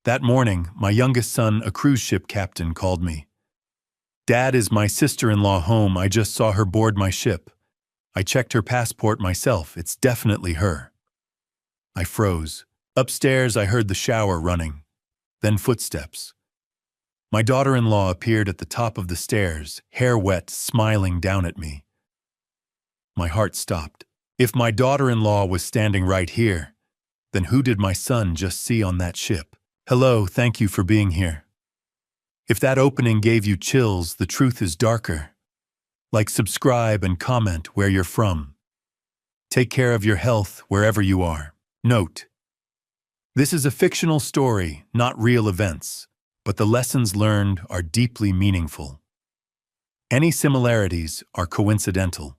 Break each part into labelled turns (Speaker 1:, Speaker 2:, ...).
Speaker 1: That morning, my youngest son, a cruise ship captain, called me. "Dad, is my sister-in-law home? I just saw her board my ship. I checked her passport myself. It's definitely her." I froze. Upstairs, I heard the shower running, then footsteps. My daughter-in-law appeared at the top of the stairs, hair wet, smiling down at me. My heart stopped. If my daughter-in-law was standing right here, then who did my son just see on that ship? "Hello, thank you for being here." If that opening gave you chills, the truth is darker. Like, subscribe and comment where you're from. Take care of your health wherever you are. Note: this is a fictional story, not real events, but the lessons learned are deeply meaningful. Any similarities are coincidental.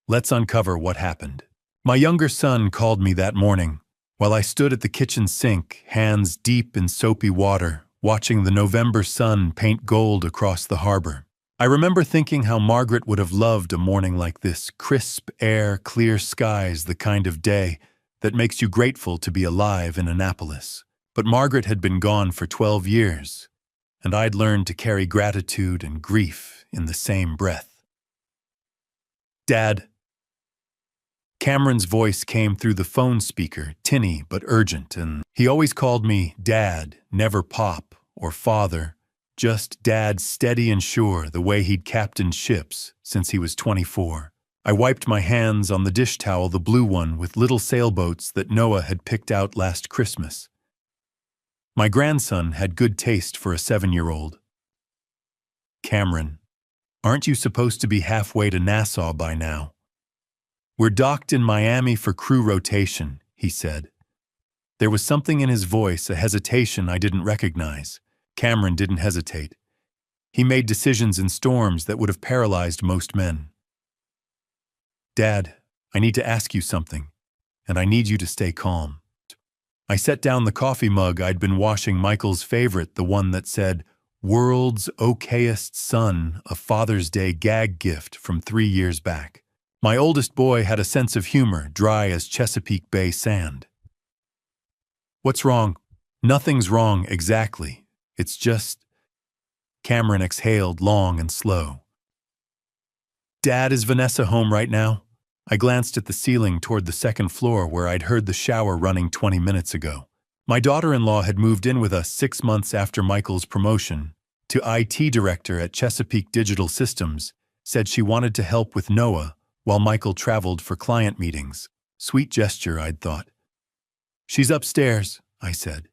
Speaker 1: Let's uncover what happened. My younger son called me that morning while I stood at the kitchen sink, hands deep in soapy water, watching the November sun paint gold across the harbor. I remember thinking how Margaret would have loved a morning like this: crisp air, clear skies, the kind of day that makes you grateful to be alive in Annapolis. But Margaret had been gone for 12 years, and I'd learned to carry gratitude and grief in the same breath. "Dad." Cameron's voice came through the phone speaker, tinny but urgent, and he always called me Dad, never Pop or Father, just Dad, steady and sure, the way he'd captained ships since he was 24. I wiped my hands on the dish towel, the blue one with little sailboats that Noah had picked out last Christmas. My grandson had good taste for a 7-year-old. "Cameron, aren't you supposed to be halfway to Nassau by now?" "We're docked in Miami for crew rotation," he said. There was something in his voice, a hesitation I didn't recognize. Cameron didn't hesitate. He made decisions in storms that would have paralyzed most men. "Dad, I need to ask you something, and I need you to stay calm." I set down the coffee mug I'd been washing, Michael's favorite, the one that said, "World's okayest son, a Father's Day gag gift from 3 years back." My oldest boy had a sense of humor, dry as Chesapeake Bay sand. "What's wrong?" "Nothing's wrong exactly. It's just..." Cameron exhaled long and slow. "Dad, is Vanessa home right now?" I glanced at the ceiling toward the second floor where I'd heard the shower running 20 minutes ago. My daughter-in-law had moved in with us 6 months after Michael's promotion to IT director at Chesapeake Digital Systems, said she wanted to help with Noah while Michael traveled for client meetings. Sweet gesture, I'd thought. "She's upstairs," I said.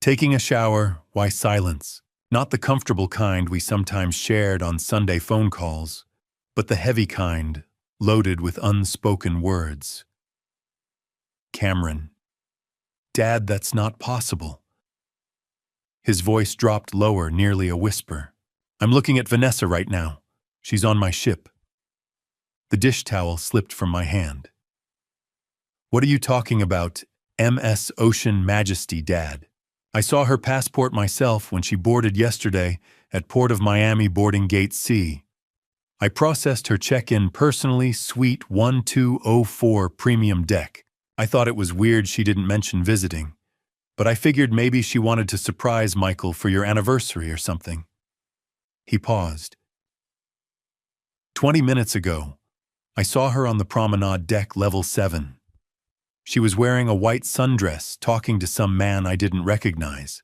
Speaker 1: "Taking a shower, why silence? Not the comfortable kind we sometimes shared on Sunday phone calls, but the heavy kind, loaded with unspoken words." "Cameron." "Dad, that's not possible." His voice dropped lower, nearly a whisper. "I'm looking at Vanessa right now. She's on my ship." The dish towel slipped from my hand. "What are you talking about? MS Ocean Majesty, Dad. I saw her passport myself when she boarded yesterday at Port of Miami boarding gate C. I processed her check-in personally, suite 1204 premium deck. I thought it was weird she didn't mention visiting, but I figured maybe she wanted to surprise Michael for your anniversary or something." He paused. 20 minutes ago, I saw her on the promenade deck, level 7. She was wearing a white sundress, talking to some man I didn't recognize.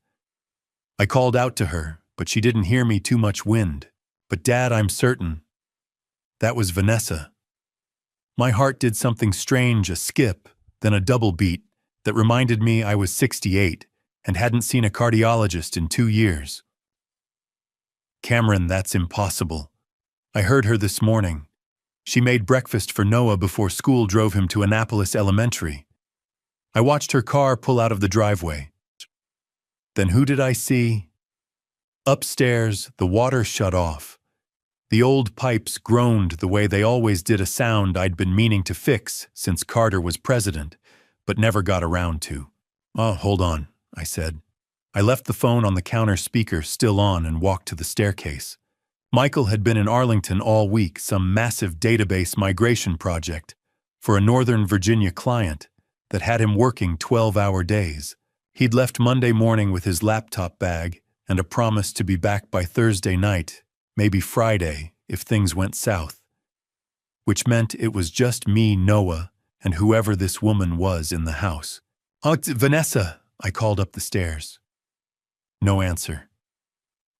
Speaker 1: I called out to her, but she didn't hear me, too much wind. But Dad, I'm certain that was Vanessa. My heart did something strange, a skip, then a double beat that reminded me I was 68 and hadn't seen a cardiologist in 2 years. "Cameron, that's impossible. I heard her this morning. She made breakfast for Noah before school drove him to Annapolis Elementary. I watched her car pull out of the driveway. Then who did I see? Upstairs, the water shut off. The old pipes groaned the way they always did, a sound I'd been meaning to fix since Carter was president, but never got around to. "Oh, hold on," I said. I left the phone on the counter speaker still on and walked to the staircase. Michael had been in Arlington all week, some massive database migration project for a Northern Virginia client that had him working 12-hour days. He'd left Monday morning with his laptop bag and a promise to be back by Thursday night, maybe Friday, if things went south. Which meant it was just me, Noah, and whoever this woman was in the house. "Oh, it's Vanessa," I called up the stairs. No answer.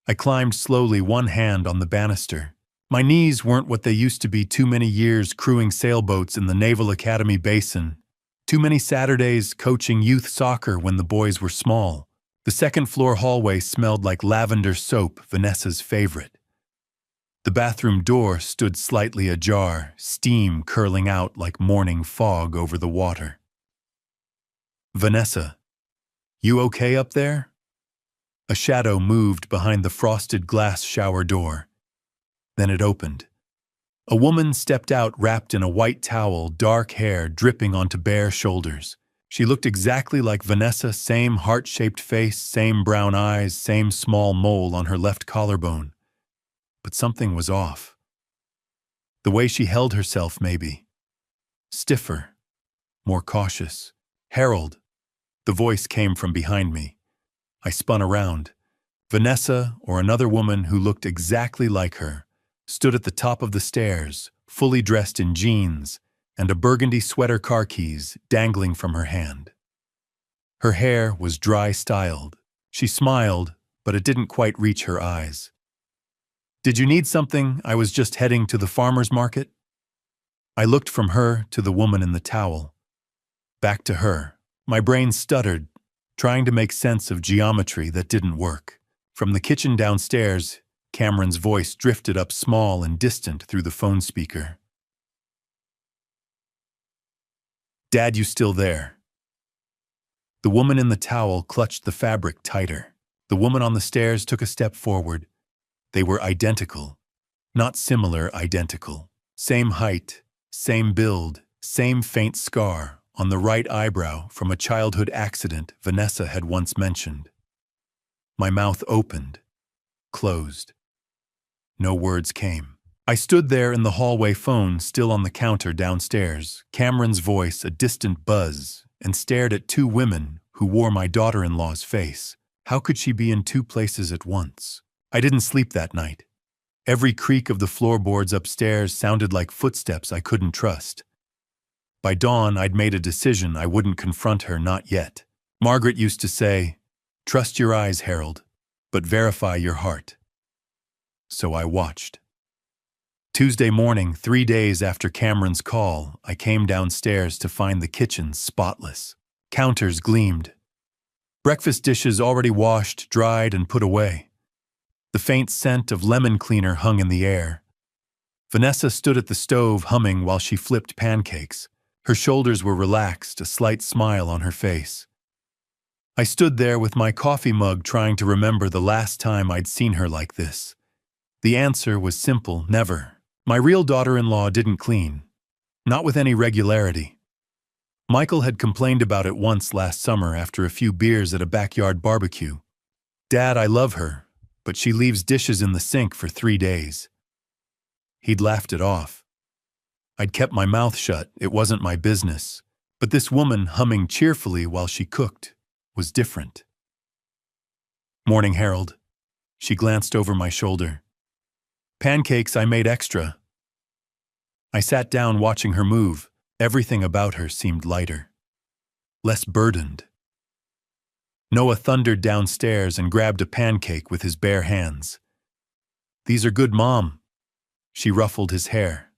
Speaker 1: I climbed slowly, one hand on the banister. My knees weren't what they used to be. Too many years crewing sailboats in the Naval Academy basin. Too many Saturdays coaching youth soccer when the boys were small. The second-floor hallway smelled like lavender soap, Vanessa's favorite. The bathroom door stood slightly ajar, steam curling out like morning fog over the water. "Vanessa, you okay up there?" A shadow moved behind the frosted glass shower door. Then it opened. A woman stepped out wrapped in a white towel, dark hair dripping onto bare shoulders. She looked exactly like Vanessa, same heart-shaped face, same brown eyes, same small mole on her left collarbone. But something was off. The way she held herself, maybe. Stiffer, more cautious. "Harold." The voice came from behind me. I spun around. Vanessa, or another woman who looked exactly like her, stood at the top of the stairs, fully dressed in jeans, and a burgundy sweater car keys dangling from her hand. Her hair was dry-styled. She smiled, but it didn't quite reach her eyes. "Did you need something? I was just heading to the farmer's market." I looked from her to the woman in the towel. Back to her. My brain stuttered, trying to make sense of geometry that didn't work. From the kitchen downstairs, Cameron's voice drifted up small and distant through the phone speaker. "Dad, you still there?" The woman in the towel clutched the fabric tighter. The woman on the stairs took a step forward. They were identical. Not similar, identical. Same height, same build, same faint scar on the right eyebrow from a childhood accident Vanessa had once mentioned. My mouth opened, closed. No words came. I stood there in the hallway, phone still on the counter downstairs, Cameron's voice a distant buzz, and stared at two women who wore my daughter-in-law's face. How could she be in two places at once? I didn't sleep that night. Every creak of the floorboards upstairs sounded like footsteps I couldn't trust. By dawn, I'd made a decision I wouldn't confront her, not yet. Margaret used to say, "Trust your eyes, Harold, but verify your heart." So I watched. Tuesday morning, 3 days after Cameron's call, I came downstairs to find the kitchen spotless. Counters gleamed. Breakfast dishes already washed, dried, and put away. The faint scent of lemon cleaner hung in the air. Vanessa stood at the stove humming while she flipped pancakes. Her shoulders were relaxed, a slight smile on her face. I stood there with my coffee mug trying to remember the last time I'd seen her like this. The answer was simple: never. My real daughter-in-law didn't clean. Not with any regularity. Michael had complained about it once last summer after a few beers at a backyard barbecue. "Dad, I love her, but she leaves dishes in the sink for 3 days." He'd laughed it off. I'd kept my mouth shut, it wasn't my business. But this woman humming cheerfully while she cooked was different. "Morning, Harold." She glanced over my shoulder. "Pancakes, I made extra." I sat down watching her move. Everything about her seemed lighter. Less burdened. Noah thundered downstairs and grabbed a pancake with his bare hands. "These are good, Mom." She ruffled his hair.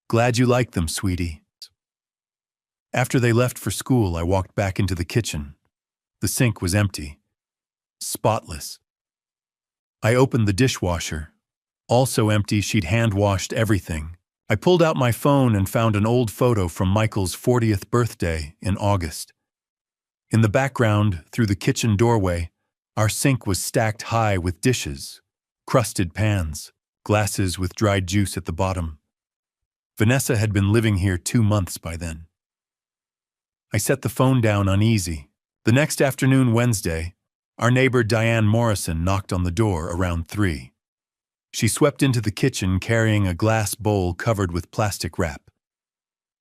Speaker 1: "Glad you like them, sweetie." After they left for school, I walked back into the kitchen. The sink was empty. Spotless. I opened the dishwasher. Also empty, she'd hand-washed everything. I pulled out my phone and found an old photo from Michael's 40th birthday in August. In the background, through the kitchen doorway, our sink was stacked high with dishes, crusted pans, glasses with dried juice at the bottom. Vanessa had been living here 2 months by then. I set the phone down uneasy. The next afternoon, Wednesday, our neighbor Diane Morrison knocked on the door around 3. She swept into the kitchen carrying a glass bowl covered with plastic wrap.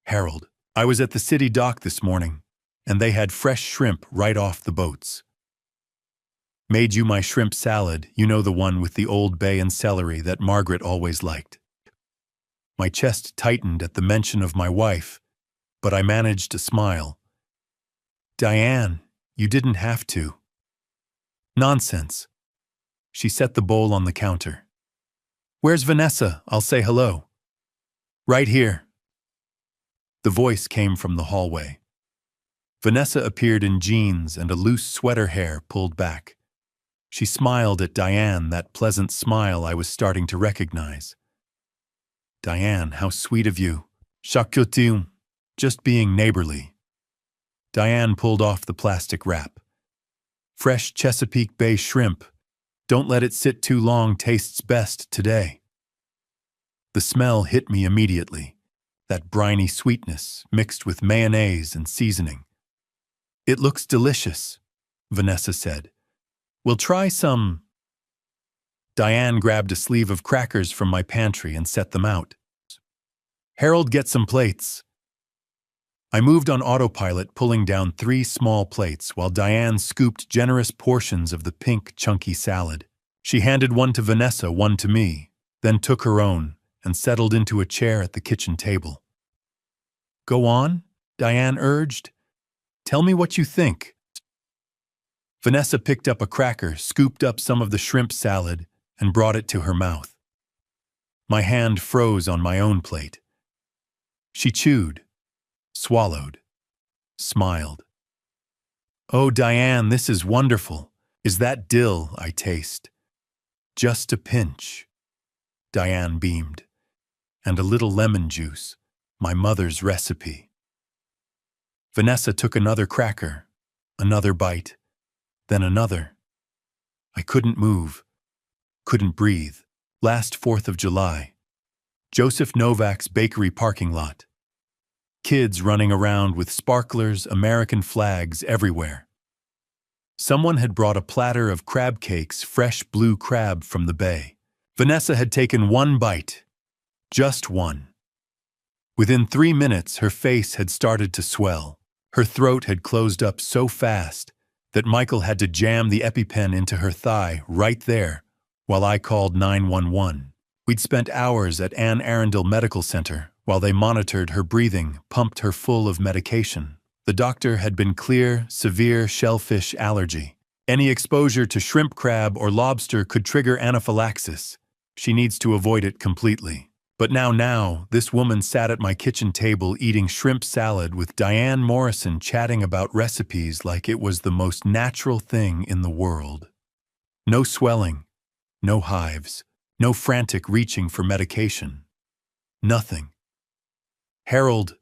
Speaker 1: "Harold, I was at the city dock this morning. and they had fresh shrimp right off the boats. Made you my shrimp salad, you know, the one with the Old Bay and celery that Margaret always liked. My chest tightened at the mention of my wife, but I managed to smile. Diane, you didn't have to. Nonsense. She set the bowl on the counter. Where's Vanessa? I'll say hello. Right here. The voice came from the hallway. Vanessa appeared in jeans and a loose sweater hair pulled back. She smiled at Diane, that pleasant smile I was starting to recognize. Diane, how sweet of you. Chaque just being neighborly. Diane pulled off the plastic wrap. Fresh Chesapeake Bay shrimp. Don't let it sit too long, tastes best today. The smell hit me immediately, that briny sweetness mixed with mayonnaise and seasoning. It looks delicious, Vanessa said. We'll try some. Diane grabbed a sleeve of crackers from my pantry and set them out. Harold, get some plates. I moved on autopilot, pulling down 3 small plates while Diane scooped generous portions of the pink, chunky salad. She handed one to Vanessa, one to me, then took her own and settled into a chair at the kitchen table. Go on, Diane urged. Tell me what you think. Vanessa picked up a cracker, scooped up some of the shrimp salad, and brought it to her mouth. My hand froze on my own plate. She chewed, swallowed, smiled. Oh, Diane, this is wonderful. Is that dill I taste? Just a pinch. Diane beamed. And a little lemon juice, my mother's recipe. Vanessa took another cracker, another bite, then another. I couldn't move, couldn't breathe. Last 4th of July. Joseph Novak's bakery parking lot. Kids running around with sparklers, American flags everywhere. Someone had brought a platter of crab cakes, fresh blue crab from the bay. Vanessa had taken one bite, just one. Within 3 minutes, her face had started to swell. Her throat had closed up so fast that Michael had to jam the EpiPen into her thigh right there while I called 911. We'd spent hours at Anne Arundel Medical Center while they monitored her breathing, pumped her full of medication. The doctor had been clear, severe shellfish allergy. Any exposure to shrimp, crab, or lobster could trigger anaphylaxis. She needs to avoid it completely. But now, this woman sat at my kitchen table eating shrimp salad with Diane Morrison chatting about recipes like it was the most natural thing in the world. No swelling, no hives, no frantic reaching for medication. Nothing. Harold,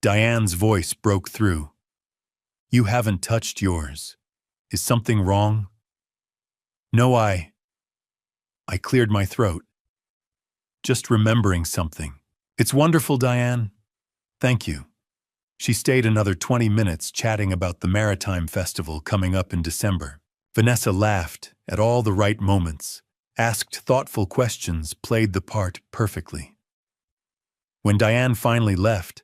Speaker 1: Diane's voice broke through. You haven't touched yours. Is something wrong? No, I cleared my throat. Just remembering something. It's wonderful, Diane. Thank you. She stayed another 20 minutes chatting about the Maritime Festival coming up in December. Vanessa laughed at all the right moments, asked thoughtful questions, played the part perfectly. When Diane finally left,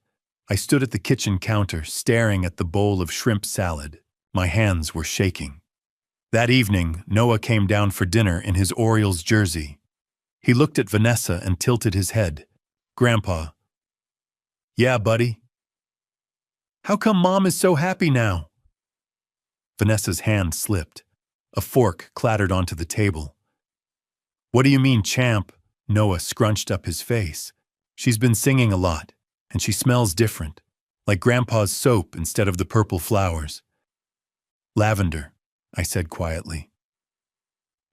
Speaker 1: I stood at the kitchen counter staring at the bowl of shrimp salad. My hands were shaking. That evening, Noah came down for dinner in his Orioles jersey. He looked at Vanessa and tilted his head. Grandpa. Yeah, buddy. How come Mom is so happy now? Vanessa's hand slipped. A fork clattered onto the table. What do you mean, champ? Noah scrunched up his face. She's been singing a lot, and she smells different, like Grandpa's soap instead of the purple flowers. Lavender, I said quietly.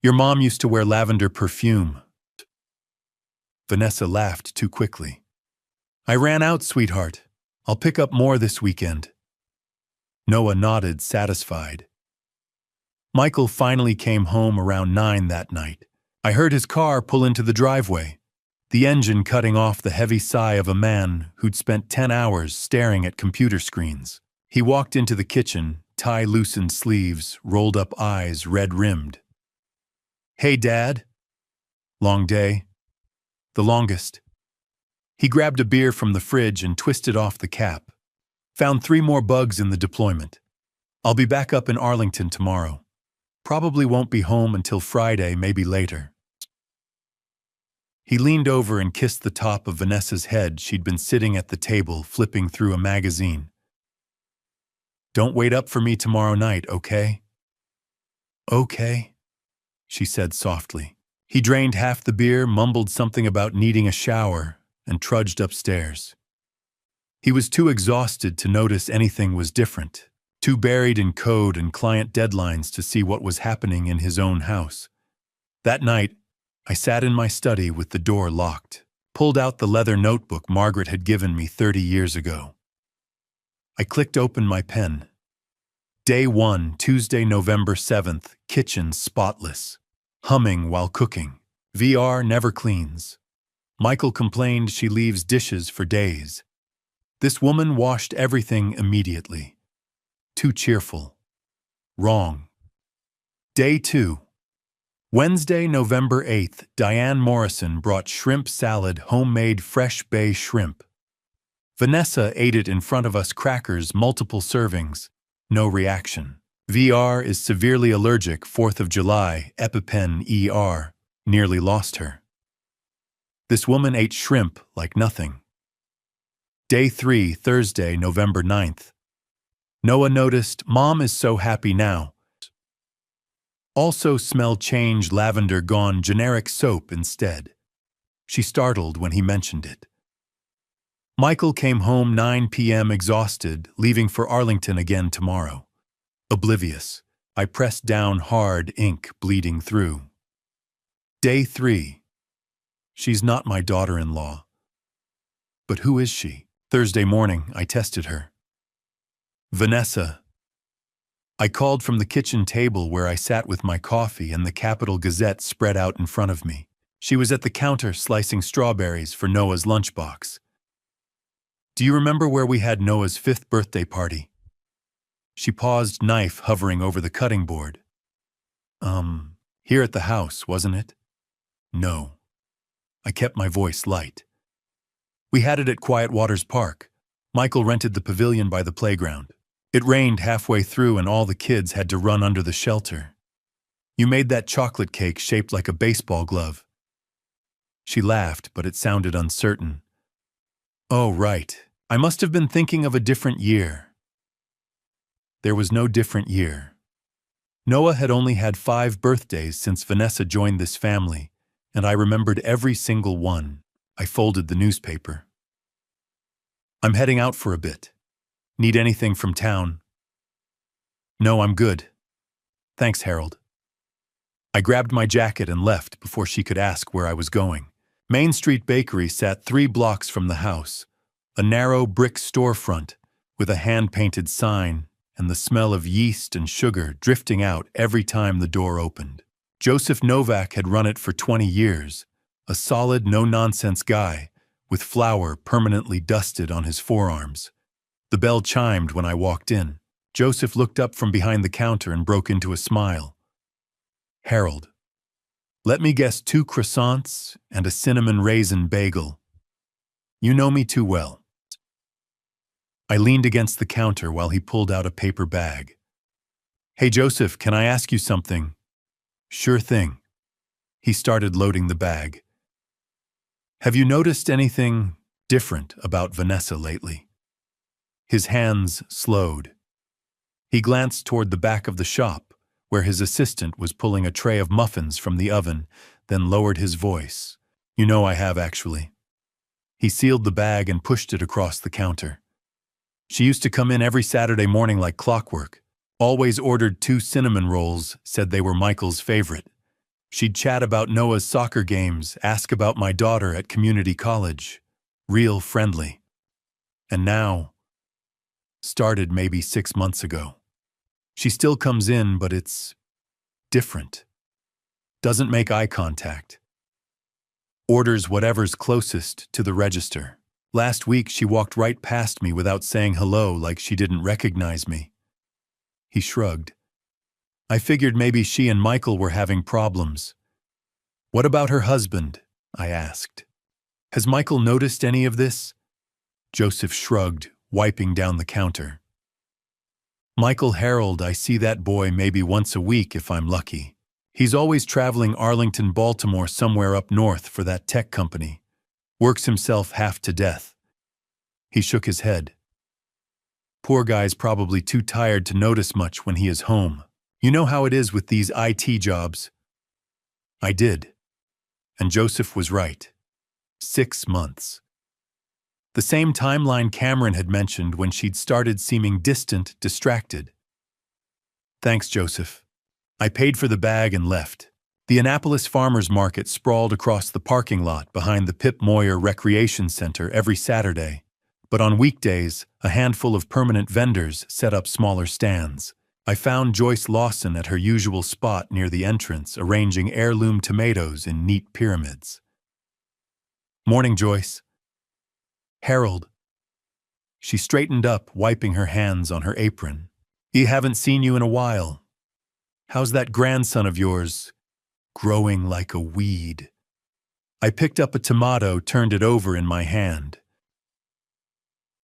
Speaker 1: Your mom used to wear lavender perfume. Vanessa laughed too quickly. I ran out, sweetheart. I'll pick up more this weekend. Noah nodded, satisfied. Michael finally came home around 9 that night. I heard his car pull into the driveway, the engine cutting off the heavy sigh of a man who'd spent 10 hours staring at computer screens. He walked into the kitchen, tie-loosened sleeves, rolled-up eyes, red-rimmed. Hey, Dad. Long day. The longest. He grabbed a beer from the fridge and twisted off the cap. Found 3 more bugs in the deployment. I'll be back up in Arlington tomorrow. Probably won't be home until Friday, maybe later. He leaned over and kissed the top of Vanessa's head. She'd been sitting at the table, flipping through a magazine. Don't wait up for me tomorrow night, okay? Okay, she said softly. He drained half the beer, mumbled something about needing a shower, and trudged upstairs. He was too exhausted to notice anything was different, too buried in code and client deadlines to see what was happening in his own house. That night, I sat in my study with the door locked, pulled out the leather notebook Margaret had given me 30 years ago. I clicked open my pen. Day 1, Tuesday, November 7th, kitchen spotless. Humming while cooking. VR never cleans. Michael complained she leaves dishes for days. This woman washed everything immediately. Too cheerful. Wrong. Day 2. Wednesday, November 8th, Diane Morrison brought shrimp salad, homemade fresh bay shrimp. Vanessa ate it in front of us, crackers, multiple servings. No reaction. VR is severely allergic, 4th of July, EpiPen ER. Nearly lost her. This woman ate shrimp like nothing. Day 3, Thursday, November 9th. Noah noticed, Mom is so happy now. Also smell change, lavender gone, generic soap instead. She startled when he mentioned it. Michael came home 9 p.m. exhausted, leaving for Arlington again tomorrow. Oblivious, I pressed down hard, ink bleeding through. Day 3. She's not my daughter-in-law. But who is she? Thursday morning, I tested her. Vanessa. I called from the kitchen table where I sat with my coffee and the Capital Gazette spread out in front of me. She was at the counter slicing strawberries for Noah's lunchbox. Do you remember where we had Noah's 5th birthday party? She paused, knife hovering over the cutting board. Here at the house, wasn't it? No. I kept my voice light. We had it at Quiet Waters Park. Michael rented the pavilion by the playground. It rained halfway through and all the kids had to run under the shelter. You made that chocolate cake shaped like a baseball glove. She laughed, but it sounded uncertain. Oh, right. I must have been thinking of a different year. There was no different year. Noah had only had 5 birthdays since Vanessa joined this family, and I remembered every single one. I folded the newspaper. I'm heading out for a bit. Need anything from town? No, I'm good. Thanks, Harold. I grabbed my jacket and left before she could ask where I was going. Main Street Bakery sat 3 blocks from the house, a narrow brick storefront with a hand-painted sign and the smell of yeast and sugar drifting out every time the door opened. Joseph Novak had run it for 20 years, a solid, no-nonsense guy with flour permanently dusted on his forearms. The bell chimed when I walked in. Joseph looked up from behind the counter and broke into a smile. Harold, let me guess, 2 croissants and a cinnamon raisin bagel. You know me too well. I leaned against the counter while he pulled out a paper bag. Hey, Joseph, can I ask you something? Sure thing. He started loading the bag. Have you noticed anything different about Vanessa lately? His hands slowed. He glanced toward the back of the shop, where his assistant was pulling a tray of muffins from the oven, then lowered his voice. You know I have, actually. He sealed the bag and pushed it across the counter. She used to come in every Saturday morning like clockwork. Always ordered 2 cinnamon rolls, said they were Michael's favorite. She'd chat about Noah's soccer games, ask about my daughter at community college. Real friendly. And now, started maybe 6 months ago. She still comes in, but it's different. Doesn't make eye contact. Orders whatever's closest to the register. Last week she walked right past me without saying hello, like she didn't recognize me. He shrugged. I figured maybe she and Michael were having problems. What about her husband? I asked. Has Michael noticed any of this? Joseph shrugged, wiping down the counter. Michael Harold, I see that boy maybe once a week if I'm lucky. He's always traveling Arlington, Baltimore, somewhere up north for that tech company. Works himself half to death. He shook his head. Poor guy's probably too tired to notice much when he is home. You know how it is with these IT jobs. I did. And Joseph was right. 6 months. The same timeline Cameron had mentioned when she'd started seeming distant, distracted. Thanks, Joseph. I paid for the bag and left. The Annapolis Farmers Market sprawled across the parking lot behind the Pip Moyer Recreation Center every Saturday, but on weekdays, a handful of permanent vendors set up smaller stands. I found Joyce Lawson at her usual spot near the entrance, arranging heirloom tomatoes in neat pyramids. Morning, Joyce. Harold. She straightened up, wiping her hands on her apron. Haven't seen you in a while. How's that grandson of yours? Growing like a weed. I picked up a tomato, turned it over in my hand.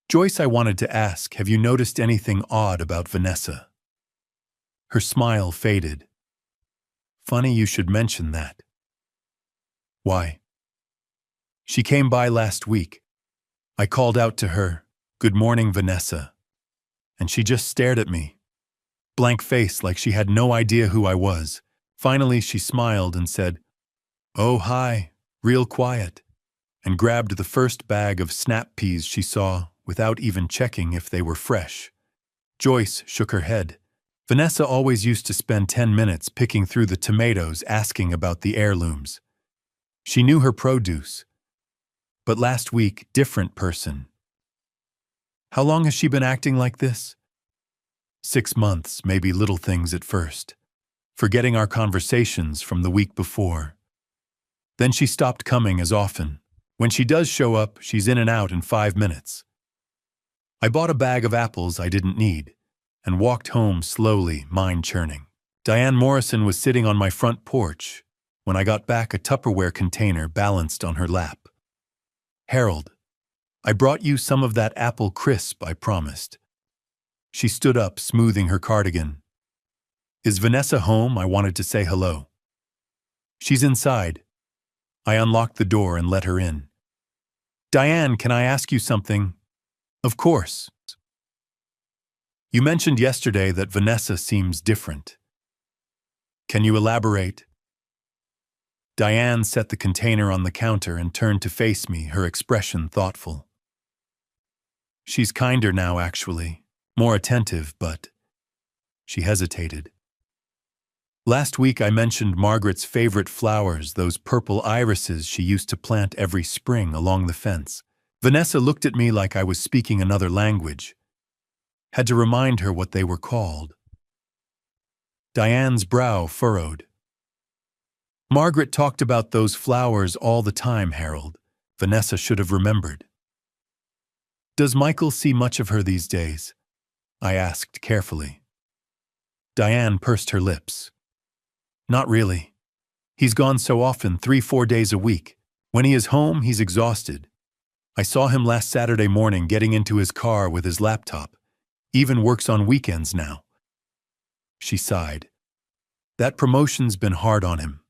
Speaker 1: Joyce, I wanted to ask, have you noticed anything odd about Vanessa? Her smile faded. Funny you should mention that. Why? She came by last week. I called out to her, "Good morning, Vanessa." And she just stared at me. Blank face, like she had no idea who I was. Finally, she smiled and said, "Oh, hi, real quiet," and grabbed the first bag of snap peas she saw without even checking if they were fresh. Joyce shook her head. Vanessa always used to spend 10 minutes picking through the tomatoes, asking about the heirlooms. She knew her produce. But last week, different person. How long has she been acting like this? 6 months, maybe little things at first. Forgetting our conversations from the week before. Then she stopped coming as often. When she does show up, she's in and out in 5 minutes. I bought a bag of apples I didn't need and walked home slowly, mind churning. Diane Morrison was sitting on my front porch. When I got back, a Tupperware container balanced on her lap. Harold, I brought you some of that apple crisp I promised. She stood up, smoothing her cardigan. Is Vanessa home? I wanted to say hello. She's inside. I unlocked the door and let her in. Diane, can I ask you something? Of course. You mentioned yesterday that Vanessa seems different. Can you elaborate? Diane set the container on the counter and turned to face me, her expression thoughtful. She's kinder now, actually. More attentive, but... She hesitated. Last week I mentioned Margaret's favorite flowers, those purple irises she used to plant every spring along the fence. Vanessa looked at me like I was speaking another language. Had to remind her what they were called. Diane's brow furrowed. Margaret talked about those flowers all the time, Harold. Vanessa should have remembered. Does Michael see much of her these days? I asked carefully. Diane pursed her lips. Not really. He's gone so often, 3-4 days a week. When he is home, he's exhausted. I saw him last Saturday morning getting into his car with his laptop. Even works on weekends now. She sighed. That promotion's been hard on him.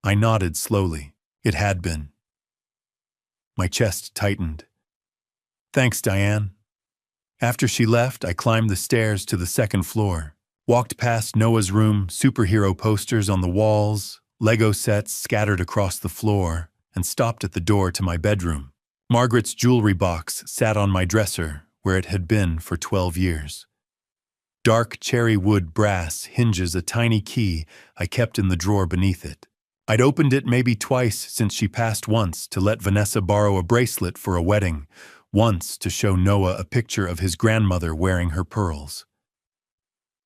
Speaker 1: I nodded slowly. It had been. My chest tightened. Thanks, Diane. After she left, I climbed the stairs to the second floor, walked past Noah's room, superhero posters on the walls, Lego sets scattered across the floor, and stopped at the door to my bedroom. Margaret's jewelry box sat on my dresser, where it had been for 12 years. Dark cherry wood brass hinges a tiny key I kept in the drawer beneath it. I'd opened it maybe twice since she passed, once to let Vanessa borrow a bracelet for a wedding, once to show Noah a picture of his grandmother wearing her pearls.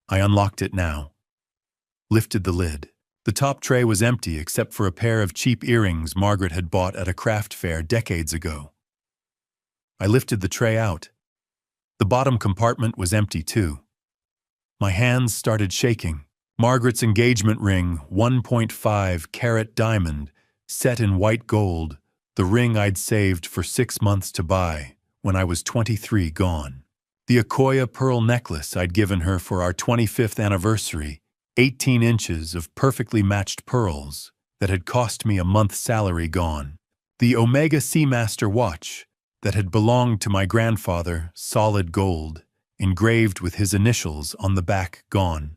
Speaker 1: I unlocked it now. Lifted the lid. The top tray was empty except for a pair of cheap earrings Margaret had bought at a craft fair decades ago. I lifted the tray out. The bottom compartment was empty too. My hands started shaking. Margaret's engagement ring, 1.5 carat diamond, set in white gold, the ring I'd saved for 6 months to buy, when I was 23 gone. The Akoya pearl necklace I'd given her for our 25th anniversary, 18 inches of perfectly matched pearls that had cost me a month's salary gone. The Omega Seamaster watch that had belonged to my grandfather, solid gold, engraved with his initials on the back gone.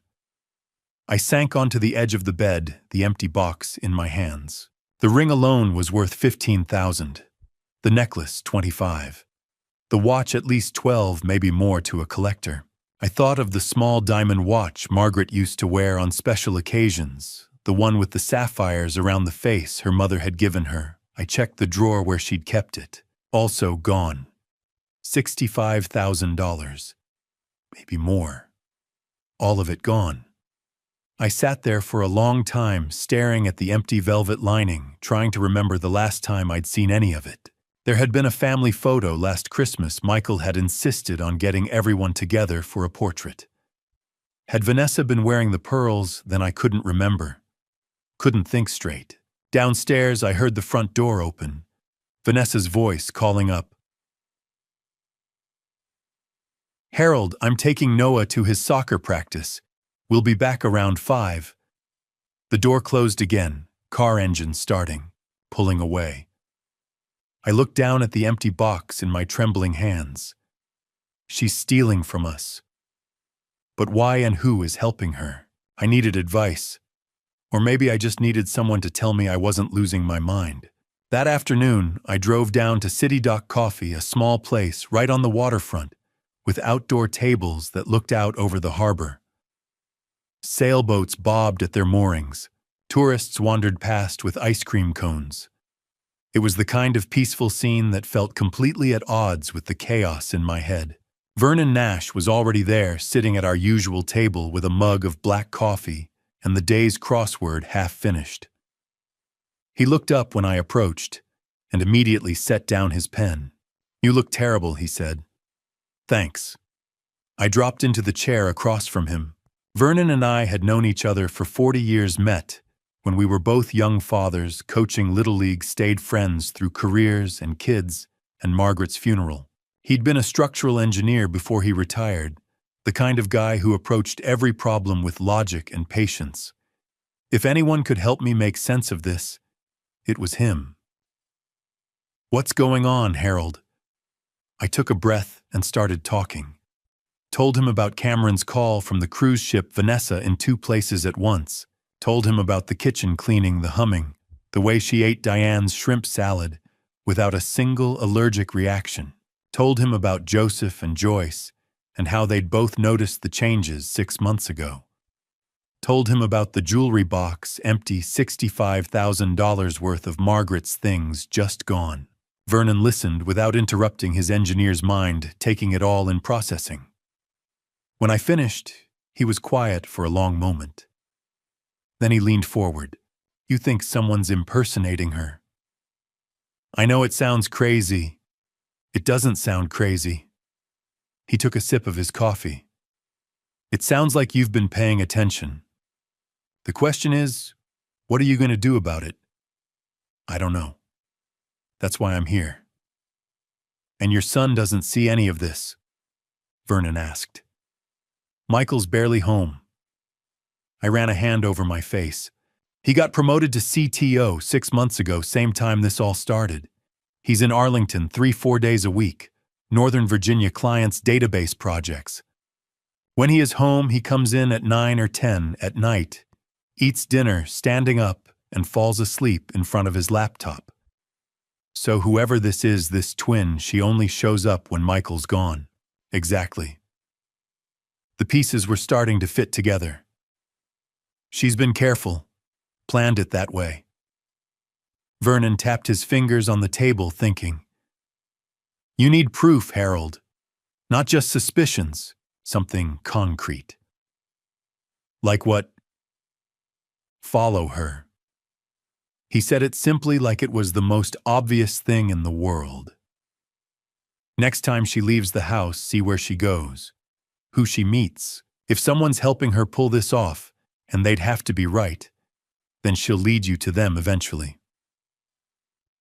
Speaker 1: I sank onto the edge of the bed, the empty box in my hands. The ring alone was worth $15,000. The necklace, $25,000. The watch at least $12,000, maybe more to a collector. I thought of the small diamond watch Margaret used to wear on special occasions, the one with the sapphires around the face her mother had given her. I checked the drawer where she'd kept it. Also gone. $65,000. Maybe more. All of it gone. I sat there for a long time, staring at the empty velvet lining, trying to remember the last time I'd seen any of it. There had been a family photo last Christmas. Michael had insisted on getting everyone together for a portrait. Had Vanessa been wearing the pearls, then I couldn't remember. Couldn't think straight. Downstairs, I heard the front door open. Vanessa's voice calling up, "Harold, I'm taking Noah to his soccer practice. We'll be back around 5. The door closed again, car engine starting, pulling away. I looked down at the empty box in my trembling hands. She's stealing from us. But why and who is helping her? I needed advice. Or maybe I just needed someone to tell me I wasn't losing my mind. That afternoon, I drove down to City Dock Coffee, a small place right on the waterfront, with outdoor tables that looked out over the harbor. Sailboats bobbed at their moorings. Tourists wandered past with ice cream cones. It was the kind of peaceful scene that felt completely at odds with the chaos in my head. Vernon Nash was already there, sitting at our usual table with a mug of black coffee and the day's crossword half finished. He looked up when I approached and immediately set down his pen. "You look terrible," he said. "Thanks." I dropped into the chair across from him. Vernon and I had known each other for 40 years, met when we were both young fathers, coaching Little League, stayed friends through careers and kids and Margaret's funeral. He'd been a structural engineer before he retired, the kind of guy who approached every problem with logic and patience. If anyone could help me make sense of this, it was him. "What's going on, Harold?" I took a breath and started talking. Told him about Cameron's call from the cruise ship Vanessa in 2 places at once. Told him about the kitchen cleaning, the humming, the way she ate Diane's shrimp salad without a single allergic reaction. Told him about Joseph and Joyce and how they'd both noticed the changes 6 months ago. Told him about the jewelry box, empty, $65,000 worth of Margaret's things just gone. Vernon listened without interrupting his engineer's mind, taking it all in processing. When I finished, he was quiet for a long moment. Then he leaned forward. "You think someone's impersonating her?" "I know it sounds crazy. It doesn't sound crazy." He took a sip of his coffee. "It sounds like you've been paying attention. The question is, what are you going to do about it?" "I don't know. That's why I'm here." "And your son doesn't see any of this?" Vernon asked. "Michael's barely home." I ran a hand over my face. "He got promoted to CTO 6 months ago, same time this all started. He's in Arlington 3-4 days a week, Northern Virginia clients' database projects. When he is home, he comes in at 9 or 10 at night, eats dinner standing up, and falls asleep in front of his laptop. So whoever this is, this twin, she only shows up when Michael's gone." "Exactly." The pieces were starting to fit together. "She's been careful, planned it that way." Vernon tapped his fingers on the table, thinking. "You need proof, Harold. Not just suspicions, something concrete." "Like what?" "Follow her." He said it simply, like it was the most obvious thing in the world. "Next time she leaves the house, see where she goes, who she meets. If someone's helping her pull this off, and they'd have to be right, then she'll lead you to them eventually."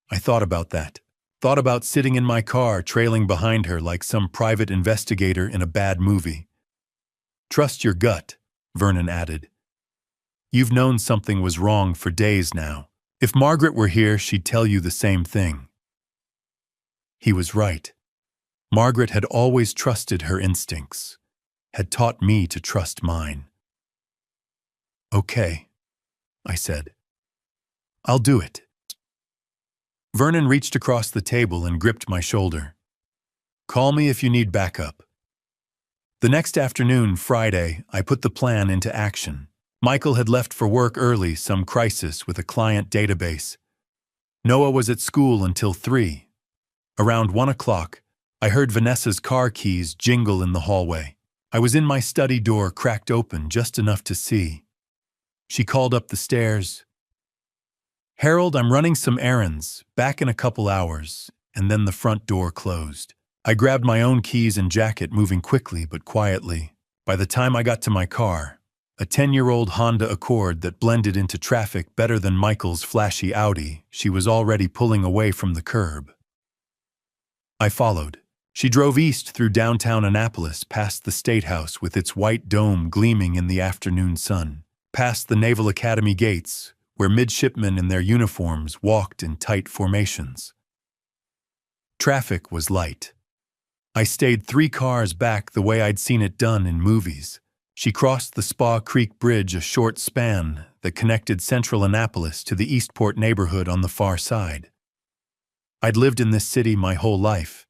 Speaker 1: I thought about that. Thought about sitting in my car, trailing behind her like some private investigator in a bad movie. Trust your gut, Vernon added. You've known something was wrong for days now. If Margaret were here, she'd tell you the same thing. He was right. Margaret had always trusted her instincts, had taught me to trust mine. Okay, I said. I'll do it. Vernon reached across the table and gripped my shoulder. Call me if you need backup. The next afternoon, Friday, I put the plan into action. Michael had left for work early, some crisis with a client database. Noah was at school until 3. Around 1 o'clock, I heard Vanessa's car keys jingle in the hallway. I was in my study door, cracked open just enough to see. She called up the stairs. Harold, I'm running some errands, back in a couple hours, and then the front door closed. I grabbed my own keys and jacket, moving quickly but quietly. By the time I got to my car, a 10-year-old Honda Accord that blended into traffic better than Michael's flashy Audi, she was already pulling away from the curb. I followed. She drove east through downtown Annapolis, past the State House with its white dome gleaming in the afternoon sun, past the Naval Academy gates, where midshipmen in their uniforms walked in tight formations. Traffic was light. I stayed 3 cars back the way I'd seen it done in movies. She crossed the Spa Creek Bridge, a short span that connected central Annapolis to the Eastport neighborhood on the far side. I'd lived in this city my whole life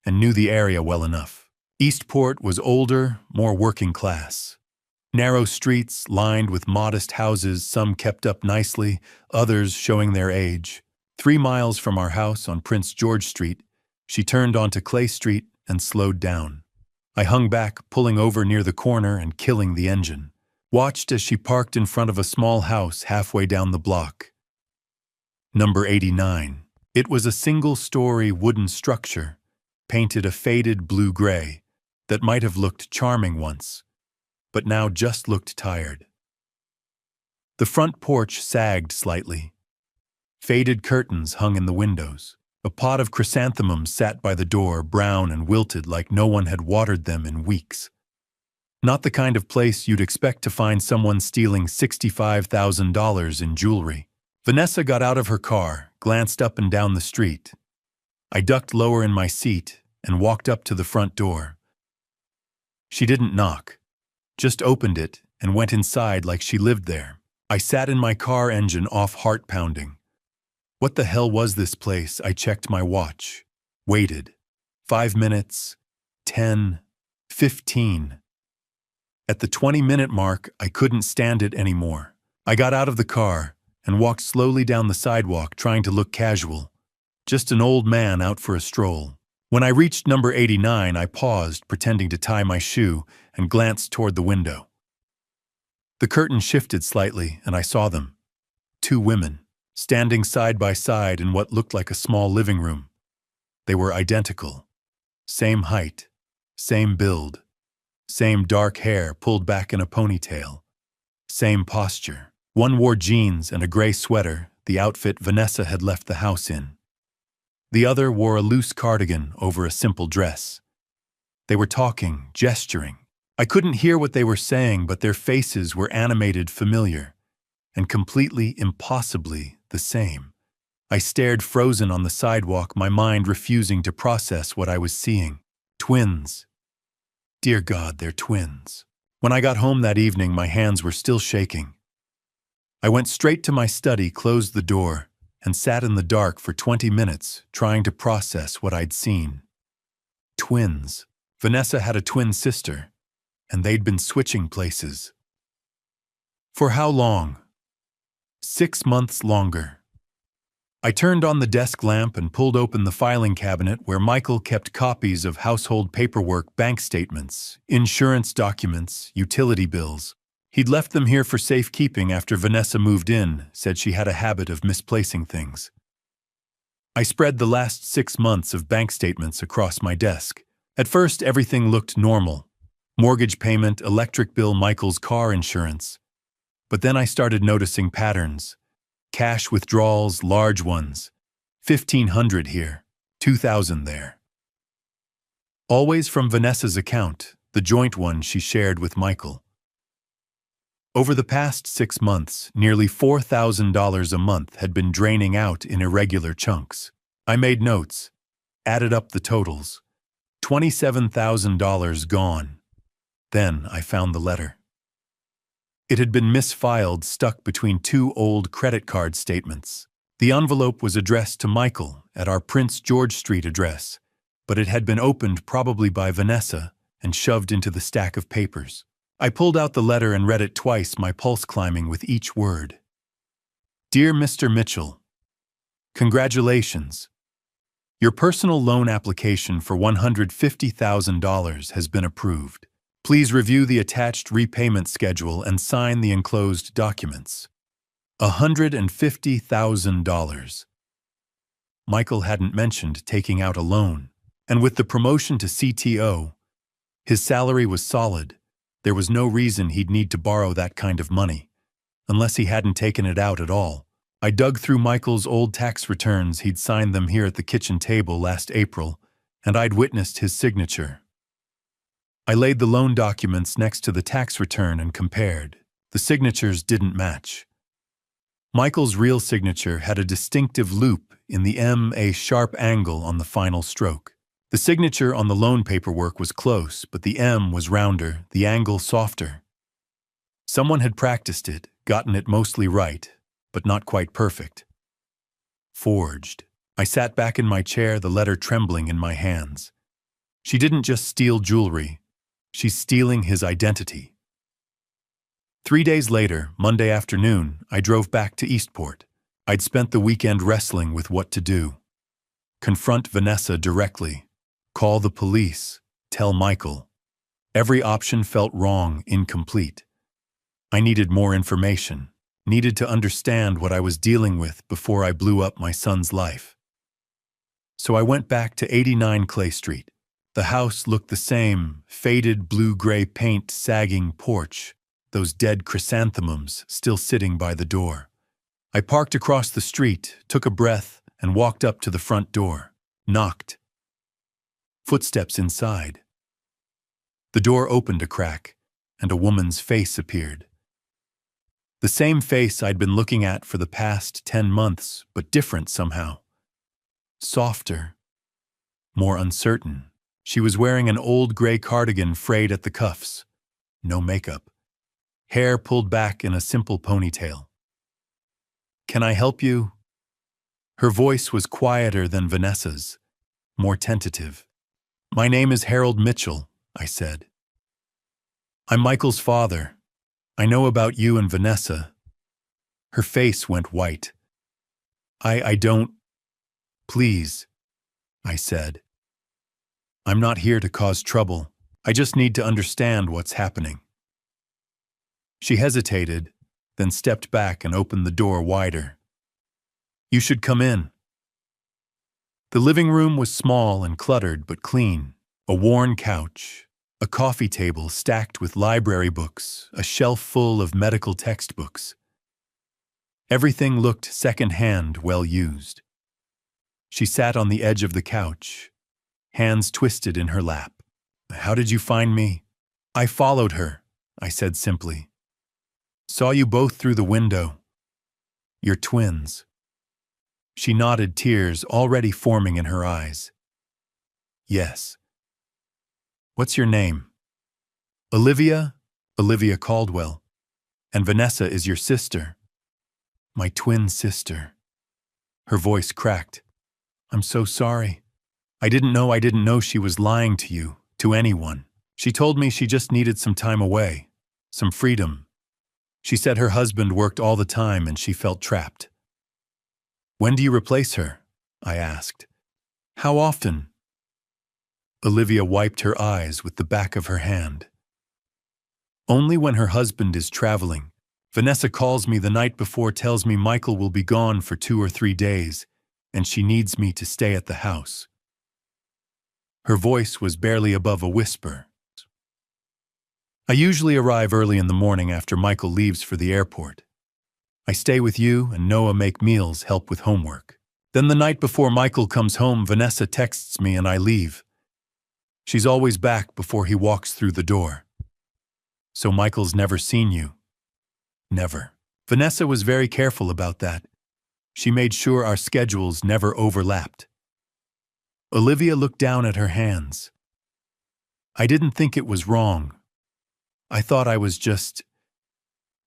Speaker 1: and knew the area well enough. Eastport was older, more working class. Narrow streets lined with modest houses, some kept up nicely, others showing their age. 3 miles from our house on Prince George Street, she turned onto Clay Street and slowed down. I hung back, pulling over near the corner and killing the engine. Watched as she parked in front of a small house halfway down the block. Number 89. It was a single-story wooden structure, painted a faded blue-gray, that might have looked charming once, but now just looked tired. The front porch sagged slightly. Faded curtains hung in the windows. A pot of chrysanthemums sat by the door, brown and wilted like no one had watered them in weeks. Not the kind of place you'd expect to find someone stealing $65,000 in jewelry. Vanessa got out of her car, glanced up and down the street. I ducked lower in my seat and walked up to the front door. She didn't knock, just opened it and went inside like she lived there. I sat in my car, engine off, heart pounding. What the hell was this place? I checked my watch. Waited. 5 minutes. 10. 15. At the 20-minute mark, I couldn't stand it anymore. I got out of the car and walked slowly down the sidewalk, trying to look casual. Just an old man out for a stroll. When I reached number 89, I paused, pretending to tie my shoe, and glanced toward the window. The curtain shifted slightly, and I saw them. 2 women, standing side by side in what looked like a small living room. They were identical. Same height, same build, same dark hair pulled back in a ponytail, same posture. One wore jeans and a gray sweater, the outfit Vanessa had left the house in. The other wore a loose cardigan over a simple dress. They were talking, gesturing. I couldn't hear what they were saying, but their faces were animated, familiar, and completely, impossibly the same. I stared frozen on the sidewalk, my mind refusing to process what I was seeing. Twins. Dear God, they're twins. When I got home that evening, my hands were still shaking. I went straight to my study, closed the door, and sat in the dark for 20 minutes, trying to process what I'd seen. Twins. Vanessa had a twin sister, and they'd been switching places. For how long? 6 months longer. I turned on the desk lamp and pulled open the filing cabinet where Michael kept copies of household paperwork, bank statements, insurance documents, utility bills. He'd left them here for safekeeping after Vanessa moved in, said she had a habit of misplacing things. I spread the last 6 months of bank statements across my desk. At first, everything looked normal. Mortgage payment, electric bill, Michael's car insurance. But then I started noticing patterns. Cash withdrawals, large ones. $1,500 here. $2,000 there. Always from Vanessa's account, the joint one she shared with Michael. Over the past 6 months, nearly $4,000 a month had been draining out in irregular chunks. I made notes, added up the totals. $27,000 gone. Then I found the letter. It had been misfiled, stuck between 2 old credit card statements. The envelope was addressed to Michael at our Prince George Street address, but it had been opened probably by Vanessa and shoved into the stack of papers. I pulled out the letter and read it twice, my pulse climbing with each word. Dear Mr. Mitchell, congratulations. Your personal loan application for $150,000 has been approved. Please review the attached repayment schedule and sign the enclosed documents. $150,000. Michael hadn't mentioned taking out a loan, and with the promotion to CTO, his salary was solid. There was no reason he'd need to borrow that kind of money, unless he hadn't taken it out at all. I dug through Michael's old tax returns. He'd signed them here at the kitchen table last April, and I'd witnessed his signature. I laid the loan documents next to the tax return and compared. The signatures didn't match. Michael's real signature had a distinctive loop in the M, a sharp angle on the final stroke. The signature on the loan paperwork was close, but the M was rounder, the angle softer. Someone had practiced it, gotten it mostly right, but not quite perfect. Forged. I sat back in my chair, the letter trembling in my hands. She didn't just steal jewelry, she's stealing his identity. 3 days later, Monday afternoon, I drove back to Eastport. I'd spent the weekend wrestling with what to do. Confront Vanessa directly. Call the police. Tell Michael. Every option felt wrong, incomplete. I needed more information, needed to understand what I was dealing with before I blew up my son's life. So I went back to 89 Clay Street. The house looked the same, faded blue-gray paint, sagging porch, those dead chrysanthemums still sitting by the door. I parked across the street, took a breath, and walked up to the front door. Knocked. Footsteps inside. The door opened a crack, and a woman's face appeared. The same face I'd been looking at for the past 10 months, but different somehow. Softer. More uncertain. She was wearing an old gray cardigan frayed at the cuffs. No makeup. Hair pulled back in a simple ponytail. Can I help you? Her voice was quieter than Vanessa's, more tentative. My name is Harold Mitchell, I said. I'm Michael's father. I know about you and Vanessa. Her face went white. I don't... Please, I said. I'm not here to cause trouble. I just need to understand what's happening. She hesitated, then stepped back and opened the door wider. You should come in. The living room was small and cluttered but clean. A worn couch, a coffee table stacked with library books, a shelf full of medical textbooks. Everything looked second-hand, well used. She sat on the edge of the couch, hands twisted in her lap. How did you find me? I followed her, I said simply. Saw you both through the window. You're twins. She nodded, tears already forming in her eyes. Yes. What's your name? Olivia? Olivia Caldwell. And Vanessa is your sister. My twin sister. Her voice cracked. I'm so sorry. I didn't know she was lying to you, to anyone. She told me she just needed some time away, some freedom. She said her husband worked all the time and she felt trapped. When do you replace her? I asked. How often? Olivia wiped her eyes with the back of her hand. Only when her husband is traveling. Vanessa calls me the night before, tells me Michael will be gone for 2 or 3 days, and she needs me to stay at the house. Her voice was barely above a whisper. I usually arrive early in the morning after Michael leaves for the airport. I stay with you and Noah make meals, help with homework. Then the night before Michael comes home, Vanessa texts me and I leave. She's always back before he walks through the door. So Michael's never seen you? Never. Vanessa was very careful about that. She made sure our schedules never overlapped. Olivia looked down at her hands. I didn't think it was wrong. I thought I was just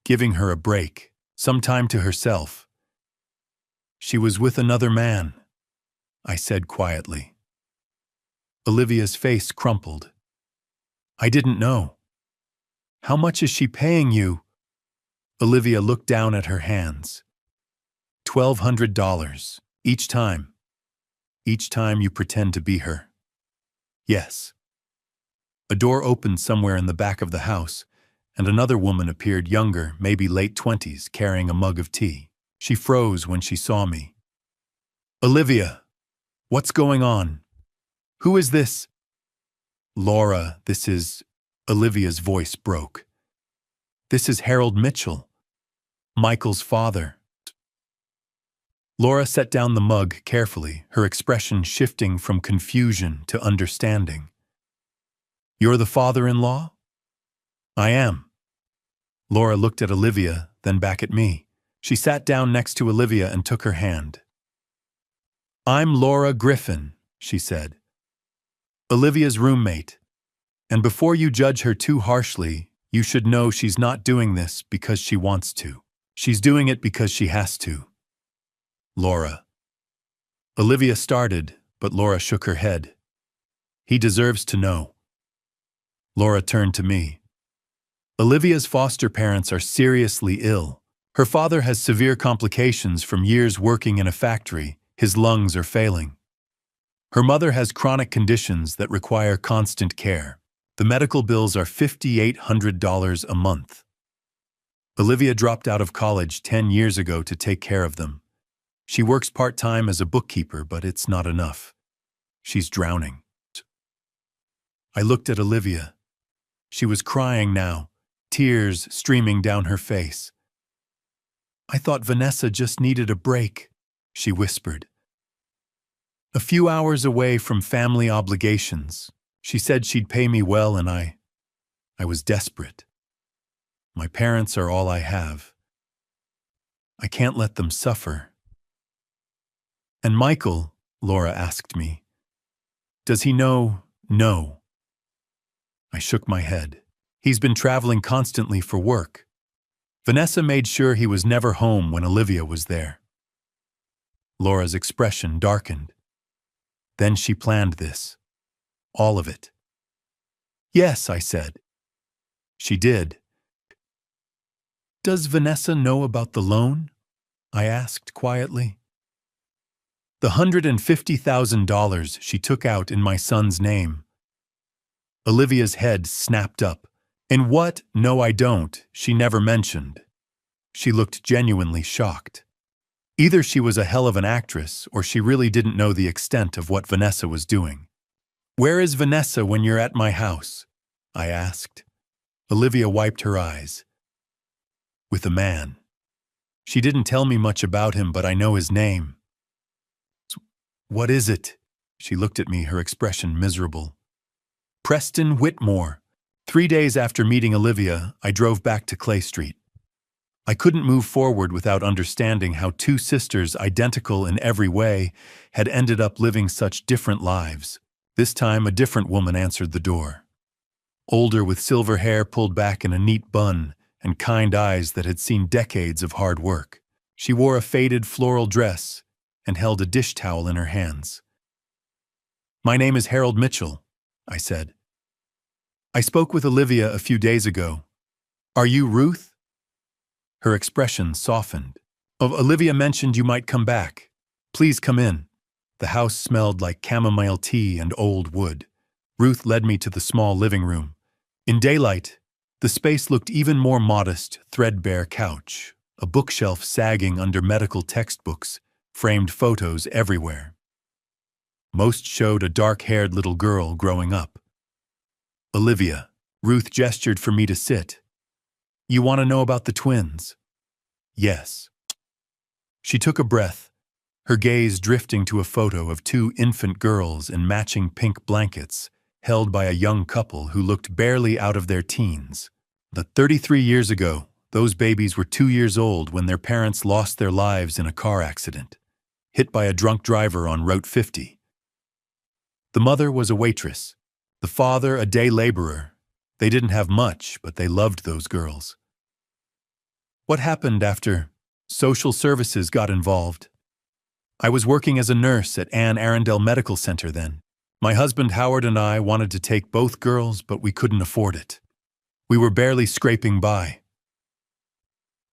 Speaker 1: giving her a break, some time to herself. She was with another man, I said quietly. Olivia's face crumpled. I didn't know. How much is she paying you? Olivia looked down at her hands. $1,200, each time. Each time you pretend to be her. Yes. A door opened somewhere in the back of the house, and another woman appeared, younger, maybe late 20s, carrying a mug of tea. She froze when she saw me. Olivia, what's going on? Who is this? Laura, this is... Olivia's voice broke. This is Harold Mitchell, Michael's father. Laura set down the mug carefully, her expression shifting from confusion to understanding. You're the father-in-law? I am. Laura looked at Olivia, then back at me. She sat down next to Olivia and took her hand. I'm Laura Griffin, she said. Olivia's roommate. And before you judge her too harshly, you should know she's not doing this because she wants to. She's doing it because she has to. Laura. Olivia started, but Laura shook her head. He deserves to know. Laura turned to me. Olivia's foster parents are seriously ill. Her father has severe complications from years working in a factory. His lungs are failing. Her mother has chronic conditions that require constant care. The medical bills are $5,800 a month. Olivia dropped out of college 10 years ago to take care of them. She works part-time as a bookkeeper, but it's not enough. She's drowning. I looked at Olivia. She was crying now, tears streaming down her face. I thought Vanessa just needed a break, she whispered. A few hours away from family obligations. She said she'd pay me well, and I was desperate. My parents are all I have. I can't let them suffer. And Michael, Laura asked me, does he know? No. I shook my head. He's been traveling constantly for work. Vanessa made sure he was never home when Olivia was there. Laura's expression darkened. Then she planned this. All of it. Yes, I said. She did. Does Vanessa know about the loan? I asked quietly. The $150,000 she took out in my son's name. Olivia's head snapped up. In what? No, I don't, she never mentioned. She looked genuinely shocked. Either she was a hell of an actress, or she really didn't know the extent of what Vanessa was doing. Where is Vanessa when you're at my house? I asked. Olivia wiped her eyes. With a man. She didn't tell me much about him, but I know his name. What is it? She looked at me, her expression miserable. Preston Whitmore. 3 days after meeting Olivia, I drove back to Clay Street. I couldn't move forward without understanding how two sisters, identical in every way, had ended up living such different lives. This time, a different woman answered the door. Older, with silver hair pulled back in a neat bun and kind eyes that had seen decades of hard work. She wore a faded floral dress and held a dish towel in her hands. My name is Harold Mitchell, I said. I spoke with Olivia a few days ago. Are you Ruth? Her expression softened. Olivia mentioned you might come back. Please come in. The house smelled like chamomile tea and old wood. Ruth led me to the small living room. In daylight, the space looked even more modest, threadbare couch, a bookshelf sagging under medical textbooks, framed photos everywhere. Most showed a dark-haired little girl growing up. Olivia, Ruth gestured for me to sit. You want to know about the twins? Yes. She took a breath. her gaze drifting to a photo of two infant girls in matching pink blankets, held by a young couple who looked barely out of their teens. 33 years ago, those babies were 2 years old when their parents lost their lives in a car accident, hit by a drunk driver on Route 50. The mother was a waitress, the father a day laborer. They didn't have much, but they loved those girls. What happened after social services got involved? I was working as a nurse at Anne Arundel Medical Center then. My husband Howard and I wanted to take both girls, but we couldn't afford it. We were barely scraping by.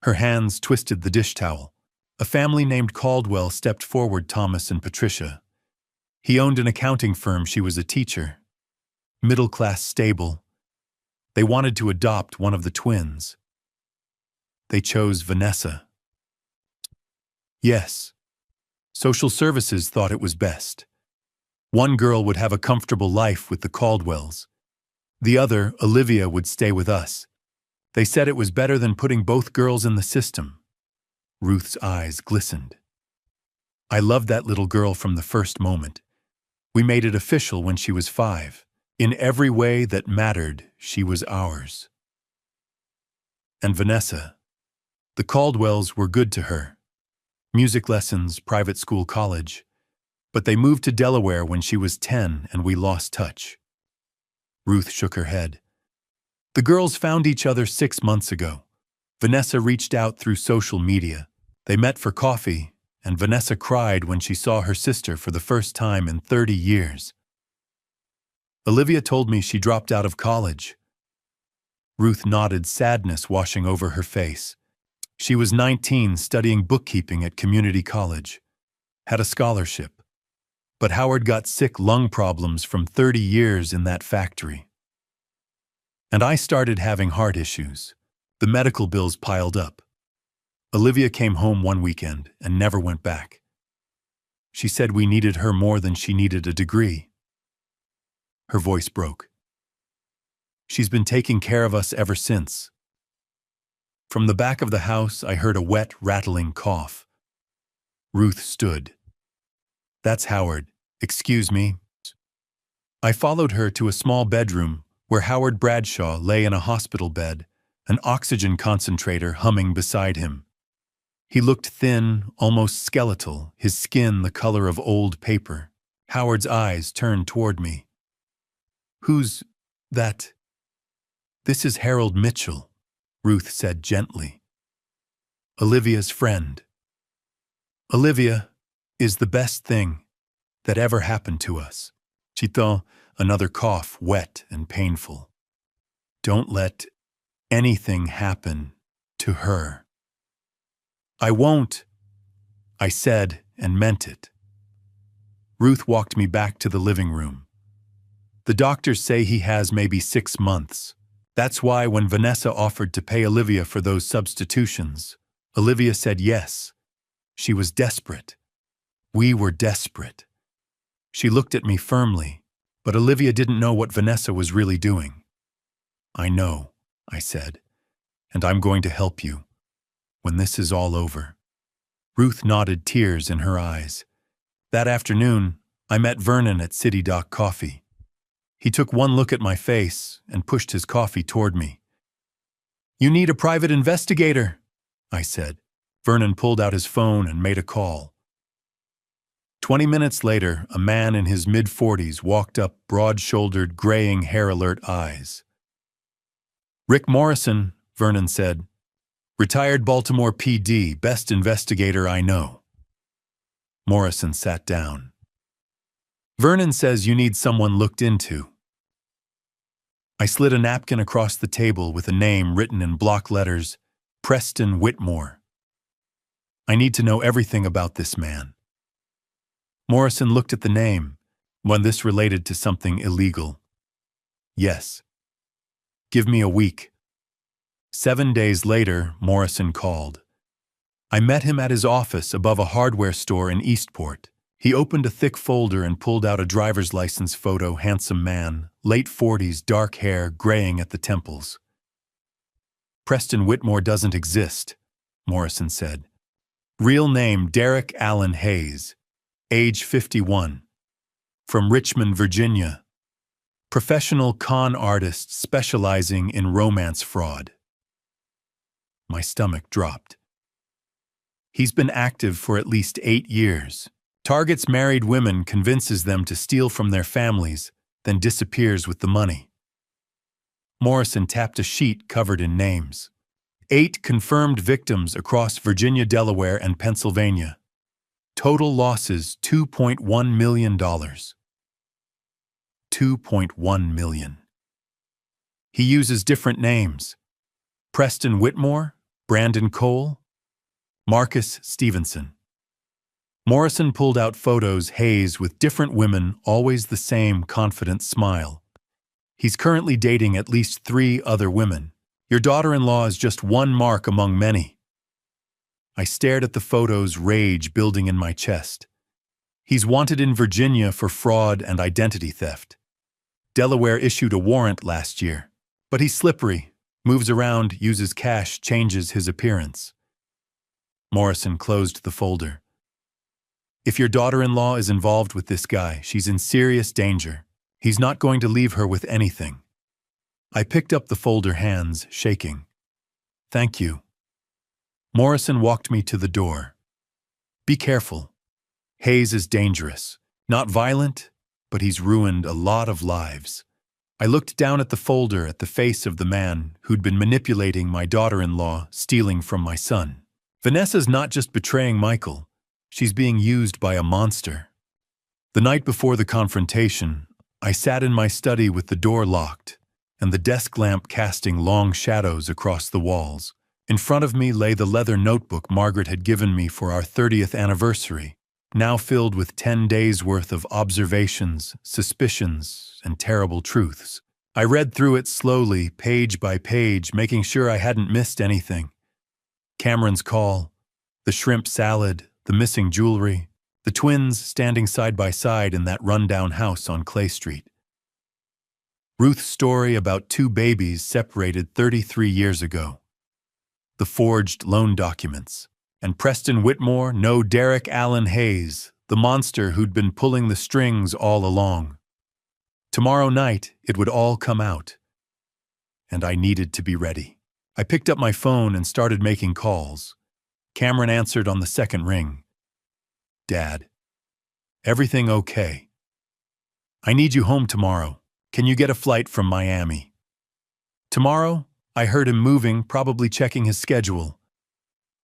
Speaker 1: Her hands twisted the dish towel. A family named Caldwell stepped forward. Thomas and Patricia. He owned an accounting firm. She was a teacher. Middle-class, stable. They wanted to adopt one of the twins. They chose Vanessa. Yes. Social services thought it was best. One girl would have a comfortable life with the Caldwells. The other, Olivia, would stay with us. They said it was better than putting both girls in the system. Ruth's eyes glistened. I loved that little girl from the first moment. We made it official when she was 5. In every way that mattered, she was ours. And Vanessa. The Caldwells were good to her. Music lessons, private school, college. But they moved to Delaware when she was 10 and we lost touch. Ruth shook her head. The girls found each other 6 months ago. Vanessa reached out through social media. They met for coffee, and Vanessa cried when she saw her sister for the first time in 30 years. Olivia told me she dropped out of college. Ruth nodded, sadness washing over her face. She was 19, studying bookkeeping at community college. Had a scholarship. But Howard got sick, lung problems from 30 years in that factory. And I started having heart issues. The medical bills piled up. Olivia came home one weekend and never went back. She said we needed her more than she needed a degree. Her voice broke. She's been taking care of us ever since. From the back of the house, I heard a wet, rattling cough. Ruth stood. That's Howard. Excuse me. I followed her to a small bedroom where Howard Bradshaw lay in a hospital bed, an oxygen concentrator humming beside him. He looked thin, almost skeletal, his skin the color of old paper. Howard's eyes turned toward me. Who's that? This is Harold Mitchell, Ruth said gently. Olivia's friend. Olivia is the best thing that ever happened to us. She thought, another cough, wet and painful. Don't let anything happen to her. I won't, I said and meant it. Ruth walked me back to the living room. The doctors say he has maybe 6 months. That's why when Vanessa offered to pay Olivia for those substitutions, Olivia said yes. She was desperate. We were desperate. She looked at me firmly, but Olivia didn't know what Vanessa was really doing. I know, I said, and I'm going to help you when this is all over. Ruth nodded, tears in her eyes. That afternoon, I met Vernon at City Dock Coffee. He took one look at my face and pushed his coffee toward me. You need a private investigator, I said. Vernon pulled out his phone and made a call. 20 minutes later, a man in his mid-40s walked up, broad-shouldered, graying hair, alert eyes. Rick Morrison, Vernon said. Retired Baltimore PD, best investigator I know. Morrison sat down. Vernon says you need someone looked into. I slid a napkin across the table with a name written in block letters, Preston Whitmore. I need to know everything about this man. Morrison looked at the name, when this related to something illegal. Yes. Give me a week. 7 days later, Morrison called. I met him at his office above a hardware store in Eastport. He opened a thick folder and pulled out a driver's license photo, handsome man, late 40s, dark hair, graying at the temples. Preston Whitmore doesn't exist, Morrison said. Real name Derek Allen Hayes, age 51. From Richmond, Virginia. Professional con artist specializing in romance fraud. My stomach dropped. He's been active for at least 8 years. Targets married women, convinces them to steal from their families, then disappears with the money. Morrison tapped a sheet covered in names. 8 confirmed victims across Virginia, Delaware, and Pennsylvania. Total losses $2.1 million. $2.1 million. He uses different names. Preston Whitmore, Brandon Cole, Marcus Stevenson. Morrison pulled out photos Hayes with different women, always the same confident smile. He's currently dating at least 3 other women. Your daughter-in-law is just one mark among many. I stared at the photos, rage building in my chest. He's wanted in Virginia for fraud and identity theft. Delaware issued a warrant last year, but he's slippery, moves around, uses cash, changes his appearance. Morrison closed the folder. If your daughter-in-law is involved with this guy, she's in serious danger. He's not going to leave her with anything. I picked up the folder, hands shaking. Thank you. Morrison walked me to the door. Be careful. Hayes is dangerous. Not violent, but he's ruined a lot of lives. I looked down at the folder, at the face of the man who'd been manipulating my daughter-in-law, stealing from my son. Vanessa's not just betraying Michael. She's being used by a monster. The night before the confrontation, I sat in my study with the door locked and the desk lamp casting long shadows across the walls. In front of me lay the leather notebook Margaret had given me for our 30th anniversary, now filled with 10 days' worth of observations, suspicions, and terrible truths. I read through it slowly, page by page, making sure I hadn't missed anything. Cameron's call, the shrimp salad, the missing jewelry, the twins standing side by side in that rundown house on Clay Street. Ruth's story about 2 babies separated 33 years ago. The forged loan documents. And Preston Whitmore, no Derek Allen Hayes, the monster who'd been pulling the strings all along. Tomorrow night, it would all come out. And I needed to be ready. I picked up my phone and started making calls. Cameron answered on the second ring. Dad, everything okay? I need you home tomorrow. Can you get a flight from Miami? Tomorrow? I heard him moving, probably checking his schedule.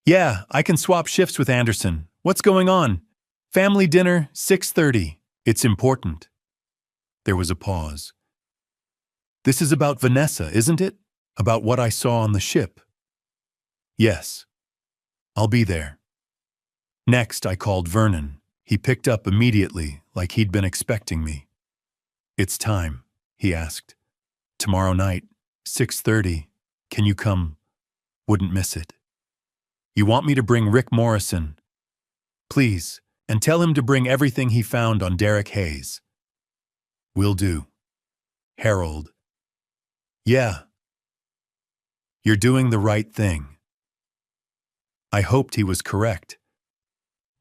Speaker 1: Yeah, I can swap shifts with Anderson. What's going on? Family dinner, 6:30. It's important. There was a pause. This is about Vanessa, isn't it? About what I saw on the ship? Yes. I'll be there. Next, I called Vernon. He picked up immediately, like he'd been expecting me. It's time, he asked. Tomorrow night, 6:30. Can you come? Wouldn't miss it. You want me to bring Rick Morrison? Please, and tell him to bring everything he found on Derek Hayes. Will do. Harold. Yeah. You're doing the right thing. I hoped he was correct.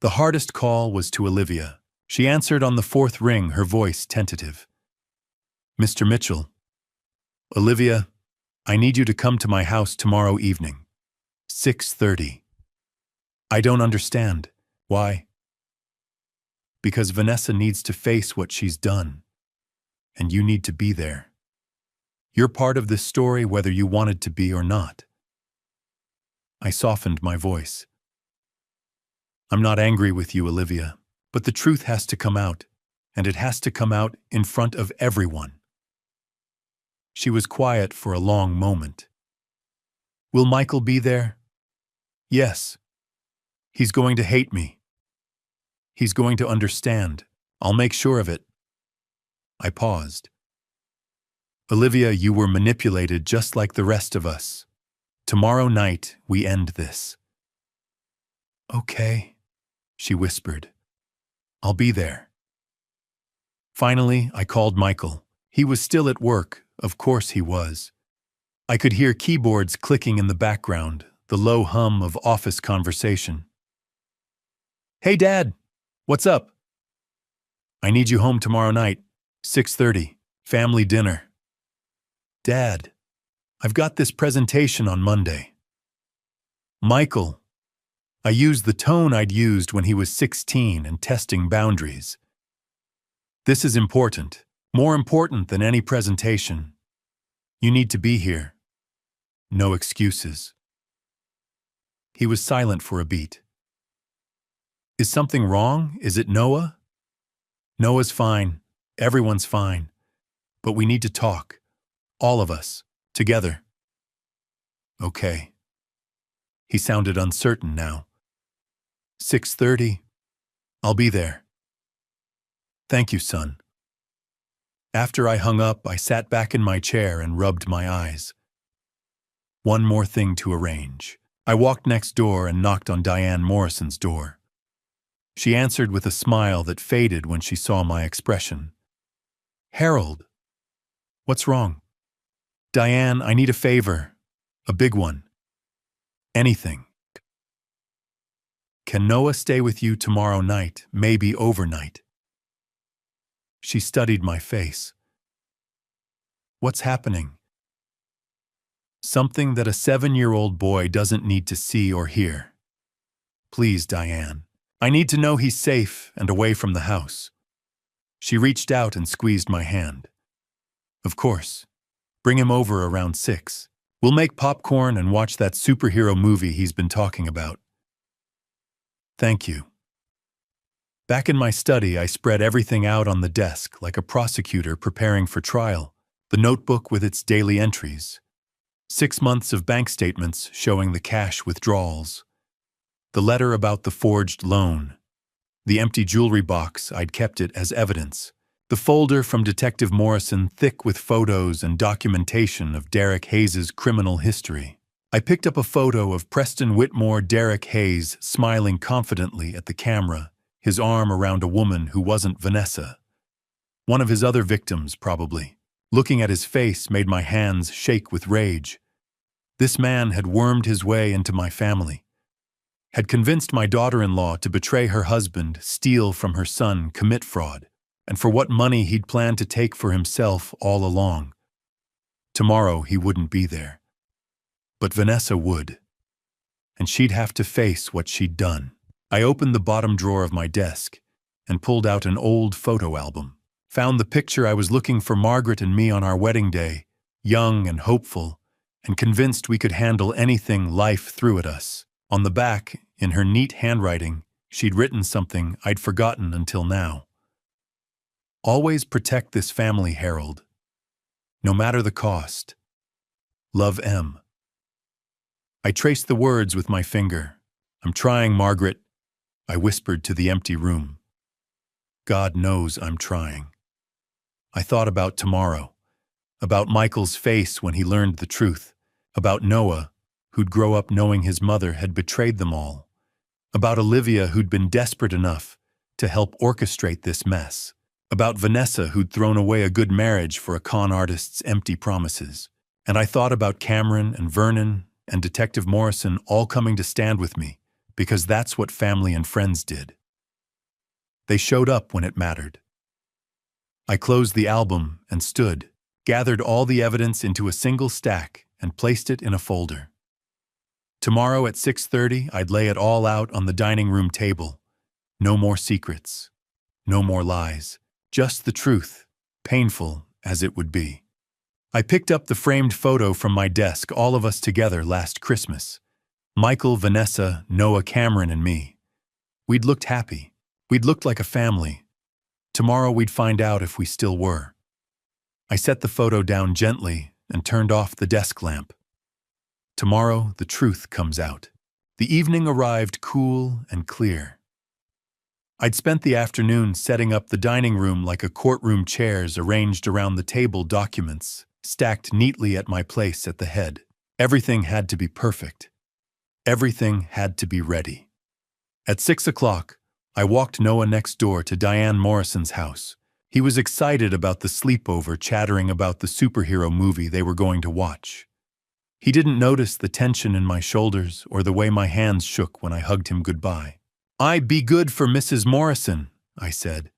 Speaker 1: The hardest call was to Olivia. She answered on the 4th ring, her voice tentative. Mr. Mitchell. Olivia, I need you to come to my house tomorrow evening. 6:30. I don't understand. Why? Because Vanessa needs to face what she's done. And you need to be there. You're part of this story whether you wanted to be or not. I softened my voice. I'm not angry with you, Olivia, but the truth has to come out, and it has to come out in front of everyone. She was quiet for a long moment. Will Michael be there? Yes. He's going to hate me. He's going to understand. I'll make sure of it. I paused. Olivia, you were manipulated just like the rest of us. Tomorrow night, we end this. Okay, she whispered. I'll be there. Finally, I called Michael. He was still at work. Of course he was. I could hear keyboards clicking in the background, the low hum of office conversation. Hey, Dad. What's up? I need you home tomorrow night, 6:30, family dinner. Dad, I've got this presentation on Monday. Michael, I used the tone I'd used when he was 16 and testing boundaries. This is important, more important than any presentation. You need to be here. No excuses. He was silent for a beat. Is something wrong? Is it Noah? Noah's fine. Everyone's fine. But we need to talk. All of us. Together. Okay. He sounded uncertain now. 6:30. I'll be there. Thank you, son. After I hung up, I sat back in my chair and rubbed my eyes. One more thing to arrange. I walked next door and knocked on Diane Morrison's door. She answered with a smile that faded when she saw my expression. Harold. What's wrong? Diane, I need a favor. A big one. Anything. Can Noah stay with you tomorrow night, maybe overnight? She studied my face. What's happening? Something that a 7-year-old boy doesn't need to see or hear. Please, Diane. I need to know he's safe and away from the house. She reached out and squeezed my hand. Of course. Bring him over around 6. We'll make popcorn and watch that superhero movie he's been talking about. Thank you. Back in my study, I spread everything out on the desk like a prosecutor preparing for trial. The notebook with its daily entries. 6 months of bank statements showing the cash withdrawals. The letter about the forged loan. The empty jewelry box, I'd kept it as evidence. The folder from Detective Morrison thick with photos and documentation of Derek Hayes' criminal history. I picked up a photo of Preston Whitmore Derek Hayes smiling confidently at the camera, his arm around a woman who wasn't Vanessa. One of his other victims, probably. Looking at his face made my hands shake with rage. This man had wormed his way into my family. Had convinced my daughter-in-law to betray her husband, steal from her son, commit fraud, and for what money he'd planned to take for himself all along. Tomorrow he wouldn't be there. But Vanessa would. And she'd have to face what she'd done. I opened the bottom drawer of my desk and pulled out an old photo album. Found the picture I was looking for Margaret and me on our wedding day, young and hopeful, and convinced we could handle anything life threw at us. On the back, in her neat handwriting, she'd written something I'd forgotten until now. Always protect this family, Harold. No matter the cost. Love, M. I traced the words with my finger. I'm trying, Margaret, I whispered to the empty room. God knows I'm trying. I thought about tomorrow, about Michael's face when he learned the truth, about Noah, who'd grow up knowing his mother had betrayed them all, about Olivia who'd been desperate enough to help orchestrate this mess, about Vanessa who'd thrown away a good marriage for a con artist's empty promises. And I thought about Cameron and Vernon and Detective Morrison all coming to stand with me, because that's what family and friends did. They showed up when it mattered. I closed the album and stood, gathered all the evidence into a single stack and placed it in a folder. Tomorrow at 6:30, I'd lay it all out on the dining room table. No more secrets. No more lies. Just the truth, painful as it would be. I picked up the framed photo from my desk, all of us together last Christmas. Michael, Vanessa, Noah, Cameron, and me. We'd looked happy. We'd looked like a family. Tomorrow we'd find out if we still were. I set the photo down gently and turned off the desk lamp. Tomorrow the truth comes out. The evening arrived cool and clear. I'd spent the afternoon setting up the dining room like a courtroom, chairs arranged around the table, documents stacked neatly at my place at the head. Everything had to be perfect. Everything had to be ready. At 6 o'clock, I walked Noah next door to Diane Morrison's house. He was excited about the sleepover, chattering about the superhero movie they were going to watch. He didn't notice the tension in my shoulders or the way my hands shook when I hugged him goodbye. "I be good for Mrs. Morrison," I said.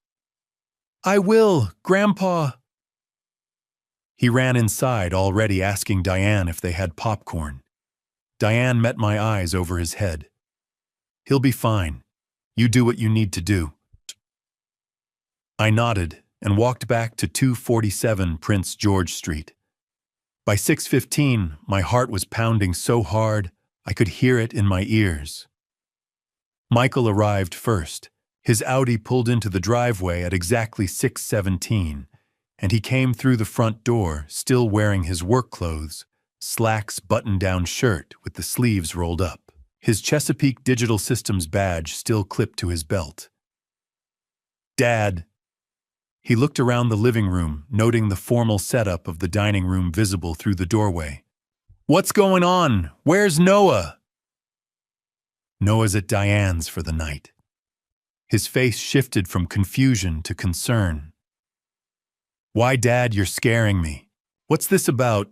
Speaker 1: "I will, Grandpa." He ran inside, already asking Diane if they had popcorn. Diane met my eyes over his head. "He'll be fine. You do what you need to do." I nodded and walked back to 247 Prince George Street. By 6:15, my heart was pounding so hard I could hear it in my ears. Michael arrived first. His Audi pulled into the driveway at exactly 6:17, and he came through the front door, still wearing his work clothes, slacks, button-down shirt with the sleeves rolled up, his Chesapeake Digital Systems badge still clipped to his belt. "Dad." He looked around the living room, noting the formal setup of the dining room visible through the doorway. "What's going on? Where's Noah?" "Noah's at Diane's for the night." His face shifted from confusion to concern. "Why, Dad, you're scaring me. What's this about?"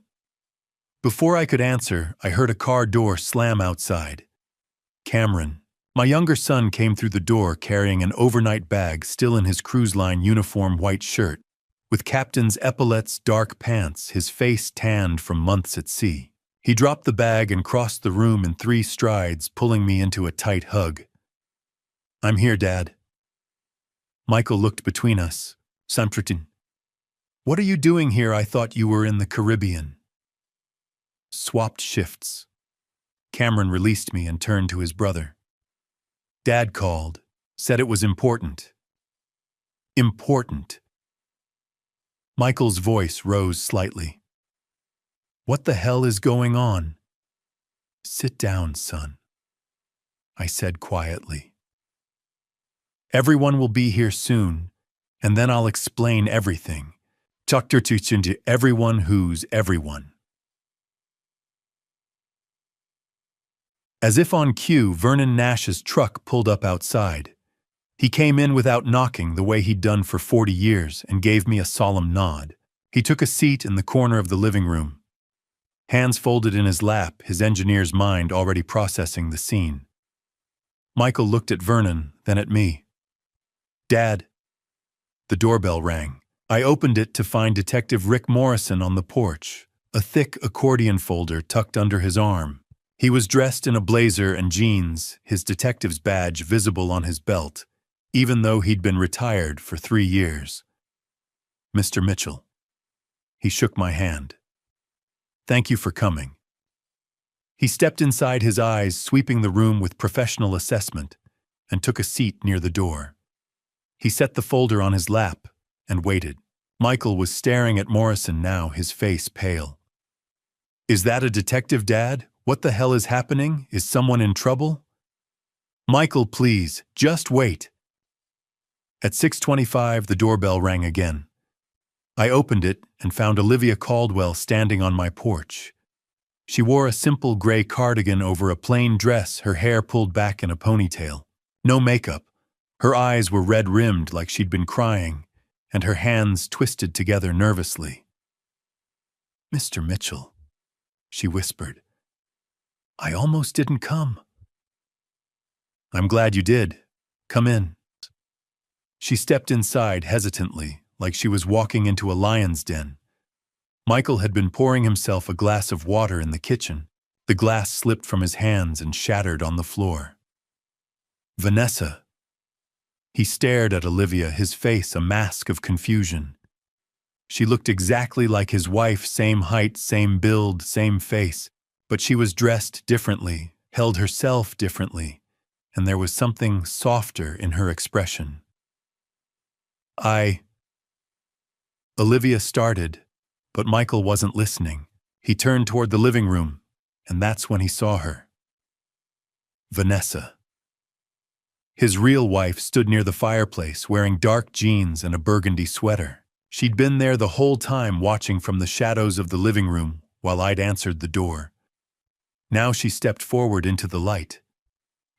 Speaker 1: Before I could answer, I heard a car door slam outside. Cameron, my younger son, came through the door carrying an overnight bag still in his cruise line uniform white shirt, with captain's epaulets, dark pants, his face tanned from months at sea. He dropped the bag and crossed the room in 3 strides, pulling me into a tight hug. "I'm here, Dad." Michael looked between us. "Samtritin. What are you doing here? I thought you were in the Caribbean." Swapped shifts. Cameron released me and turned to his brother. "Dad called. Said it was important." "Important." Michael's voice rose slightly. "What the hell is going on?" "Sit down, son," I said quietly. "Everyone will be here soon, and then I'll explain everything. Dr. Tuchin to everyone who's everyone." As if on cue, Vernon Nash's truck pulled up outside. He came in without knocking the way he'd done for 40 years and gave me a solemn nod. He took a seat in the corner of the living room. Hands folded in his lap, his engineer's mind already processing the scene. Michael looked at Vernon, then at me. "Dad." The doorbell rang. I opened it to find Detective Rick Morrison on the porch, a thick accordion folder tucked under his arm. He was dressed in a blazer and jeans, his detective's badge visible on his belt, even though he'd been retired for 3 years. "Mr. Mitchell." He shook my hand. "Thank you for coming." He stepped inside, his eyes sweeping the room with professional assessment, and took a seat near the door. He set the folder on his lap and waited. Michael was staring at Morrison now, his face pale. "Is that a detective, Dad? What the hell is happening? Is someone in trouble?" "Michael, please, just wait." At 6:25, the doorbell rang again. I opened it and found Olivia Caldwell standing on my porch. She wore a simple gray cardigan over a plain dress, her hair pulled back in a ponytail. No makeup. Her eyes were red-rimmed like she'd been crying, and her hands twisted together nervously. "Mr. Mitchell," she whispered. "I almost didn't come." "I'm glad you did. Come in." She stepped inside hesitantly, like she was walking into a lion's den. Michael had been pouring himself a glass of water in the kitchen. The glass slipped from his hands and shattered on the floor. "Vanessa." He stared at Olivia, his face a mask of confusion. She looked exactly like his wife, same height, same build, same face, but she was dressed differently, held herself differently, and there was something softer in her expression. Olivia started, but Michael wasn't listening. He turned toward the living room, and that's when he saw her. Vanessa. His real wife stood near the fireplace, wearing dark jeans and a burgundy sweater. She'd been there the whole time, watching from the shadows of the living room while I'd answered the door. Now she stepped forward into the light.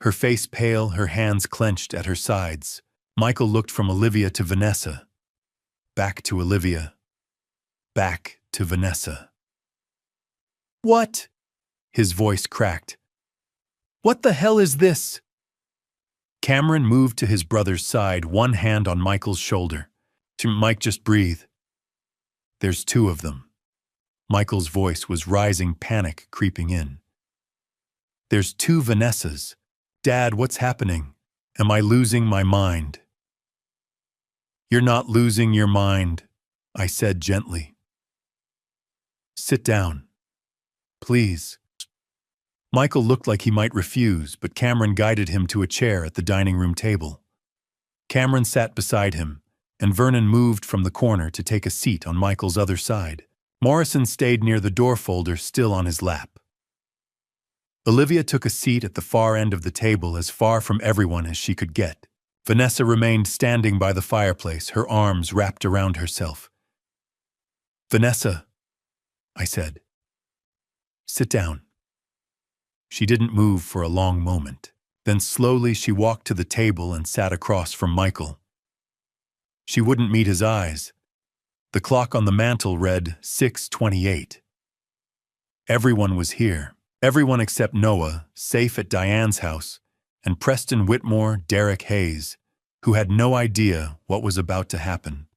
Speaker 1: Her face pale, her hands clenched at her sides. Michael looked from Olivia to Vanessa. Back to Olivia. Back to Vanessa. "What?" His voice cracked. "What the hell is this?" Cameron moved to his brother's side, one hand on Michael's shoulder. Mike, just breathe. There's two of them. Michael's voice was rising, panic creeping in. There's two Vanessas. Dad, what's happening? Am I losing my mind? You're not losing your mind, I said gently. Sit down. Please. Michael looked like he might refuse, but Cameron guided him to a chair at the dining room table. Cameron sat beside him, and Vernon moved from the corner to take a seat on Michael's other side. Morrison stayed near the door folder, still on his lap. Olivia took a seat at the far end of the table, as far from everyone as she could get. Vanessa remained standing by the fireplace, her arms wrapped around herself. Vanessa, I said. Sit down. She didn't move for a long moment. Then slowly she walked to the table and sat across from Michael. She wouldn't meet his eyes. The clock on the mantel read 6:28. Everyone was here. Everyone except Noah, safe at Diane's house, and Preston Whitmore, Derek Hayes, who had no idea what was about to happen.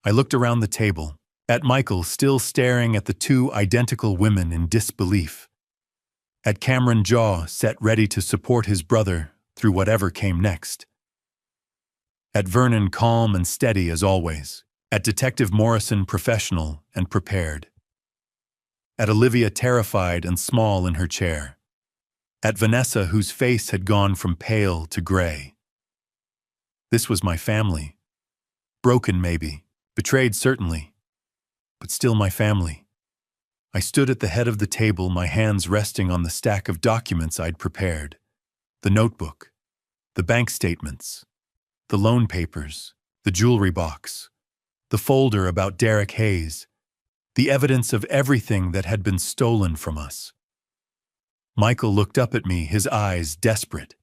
Speaker 1: I looked around the table, at Michael still staring at the two identical women in disbelief, at Cameron, jaw set ready to support his brother through whatever came next, at Vernon, calm and steady as always, at Detective Morrison, professional and prepared, at Olivia, terrified and small in her chair, at Vanessa, whose face had gone from pale to gray. This was my family. Broken, maybe. Betrayed, certainly. But still my family. I stood at the head of the table, my hands resting on the stack of documents I'd prepared. The notebook, the bank statements, the loan papers, the jewelry box, the folder about Derek Hayes, the evidence of everything that had been stolen from us. Michael looked up at me, his eyes desperate.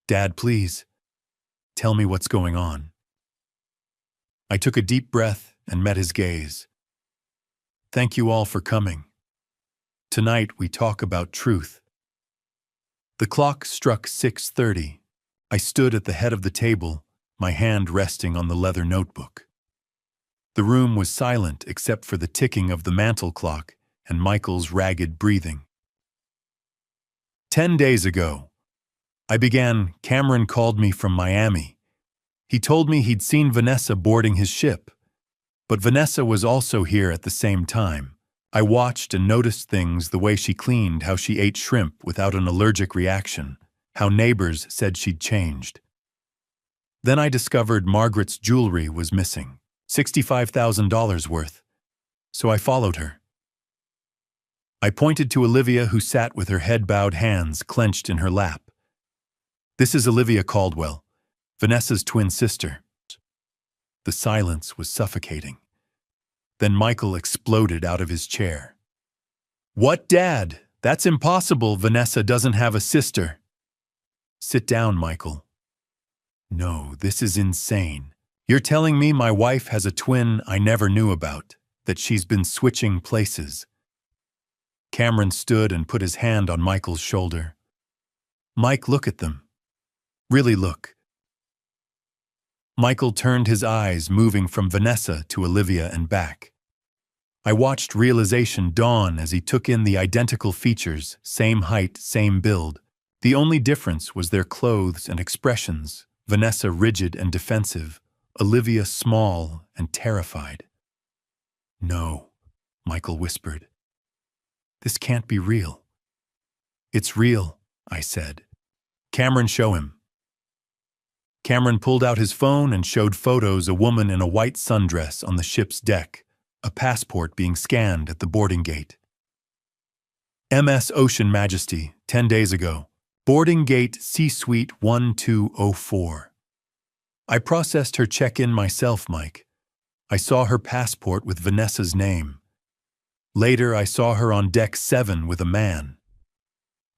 Speaker 1: Dad, please, tell me what's going on. I took a deep breath and met his gaze. Thank you all for coming. Tonight we talk about truth. The clock struck 6:30. I stood at the head of the table, my hand resting on the leather notebook. The room was silent except for the ticking of the mantel clock and Michael's ragged breathing. 10 days ago, Cameron called me from Miami. He told me he'd seen Vanessa boarding his ship. But Vanessa was also here at the same time. I watched and noticed things, the way she cleaned, how she ate shrimp without an allergic reaction, how neighbors said she'd changed. Then I discovered Margaret's jewelry was missing, $65,000 worth. So I followed her. I pointed to Olivia, who sat with her head bowed, hands clenched in her lap. This is Olivia Caldwell, Vanessa's twin sister. The silence was suffocating. Then Michael exploded out of his chair. What, Dad? That's impossible. Vanessa doesn't have a sister. Sit down, Michael. No, this is insane. You're telling me my wife has a twin I never knew about, that she's been switching places. Cameron stood and put his hand on Michael's shoulder. Mike, look at them. Really look. Michael turned his eyes, moving from Vanessa to Olivia and back. I watched realization dawn as he took in the identical features, same height, same build. The only difference was their clothes and expressions, Vanessa rigid and defensive, Olivia small and terrified. No, Michael whispered. This can't be real. It's real, I said. Cameron, show him. Cameron pulled out his phone and showed photos, a woman in a white sundress on the ship's deck, a passport being scanned at the boarding gate. MS Ocean Majesty, 10 days ago. Boarding gate C-Suite 1204. I processed her check-in myself, Mike. I saw her passport with Vanessa's name. Later, I saw her on deck 7 with a man.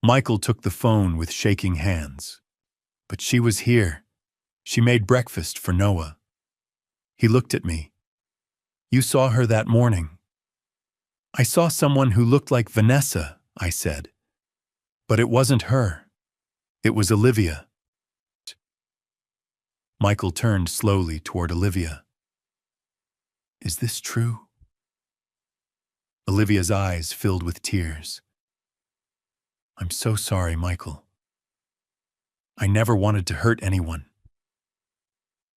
Speaker 1: Michael took the phone with shaking hands. But she was here. She made breakfast for Noah. He looked at me. You saw her that morning. I saw someone who looked like Vanessa, I said. But it wasn't her. It was Olivia. Michael turned slowly toward Olivia. Is this true? Olivia's eyes filled with tears. I'm so sorry, Michael. I never wanted to hurt anyone.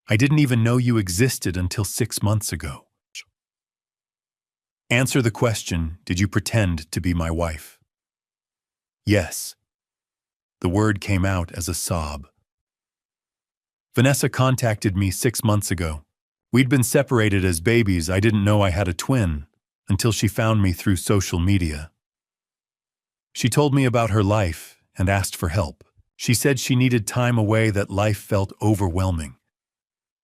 Speaker 1: I didn't even know you existed until 6 months ago. Answer the question, did you pretend to be my wife? Yes. The word came out as a sob. Vanessa contacted me 6 months ago. We'd been separated as babies. I didn't know I had a twin until she found me through social media. She told me about her life and asked for help. She said she needed time away, that life felt overwhelming.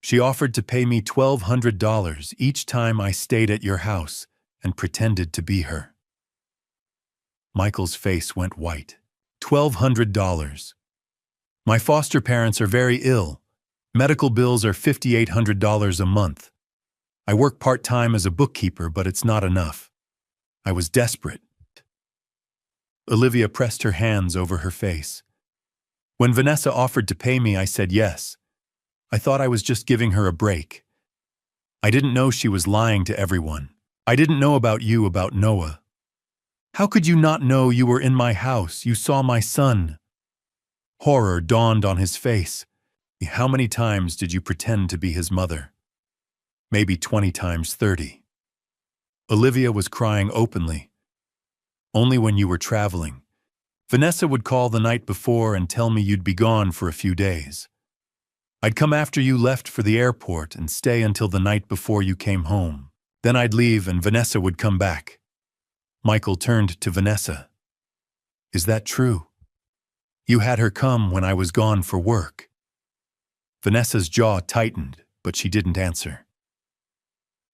Speaker 1: She offered to pay me $1,200 each time I stayed at your house and pretended to be her. Michael's face went white. $1,200. My foster parents are very ill. Medical bills are $5,800 a month. I work part-time as a bookkeeper, but it's not enough. I was desperate. Olivia pressed her hands over her face. When Vanessa offered to pay me, I said yes. I thought I was just giving her a break. I didn't know she was lying to everyone. I didn't know about you, about Noah. How could you not know? You were in my house. You saw my son. Horror dawned on his face. How many times did you pretend to be his mother? Maybe 20 times 30. Olivia was crying openly. Only when you were traveling. Vanessa would call the night before and tell me you'd be gone for a few days. I'd come after you left for the airport and stay until the night before you came home. Then I'd leave and Vanessa would come back. Michael turned to Vanessa. Is that true? You had her come when I was gone for work. Vanessa's jaw tightened, but she didn't answer.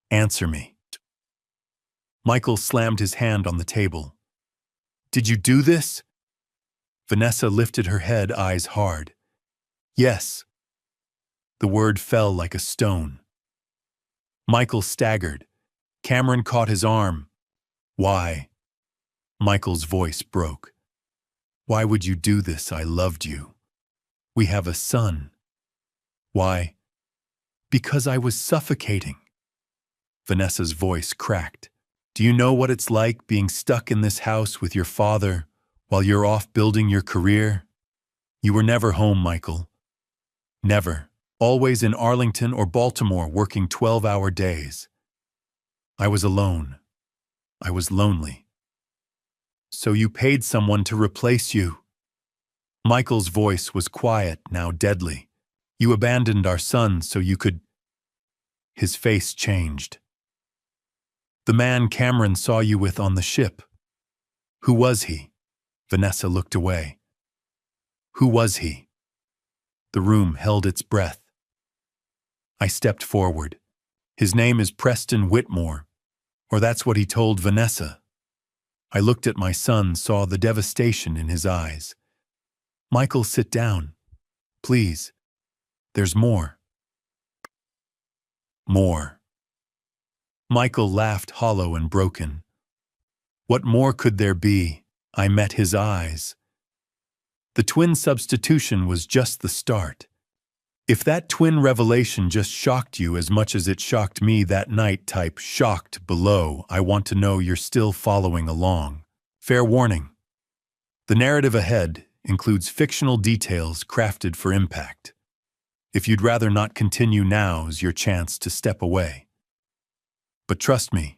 Speaker 1: Answer me. Michael slammed his hand on the table. Did you do this? Vanessa lifted her head, eyes hard. Yes. The word fell like a stone. Michael staggered. Cameron caught his arm. Why? Michael's voice broke. Why would you do this? I loved you. We have a son. Why? Because I was suffocating. Vanessa's voice cracked. Do you know what it's like being stuck in this house with your father while you're off building your career? You were never home, Michael. Never. Always in Arlington or Baltimore working 12-hour days. I was alone. I was lonely. So you paid someone to replace you. Michael's voice was quiet, now deadly. You abandoned our son so you could... His face changed. The man Cameron saw you with on the ship. Who was he? Vanessa looked away. Who was he? The room held its breath. I stepped forward. His name is Preston Whitmore, or that's what he told Vanessa. I looked at my son, saw the devastation in his eyes. Michael, sit down. Please. There's more. More. Michael laughed hollow and broken. What more could there be? I met his eyes. The twin substitution was just the start. If that twin revelation just shocked you as much as it shocked me that night, type shocked below. I want to know you're still following along. Fair warning. The narrative ahead includes fictional details crafted for impact. If you'd rather not continue, now's your chance to step away. But trust me,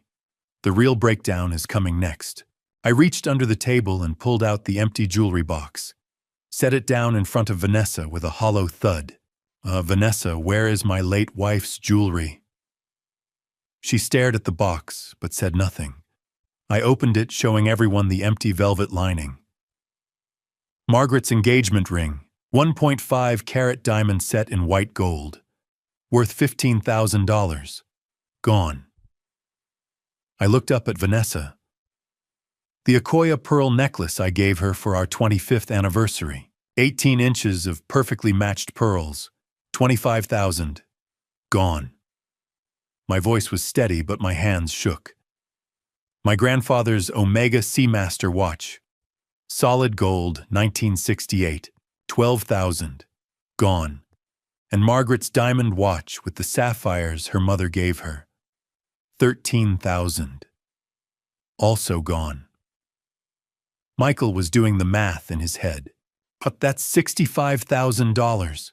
Speaker 1: the real breakdown is coming next. I reached under the table and pulled out the empty jewelry box. Set it down in front of Vanessa with a hollow thud. Vanessa, where is my late wife's jewelry? She stared at the box, but said nothing. I opened it, showing everyone the empty velvet lining. Margaret's engagement ring, 1.5 carat diamond set in white gold, worth $15,000. Gone. I looked up at Vanessa. The Akoya pearl necklace I gave her for our 25th anniversary, 18 inches of perfectly matched pearls, $25,000. Gone. My voice was steady, but my hands shook. My grandfather's Omega Seamaster watch, solid gold, 1968, $12,000. Gone. and Margaret's diamond watch with the sapphires her mother gave her. 13,000. Also gone. Michael was doing the math in his head. But that's $65,000.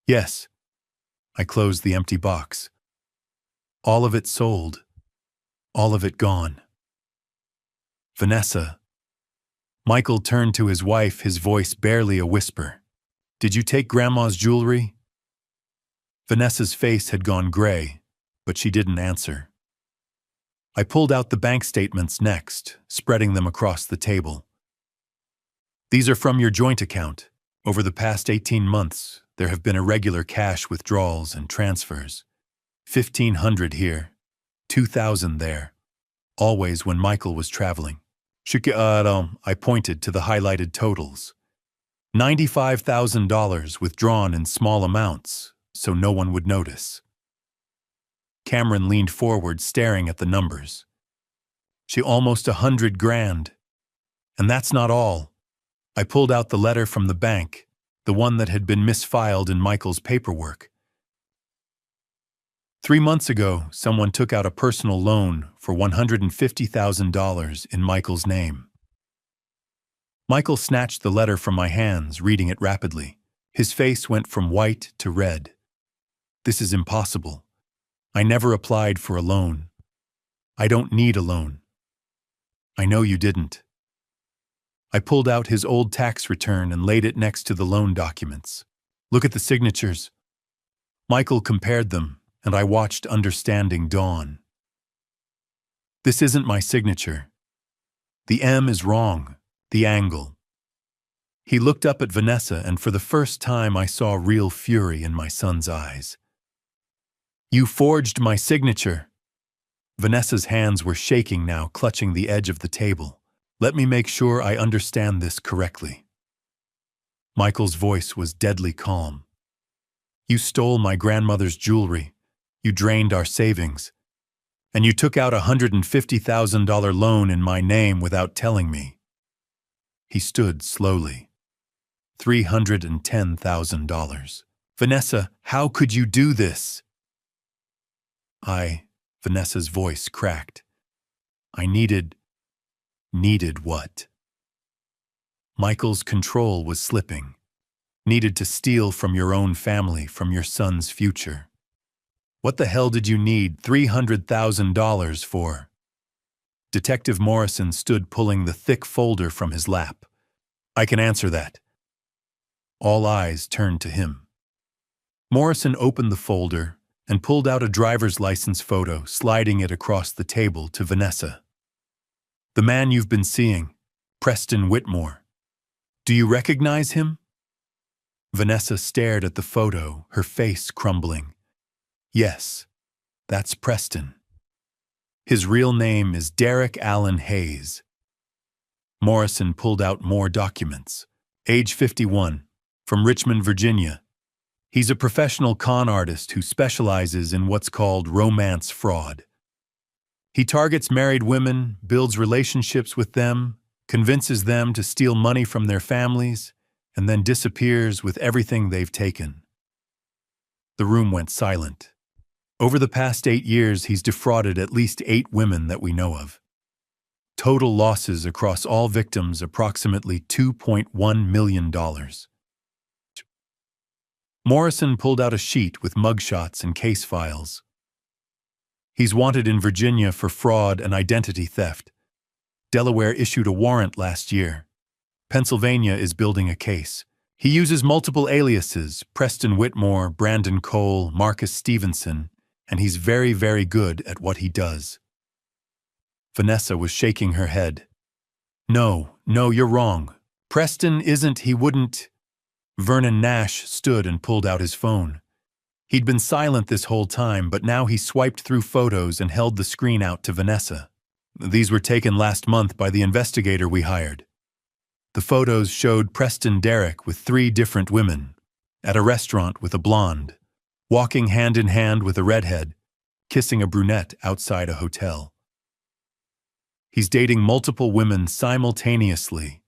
Speaker 1: Yes. I closed the empty box. All of it sold. All of it gone. Vanessa. Michael turned to his wife, his voice barely a whisper. Did you take Grandma's jewelry? Vanessa's face had gone gray, but she didn't answer. I pulled out the bank statements next, spreading them across the table. These are from your joint account. Over the past 18 months, there have been irregular cash withdrawals and transfers. 1,500 here, 2,000 there. Always when Michael was traveling. I pointed to the highlighted totals. $95,000 withdrawn in small amounts, so no one would notice. Cameron leaned forward, staring at the numbers. She almost 100 grand. And that's not all. I pulled out the letter from the bank, the one that had been misfiled in Michael's paperwork. 3 months ago, someone took out a personal loan for $150,000 in Michael's name. Michael snatched the letter from my hands, reading it rapidly. His face went from white to red. This is impossible. I never applied for a loan. I don't need a loan. I know you didn't. I pulled out his old tax return and laid it next to the loan documents. Look at the signatures. Michael compared them, and I watched understanding dawn. This isn't my signature. The M is wrong, the angle. He looked up at Vanessa, and for the first time I saw real fury in my son's eyes. You forged my signature. Vanessa's hands were shaking now, clutching the edge of the table. Let me make sure I understand this correctly. Michael's voice was deadly calm. You stole my grandmother's jewelry. You drained our savings. And you took out a $150,000 loan in my name without telling me. He stood slowly. $310,000. Vanessa, how could you do this? Vanessa's voice cracked. I needed what? Michael's control was slipping. Needed to steal from your own family, from your son's future. What the hell did you need $300,000 for? Detective Morrison stood pulling the thick folder from his lap. I can answer that. All eyes turned to him. Morrison opened the folder and pulled out a driver's license photo, sliding it across the table to Vanessa. The man you've been seeing, Preston Whitmore. Do you recognize him? Vanessa stared at the photo, her face crumbling. Yes, that's Preston. His real name is Derek Allen Hayes. Morrison pulled out more documents. Age 51, from Richmond, Virginia. He's a professional con artist who specializes in what's called romance fraud. He targets married women, builds relationships with them, convinces them to steal money from their families, and then disappears with everything they've taken. The room went silent. Over the past 8 years, he's defrauded at least 8 women that we know of. Total losses across all victims approximately $2.1 million. Morrison pulled out a sheet with mugshots and case files. He's wanted in Virginia for fraud and identity theft. Delaware issued a warrant last year. Pennsylvania is building a case. He uses multiple aliases, Preston Whitmore, Brandon Cole, Marcus Stevenson, and he's very, very good at what he does. Vanessa was shaking her head. No, you're wrong. Preston isn't, he wouldn't. Vernon Nash stood and pulled out his phone. He'd been silent this whole time, but now he swiped through photos and held the screen out to Vanessa. These were taken last month by the investigator we hired. The photos showed Preston Derek with 3 different women, at a restaurant with a blonde, walking hand in hand with a redhead, kissing a brunette outside a hotel. He's dating multiple women simultaneously,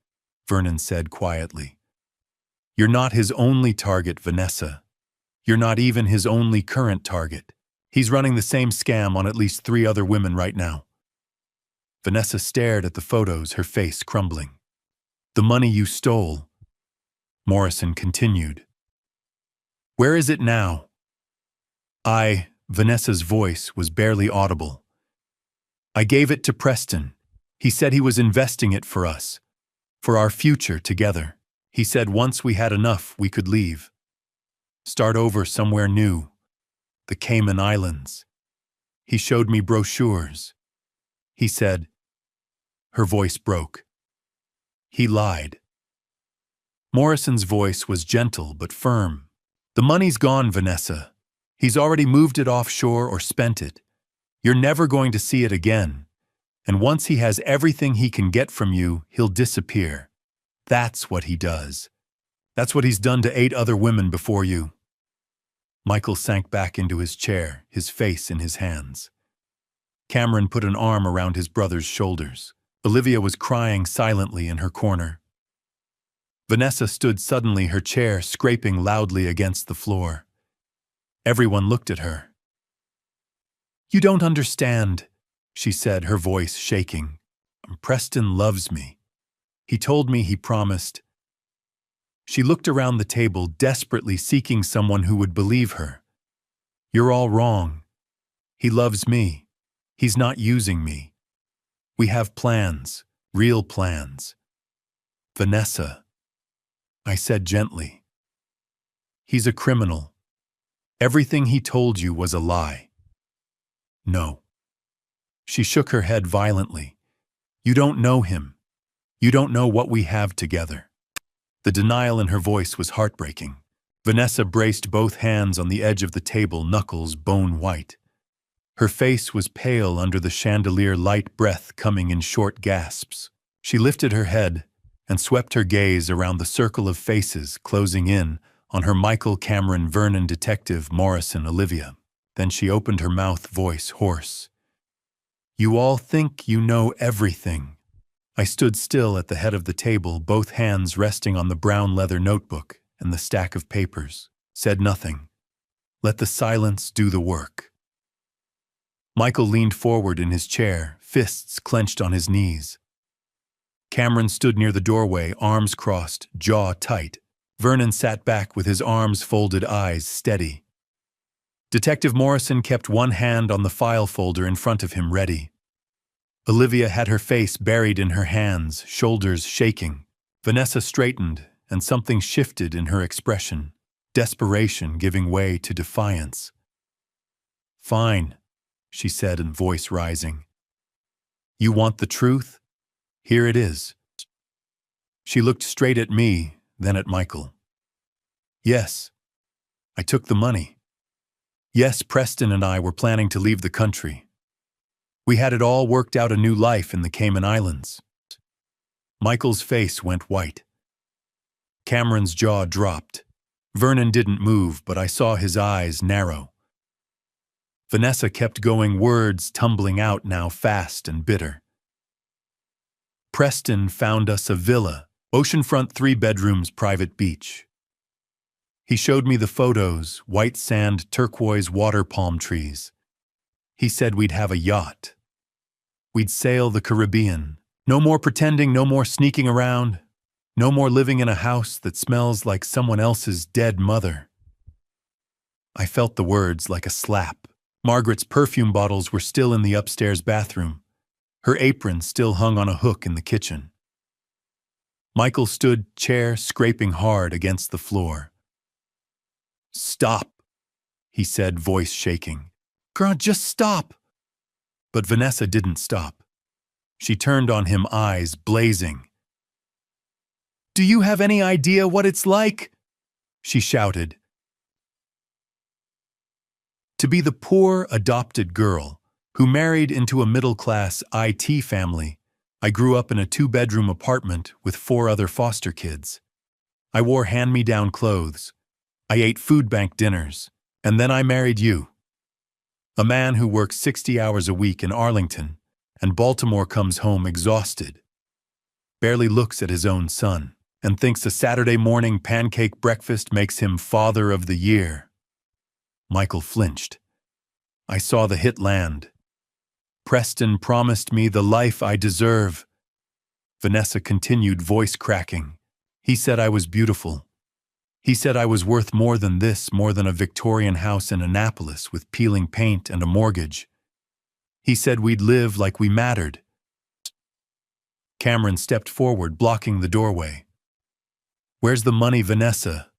Speaker 1: Vernon said quietly. You're not his only target, Vanessa. You're not even his only current target. He's running the same scam on at least 3 other women right now. Vanessa stared at the photos, her face crumbling. The money you stole, Morrison continued. Where is it now? Vanessa's voice was barely audible. I gave it to Preston. He said he was investing it for us, for our future together. He said once we had enough, we could leave. Start over somewhere new. The Cayman Islands. He showed me brochures. He said, her voice broke. He lied. Morrison's voice was gentle but firm. The money's gone, Vanessa. He's already moved it offshore or spent it. You're never going to see it again. And once he has everything he can get from you, he'll disappear. That's what he does. That's what he's done to 8 other women before you. Michael sank back into his chair, his face in his hands. Cameron put an arm around his brother's shoulders. Olivia was crying silently in her corner. Vanessa stood suddenly, her chair scraping loudly against the floor. Everyone looked at her. You don't understand, she said, her voice shaking. Preston loves me. He told me he promised. She looked around the table, desperately seeking someone who would believe her. You're all wrong. He loves me. He's not using me. We have plans, real plans. Vanessa, I said gently. He's a criminal. Everything he told you was a lie. No. She shook her head violently. You don't know him. You don't know what we have together. The denial in her voice was heartbreaking. Vanessa braced both hands on the edge of the table, knuckles bone white. Her face was pale under the chandelier light, breath coming in short gasps. She lifted her head and swept her gaze around the circle of faces closing in on her Michael, Cameron, Vernon, Detective, Morrison, Olivia. Then she opened her mouth, voice hoarse. You all think you know everything. I stood still at the head of the table, both hands resting on the brown leather notebook and the stack of papers. Said nothing. Let the silence do the work. Michael leaned forward in his chair, fists clenched on his knees. Cameron stood near the doorway, arms crossed, jaw tight. Vernon sat back with his arms folded, eyes steady. Detective Morrison kept one hand on the file folder in front of him, ready. Olivia had her face buried in her hands, shoulders shaking. Vanessa straightened, and something shifted in her expression, desperation giving way to defiance. Fine, she said, in voice rising. You want the truth? Here it is. She looked straight at me, then at Michael. Yes, I took the money. Yes, Preston and I were planning to leave the country. We had it all worked out, a new life in the Cayman Islands. Michael's face went white. Cameron's jaw dropped. Vernon didn't move, but I saw his eyes narrow. Vanessa kept going, words tumbling out now fast and bitter. Preston found us a villa, oceanfront, 3 bedrooms, private beach. He showed me the photos, white sand, turquoise water, palm trees. He said we'd have a yacht. We'd sail the Caribbean. No more pretending, no more sneaking around. No more living in a house that smells like someone else's dead mother. I felt the words like a slap. Margaret's perfume bottles were still in the upstairs bathroom. Her apron still hung on a hook in the kitchen. Michael stood, chair scraping hard against the floor. Stop, he said, voice shaking. Girl, just stop. But Vanessa didn't stop. She turned on him, eyes blazing. Do you have any idea what it's like? She shouted. To be the poor adopted girl who married into a middle-class IT family. I grew up in a 2-bedroom apartment with 4 other foster kids. I wore hand-me-down clothes. I ate food bank dinners. And then I married you. A man who works 60 hours a week in Arlington and Baltimore, comes home exhausted, barely looks at his own son, and thinks a Saturday morning pancake breakfast makes him father of the year. Michael flinched. I saw the hit land. Preston promised me the life I deserve. Vanessa continued, voice cracking. He said I was beautiful. He said I was worth more than this, more than a Victorian house in Annapolis with peeling paint and a mortgage. He said we'd live like we mattered. Cameron stepped forward, blocking the doorway. Where's the money, Vanessa?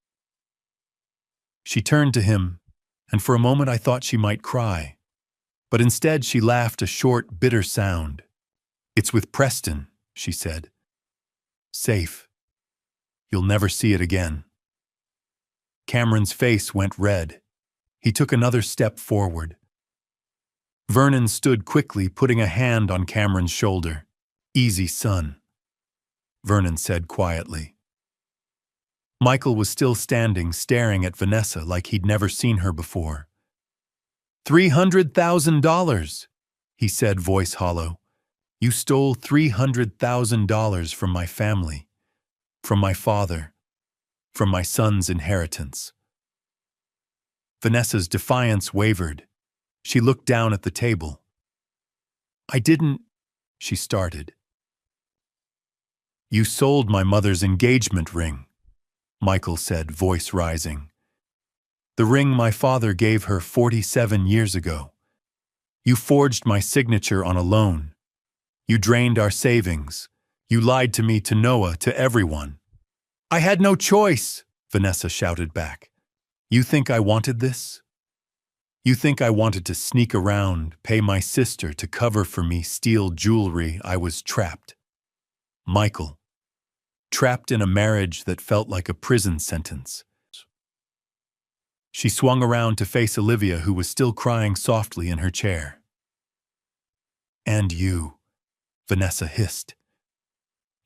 Speaker 1: She turned to him, and for a moment I thought she might cry. But instead she laughed, a short, bitter sound. It's with Preston, she said. Safe. You'll never see it again. Cameron's face went red. He took another step forward. Vernon stood quickly, putting a hand on Cameron's shoulder. Easy, son, Vernon said quietly. Michael was still standing, staring at Vanessa like he'd never seen her before. $300,000, he said, voice hollow. You stole $300,000 from my family, from my father, from my son's inheritance. Vanessa's defiance wavered. She looked down at the table. I didn't, she started. You sold my mother's engagement ring, Michael said, voice rising. The ring my father gave her 47 years ago. You forged my signature on a loan. You drained our savings. You lied to me, to Noah, to everyone. I had no choice, Vanessa shouted back. You think I wanted this? You think I wanted to sneak around, pay my sister to cover for me, steal jewelry? I was trapped. Michael. Trapped in a marriage that felt like a prison sentence. She swung around to face Olivia, who was still crying softly in her chair. And you, Vanessa hissed.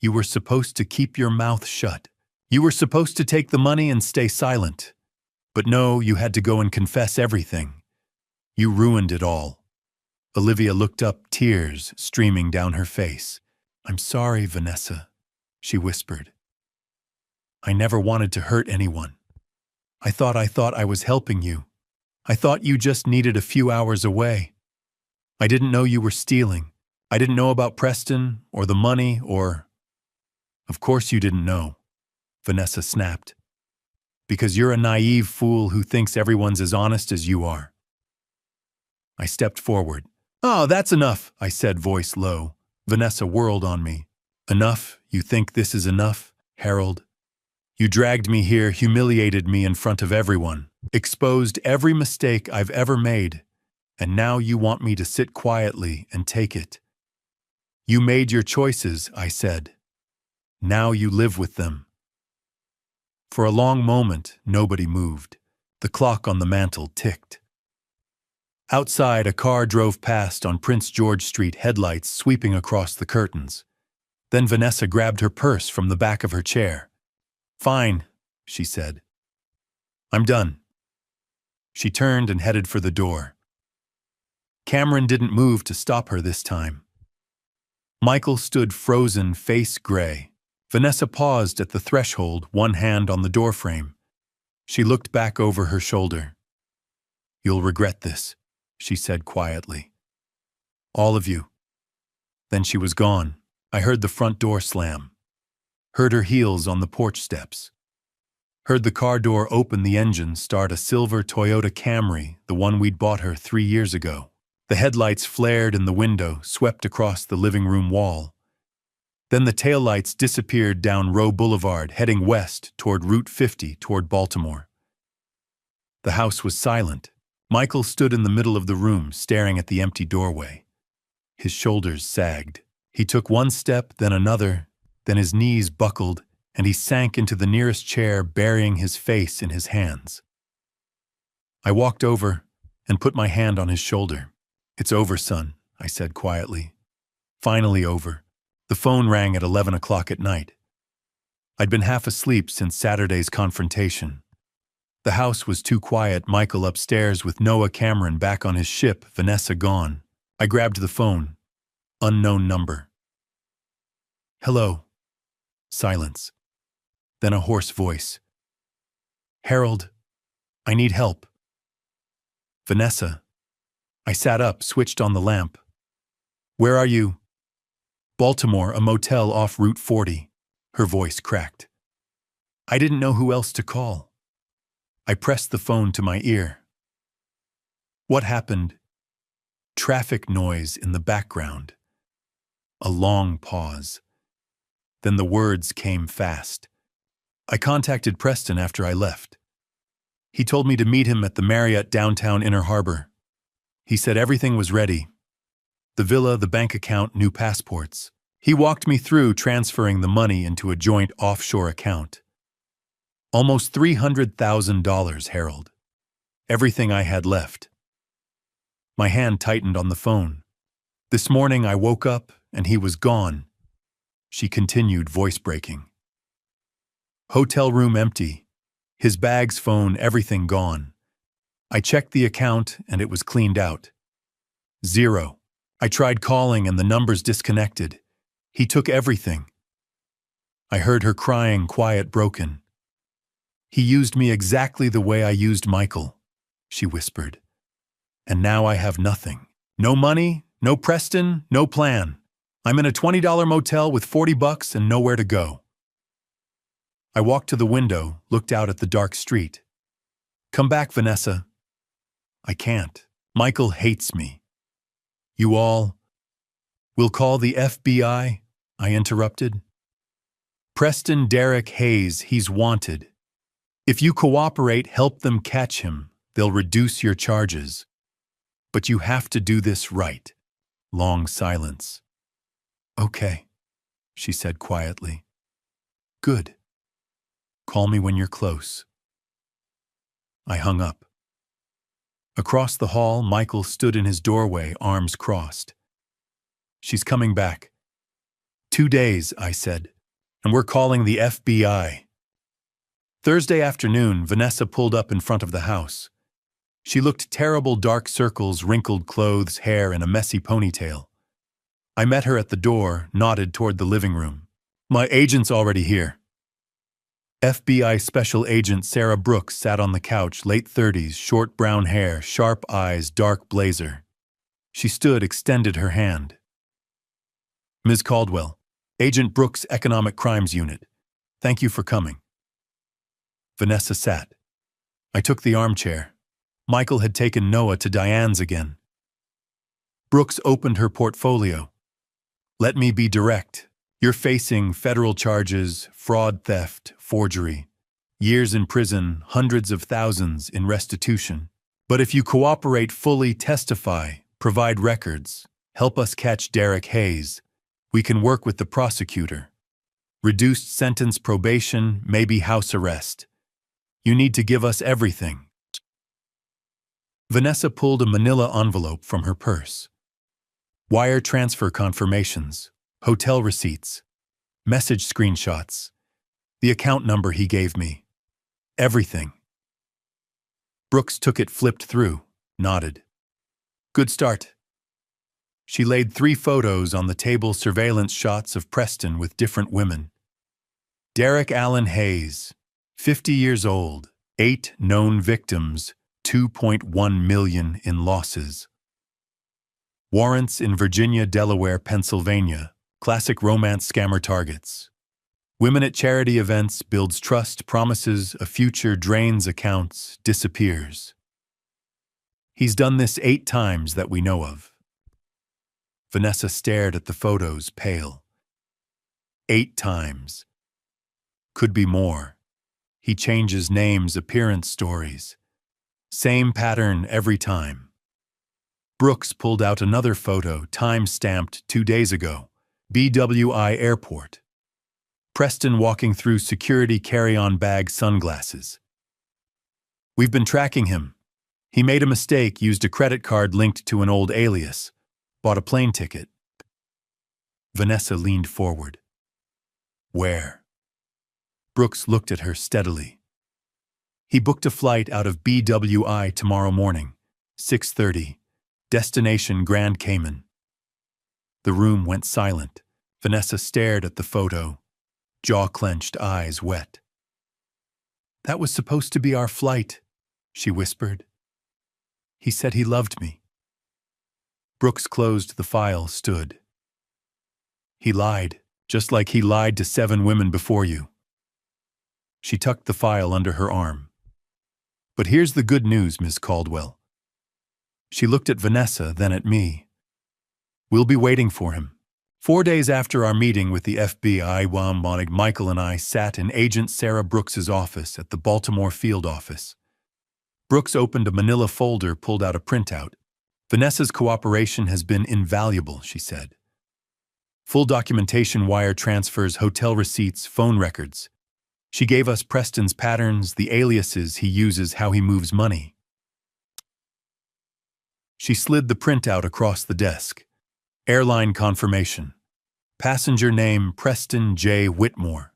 Speaker 1: You were supposed to keep your mouth shut. You were supposed to take the money and stay silent. But no, you had to go and confess everything. You ruined it all. Olivia looked up, tears streaming down her face. I'm sorry, Vanessa, she whispered. I never wanted to hurt anyone. I thought I was helping you. I thought you just needed a few hours away. I didn't know you were stealing. I didn't know about Preston or the money or... Of course you didn't know, Vanessa snapped. Because you're a naive fool who thinks everyone's as honest as you are. I stepped forward. Oh, that's enough, I said, voice low. Vanessa whirled on me. Enough? You think this is enough, Harold? You dragged me here, humiliated me in front of everyone, exposed every mistake I've ever made, and now you want me to sit quietly and take it. You made your choices, I said. Now you live with them. For a long moment, nobody moved. The clock on the mantel ticked. Outside, a car drove past on Prince George Street, headlights sweeping across the curtains. Then Vanessa grabbed her purse from the back of her chair. Fine, she said. I'm done. She turned and headed for the door. Cameron didn't move to stop her this time. Michael stood frozen, face gray. Vanessa paused at the threshold, one hand on the doorframe. She looked back over her shoulder. You'll regret this, she said quietly. All of you. Then she was gone. I heard the front door slam. Heard her heels on the porch steps. Heard the car door open, the engine start, a silver Toyota Camry, the one we'd bought her 3 years ago. The headlights flared in the window, swept across the living room wall. Then the taillights disappeared down Roe Boulevard, heading west toward Route 50 toward Baltimore. The house was silent. Michael stood in the middle of the room, staring at the empty doorway. His shoulders sagged. He took one step, then another. Then his knees buckled, and he sank into the nearest chair, burying his face in his hands. I walked over and put my hand on his shoulder. It's over, son, I said quietly. Finally over. The phone rang at 11 o'clock at night. I'd been half asleep since Saturday's confrontation. The house was too quiet, Michael upstairs with Noah Cameron back on his ship, Vanessa gone. I grabbed the phone. Unknown number. Hello. Silence. Then a hoarse voice. Harold, I need help. Vanessa. I sat up, switched on the lamp. Where are you? Baltimore, a motel off Route 40. Her voice cracked. I didn't know who else to call. I pressed the phone to my ear. What happened? Traffic noise in the background. A long pause. Then the words came fast. I contacted Preston after I left. He told me to meet him at the Marriott downtown Inner Harbor. He said everything was ready. The villa, the bank account, new passports. He walked me through transferring the money into a joint offshore account. Almost $300,000, Harold. Everything I had left. My hand tightened on the phone. This morning I woke up and he was gone. She continued, voice breaking. Hotel room empty. His bags, phone, everything gone. I checked the account and it was cleaned out. Zero. I tried calling and the numbers disconnected. He took everything. I heard her crying, quiet, broken. He used me exactly the way I used Michael, she whispered. And now I have nothing. No money, no Preston, no plan. I'm in a $20 motel with $40 and nowhere to go. I walked to the window, looked out at the dark street. Come back, Vanessa. I can't. Michael hates me. You all... We'll call the FBI, I interrupted. Preston Derek Hayes, he's wanted. If you cooperate, help them catch him, they'll reduce your charges. But you have to do this right. Long silence. Okay, she said quietly. Good. Call me when you're close. I hung up. Across the hall, Michael stood in his doorway, arms crossed. She's coming back. 2 days, I said, and we're calling the FBI. Thursday afternoon, Vanessa pulled up in front of the house. She looked terrible, dark circles, wrinkled clothes, hair, and a messy ponytail. I met her at the door, nodded toward the living room. My agent's already here. FBI Special Agent Sarah Brooks sat on the couch, late 30s, short brown hair, sharp eyes, dark blazer. She stood, extended her hand. Ms. Caldwell, Agent Brooks, Economic Crimes Unit. Thank you for coming. Vanessa sat. I took the armchair. Michael had taken Noah to Diane's again. Brooks opened her portfolio. Let me be direct. You're facing federal charges, fraud, theft, forgery, years in prison, hundreds of thousands in restitution. But if you cooperate fully, testify, provide records, help us catch Derek Hayes, we can work with the prosecutor. Reduced sentence, probation, maybe house arrest. You need to give us everything. Vanessa pulled a manila envelope from her purse. Wire transfer confirmations, hotel receipts, message screenshots, the account number he gave me. Everything. Brooks took it, flipped through, nodded. Good start. She laid 3 photos on the table, surveillance shots of Preston with different women. Derek Allen Hayes, 50 years old, 8 known victims, 2.1 million in losses. Warrants in Virginia, Delaware, Pennsylvania, classic romance scammer targets. Women at charity events, builds trust, promises a future, drains accounts, disappears. He's done this 8 times that we know of. Vanessa stared at the photos, pale. 8 times. Could be more. He changes names, appearance stories. Same pattern every time. Brooks pulled out another photo, time-stamped 2 days ago. BWI Airport. Preston walking through security, carry-on bag, sunglasses. We've been tracking him. He made a mistake, used a credit card linked to an old alias. Bought a plane ticket. Vanessa leaned forward. Where? Brooks looked at her steadily. He booked a flight out of BWI tomorrow morning, 6:30. Destination Grand Cayman. The room went silent. Vanessa stared at the photo, jaw clenched, eyes wet. That was supposed to be our flight, she whispered. He said he loved me. Brooks closed the file, stood. He lied, just like he lied to 7 women before you. She tucked the file under her arm. But here's the good news, Miss Caldwell. She looked at Vanessa, then at me. We'll be waiting for him. 4 days after our meeting with the FBI, Michael and I sat in Agent Sarah Brooks's office at the Baltimore field office. Brooks opened a manila folder, pulled out a printout. Vanessa's cooperation has been invaluable, she said. Full documentation, wire transfers, hotel receipts, phone records. She gave us Preston's patterns, the aliases he uses, how he moves money. She slid the printout across the desk. Airline confirmation. Passenger name Preston J. Whitmore.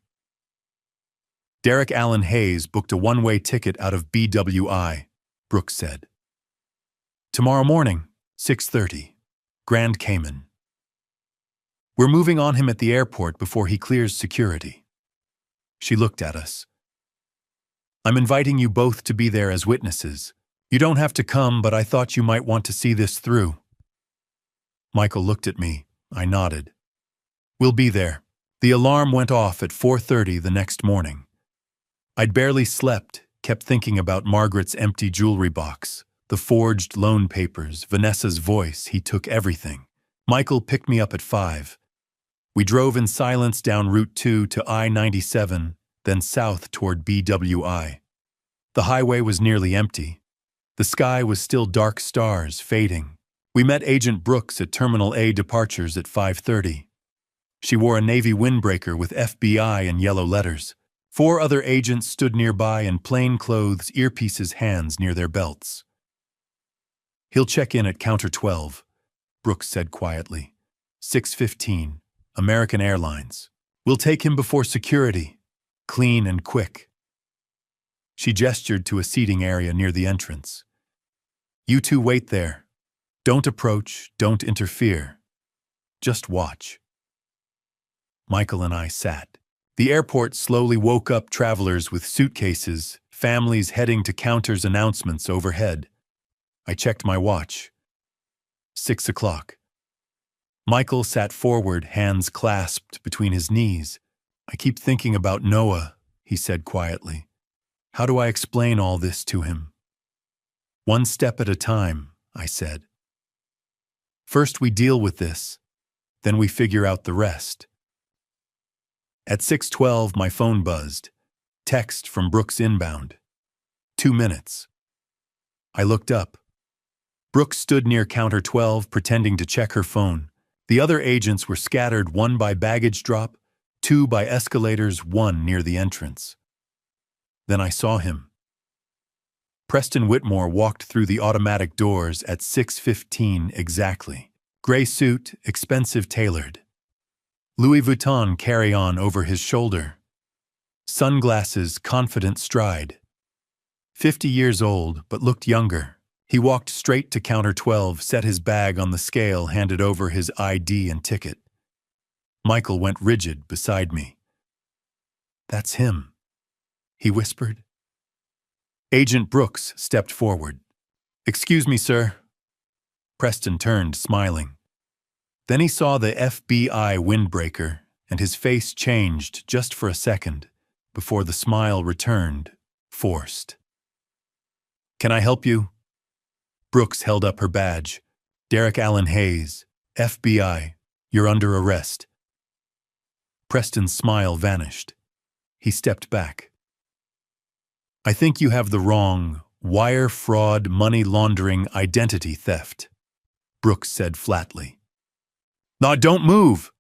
Speaker 1: Derek Allen Hayes booked a one-way ticket out of BWI, Brooks said. Tomorrow morning, 6:30, Grand Cayman. We're moving on him at the airport before he clears security. She looked at us. I'm inviting you both to be there as witnesses. You don't have to come, but I thought you might want to see this through. Michael looked at me. I nodded. We'll be there. The alarm went off at 4:30 the next morning. I'd barely slept, kept thinking about Margaret's empty jewelry box, the forged loan papers, Vanessa's voice. He took everything. Michael picked me up at 5. We drove in silence down Route 2 to I-97, then south toward BWI. The highway was nearly empty. The sky was still dark stars, fading. We met Agent Brooks at Terminal A departures at 5:30. She wore a navy windbreaker with FBI in yellow letters. 4 other agents stood nearby in plain clothes, earpieces, hands near their belts. He'll check in at Counter 12, Brooks said quietly. 6:15, American Airlines. We'll take him before security, clean and quick. She gestured to a seating area near the entrance. You two wait there. Don't approach, don't interfere. Just watch. Michael and I sat. The airport slowly woke up travelers with suitcases, families heading to counters, announcements overhead. I checked my watch. 6 o'clock. Michael sat forward, hands clasped between his knees. I keep thinking about Noah, he said quietly. How do I explain all this to him? One step at a time, I said. First we deal with this, then we figure out the rest. At 6:12, my phone buzzed. Text from Brooks inbound. 2 minutes. I looked up. Brooks stood near Counter 12, pretending to check her phone. The other agents were scattered, 1 by baggage drop, 2 by escalators, 1 near the entrance. Then I saw him. Preston Whitmore walked through the automatic doors at 6:15 exactly. Gray suit, expensive tailored. Louis Vuitton carry-on over his shoulder. Sunglasses, confident stride. 50 years old, but looked younger. He walked straight to Counter 12, set his bag on the scale, handed over his ID and ticket. Michael went rigid beside me. That's him, he whispered. Agent Brooks stepped forward. Excuse me, sir. Preston turned, smiling. Then he saw the FBI windbreaker, and his face changed just for a second, before the smile returned, forced. Can I help you? Brooks held up her badge. Derek Allen Hayes, FBI, you're under arrest. Preston's smile vanished. He stepped back. I think you have the wrong wire fraud, money laundering, identity theft, Brooks said flatly. No, don't move!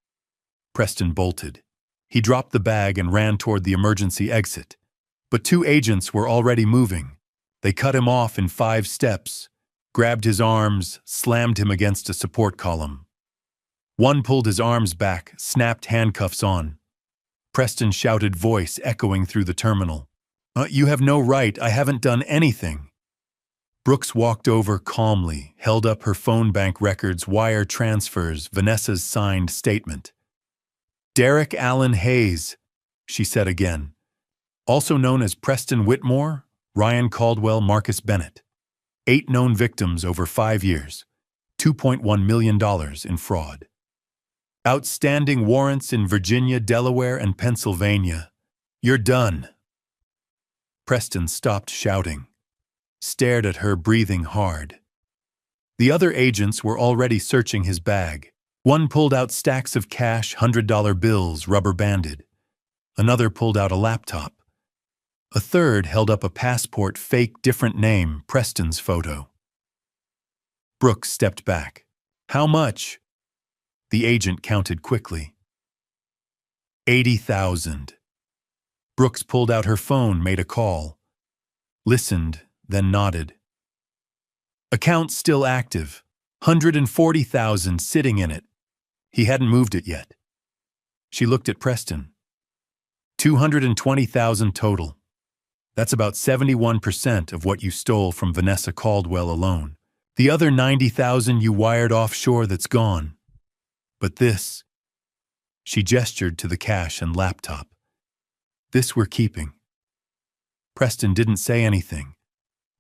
Speaker 1: Preston bolted. He dropped the bag and ran toward the emergency exit. But 2 agents were already moving. They cut him off in 5 steps, grabbed his arms, slammed him against a support column. One pulled his arms back, snapped handcuffs on. Preston's shouted voice echoing through the terminal. You have no right, I haven't done anything. Brooks walked over calmly, held up her phone bank records, wire transfers, Vanessa's signed statement. Derek Allen Hayes, she said again. Also known as Preston Whitmore, Ryan Caldwell, Marcus Bennett. 8 known victims over 5 years, $2.1 million in fraud. Outstanding warrants in Virginia, Delaware, and Pennsylvania. You're done. Preston stopped shouting, stared at her, breathing hard. The other agents were already searching his bag. One pulled out stacks of cash, $100 bills, rubber-banded. Another pulled out a laptop. A third held up a passport, fake, different name, Preston's photo. Brooks stepped back. How much? The agent counted quickly. 80,000. Brooks pulled out her phone, made a call. Listened, then nodded. Account still active. 140,000 sitting in it. He hadn't moved it yet. She looked at Preston. 220,000 total. That's about 71% of what you stole from Vanessa Caldwell alone. The other 90,000 you wired offshore, that's gone. But this, she gestured to the cash and laptop. This we're keeping. Preston didn't say anything,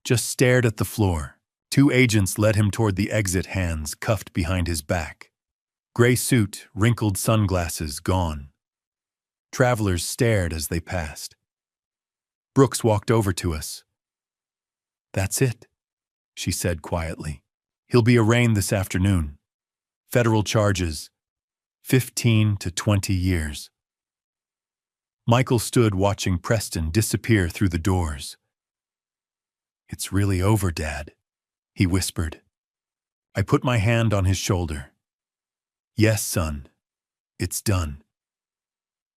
Speaker 1: just stared at the floor. 2 agents led him toward the exit, hands cuffed behind his back. Gray suit, wrinkled sunglasses, gone. Travelers stared as they passed. Brooks walked over to us. That's it, she said quietly. He'll be arraigned this afternoon. Federal charges, 15 to 20 years. Michael stood watching Preston disappear through the doors. It's really over, Dad, he whispered. I put my hand on his shoulder. Yes, son, it's done.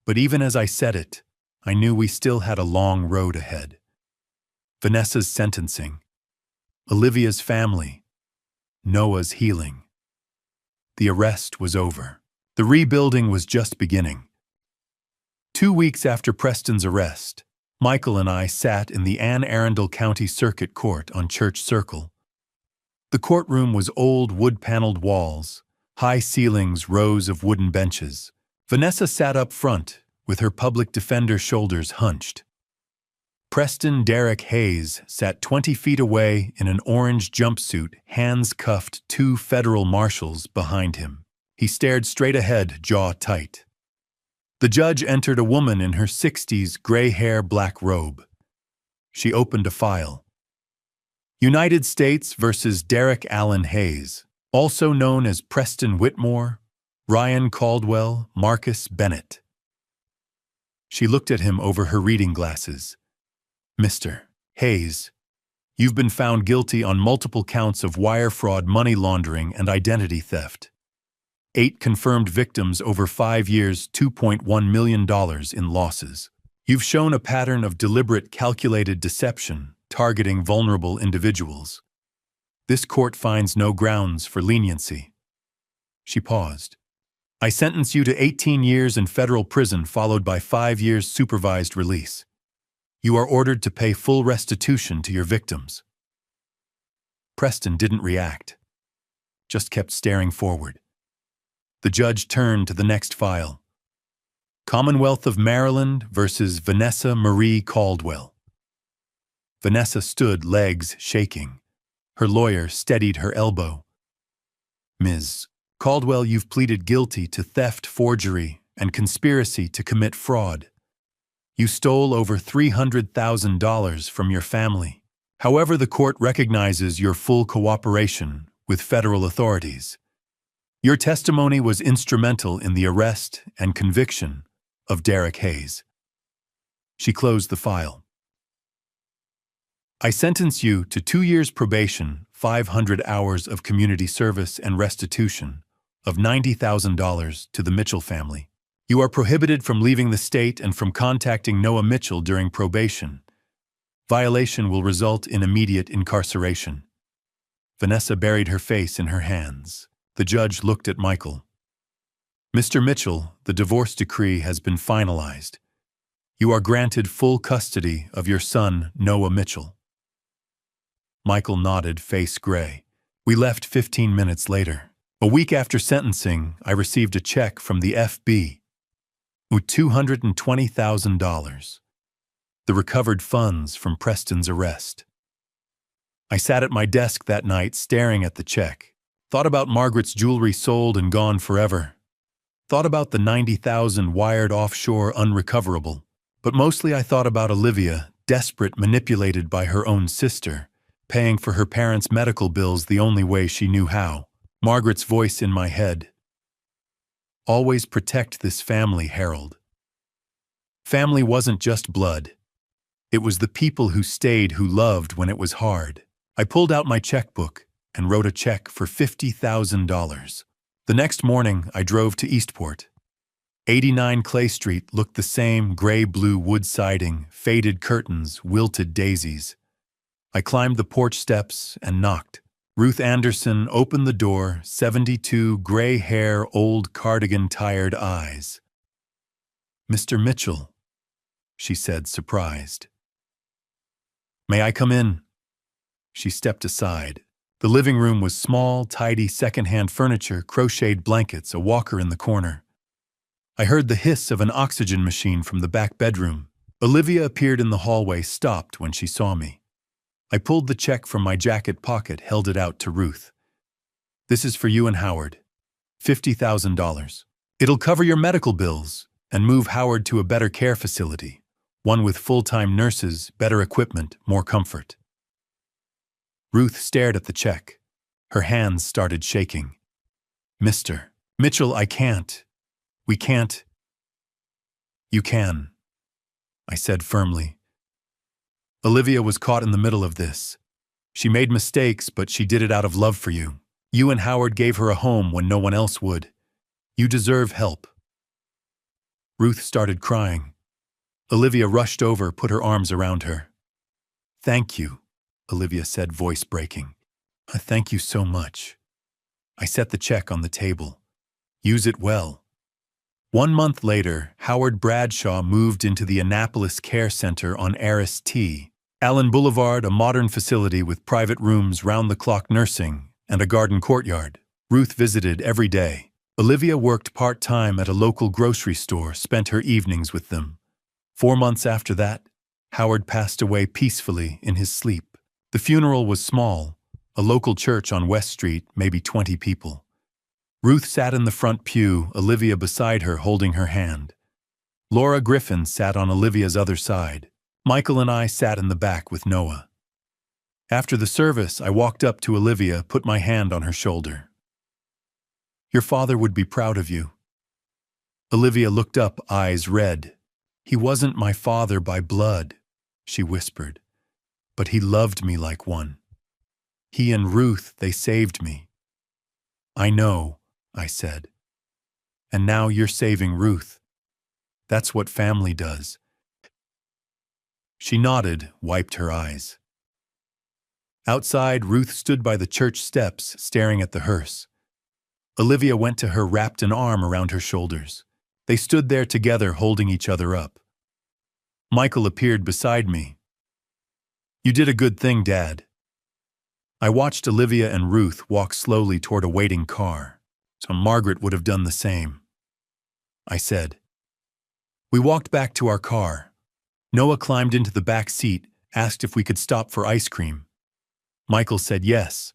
Speaker 1: But even as I said it, I knew we still had a long road ahead. Vanessa's sentencing, Olivia's family, Noah's healing. The arrest was over. The rebuilding was just beginning. 2 weeks after Preston's arrest, Michael and I sat in the Anne Arundel County Circuit Court on Church Circle. The courtroom was old wood-paneled walls, high ceilings, rows of wooden benches. Vanessa sat up front, with her public defender shoulders hunched. Preston Derek Hayes sat 20 feet away in an orange jumpsuit, hands cuffed, 2 federal marshals behind him. He stared straight ahead, jaw tight. The judge entered, a woman in her 60s, gray hair, black robe. She opened a file. United States versus Derek Allen Hayes, also known as Preston Whitmore, Ryan Caldwell, Marcus Bennett. She looked at him over her reading glasses. Mr. Hayes, you've been found guilty on multiple counts of wire fraud, money laundering, and identity theft. 8 confirmed victims over 5 years, $2.1 million in losses. You've shown a pattern of deliberate, calculated deception, targeting vulnerable individuals. This court finds no grounds for leniency. She paused. I sentence you to 18 years in federal prison, followed by 5 years supervised release. You are ordered to pay full restitution to your victims. Preston didn't react, just kept staring forward. The judge turned to the next file. Commonwealth of Maryland versus Vanessa Marie Caldwell. Vanessa stood, legs shaking. Her lawyer steadied her elbow. Ms. Caldwell, you've pleaded guilty to theft, forgery, and conspiracy to commit fraud. You stole over $300,000 from your family. However, the court recognizes your full cooperation with federal authorities. Your testimony was instrumental in the arrest and conviction of Derek Hayes. She closed the file. I sentence you to 2 years probation, 500 hours of community service, and restitution of $90,000 to the Mitchell family. You are prohibited from leaving the state and from contacting Noah Mitchell during probation. Violation will result in immediate incarceration. Vanessa buried her face in her hands. The judge looked at Michael. Mr. Mitchell, the divorce decree has been finalized. You are granted full custody of your son, Noah Mitchell. Michael nodded, face gray. We left 15 minutes later. A week after sentencing, I received a check from the FB with $220,000, the recovered funds from Preston's arrest. I sat at my desk that night staring at the check. Thought about Margaret's jewelry sold and gone forever. Thought about the 90,000 wired offshore unrecoverable. But mostly I thought about Olivia, desperate, manipulated by her own sister, paying for her parents' medical bills the only way she knew how. Margaret's voice in my head. Always protect this family, Harold. Family wasn't just blood. It was the people who stayed, who loved when it was hard. I pulled out my checkbook and wrote a check for $50,000. The next morning, I drove to Eastport. 89 Clay Street looked the same, gray-blue wood siding, faded curtains, wilted daisies. I climbed the porch steps and knocked. Ruth Anderson opened the door, 72, gray hair, old cardigan, tired eyes. "Mr. Mitchell," she said, surprised. "May I come in?" She stepped aside. The living room was small, tidy, second-hand furniture, crocheted blankets, a walker in the corner. I heard the hiss of an oxygen machine from the back bedroom. Olivia appeared in the hallway, stopped when she saw me. I pulled the check from my jacket pocket, held it out to Ruth. "This is for you and Howard. $50,000. It'll cover your medical bills and move Howard to a better care facility, one with full-time nurses, better equipment, more comfort." Ruth stared at the check. Her hands started shaking. "Mr. Mitchell, I can't. We can't." "You can," I said firmly. "Olivia was caught in the middle of this. She made mistakes, but she did it out of love for you. You and Howard gave her a home when no one else would. You deserve help." Ruth started crying. Olivia rushed over, put her arms around her. "Thank you," Olivia said, voice breaking. "Thank you so much." I set the check on the table. "Use it well." 1 month later, Howard Bradshaw moved into the Annapolis Care Center on Aris T. Allen Boulevard, a modern facility with private rooms, round-the-clock nursing, and a garden courtyard. Ruth visited every day. Olivia worked part-time at a local grocery store, spent her evenings with them. 4 months after that, Howard passed away peacefully in his sleep. The funeral was small, a local church on West Street, maybe 20 people. Ruth sat in the front pew, Olivia beside her, holding her hand. Laura Griffin sat on Olivia's other side. Michael and I sat in the back with Noah. After the service, I walked up to Olivia, put my hand on her shoulder. "Your father would be proud of you." Olivia looked up, eyes red. "He wasn't my father by blood," she whispered, "but he loved me like one. He and Ruth, they saved me." "I know," I said. "And now you're saving Ruth. That's what family does." She nodded, wiped her eyes. Outside, Ruth stood by the church steps, staring at the hearse. Olivia went to her, wrapped an arm around her shoulders. They stood there together, holding each other up. Michael appeared beside me. "You did a good thing, Dad." I watched Olivia and Ruth walk slowly toward a waiting car, so Margaret would have done the same. I said. We walked back to our car. Noah climbed into the back seat, asked if we could stop for ice cream. Michael said yes.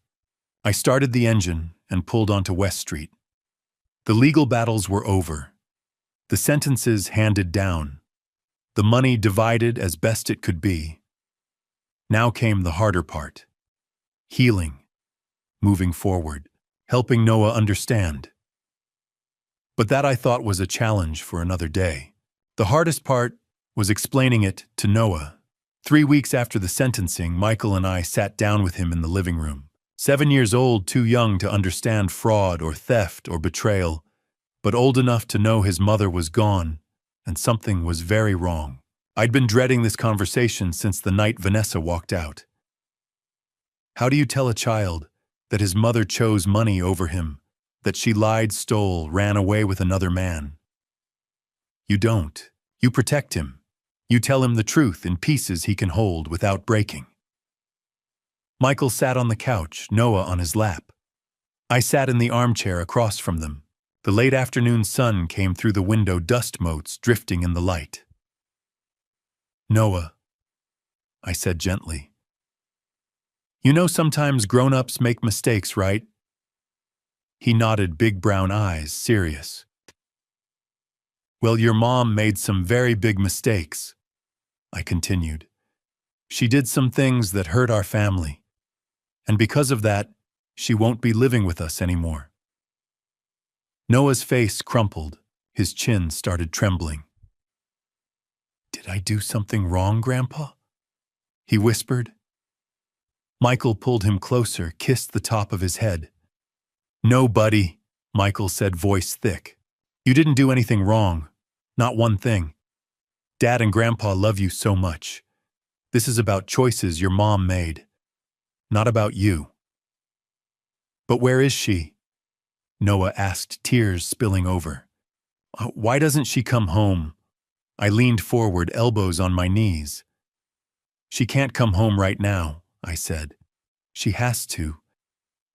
Speaker 1: I started the engine and pulled onto West Street. The legal battles were over. The sentences handed down. The money divided as best it could be. Now came the harder part. Healing. Moving forward. Helping Noah understand. But that I thought was a challenge for another day. The hardest part was explaining it to Noah. 3 weeks after the sentencing, Michael and I sat down with him in the living room. 7 years old, too young to understand fraud or theft or betrayal, but old enough to know his mother was gone and something was very wrong. I'd been dreading this conversation since the night Vanessa walked out. How do you tell a child that his mother chose money over him, that she lied, stole, ran away with another man? You don't. You protect him. You tell him the truth in pieces he can hold without breaking. Michael sat on the couch, Noah on his lap. I sat in the armchair across from them. The late afternoon sun came through the window, dust motes drifting in the light. "Noah," I said gently, You know sometimes grown-ups make mistakes, right? He nodded, big brown eyes, serious. Well, your mom made some very big mistakes, I continued. She did some things that hurt our family, and because of that, she won't be living with us anymore. Noah's face crumpled, his chin started trembling. Did I do something wrong, Grandpa? He whispered. Michael pulled him closer, kissed the top of his head. No, buddy, Michael said, voice thick. You didn't do anything wrong. Not one thing. Dad and Grandpa love you so much. This is about choices your mom made, not about you. But where is she? Noah asked, tears spilling over. Why doesn't she come home? I leaned forward, elbows on my knees. She can't come home right now, I said. She has to.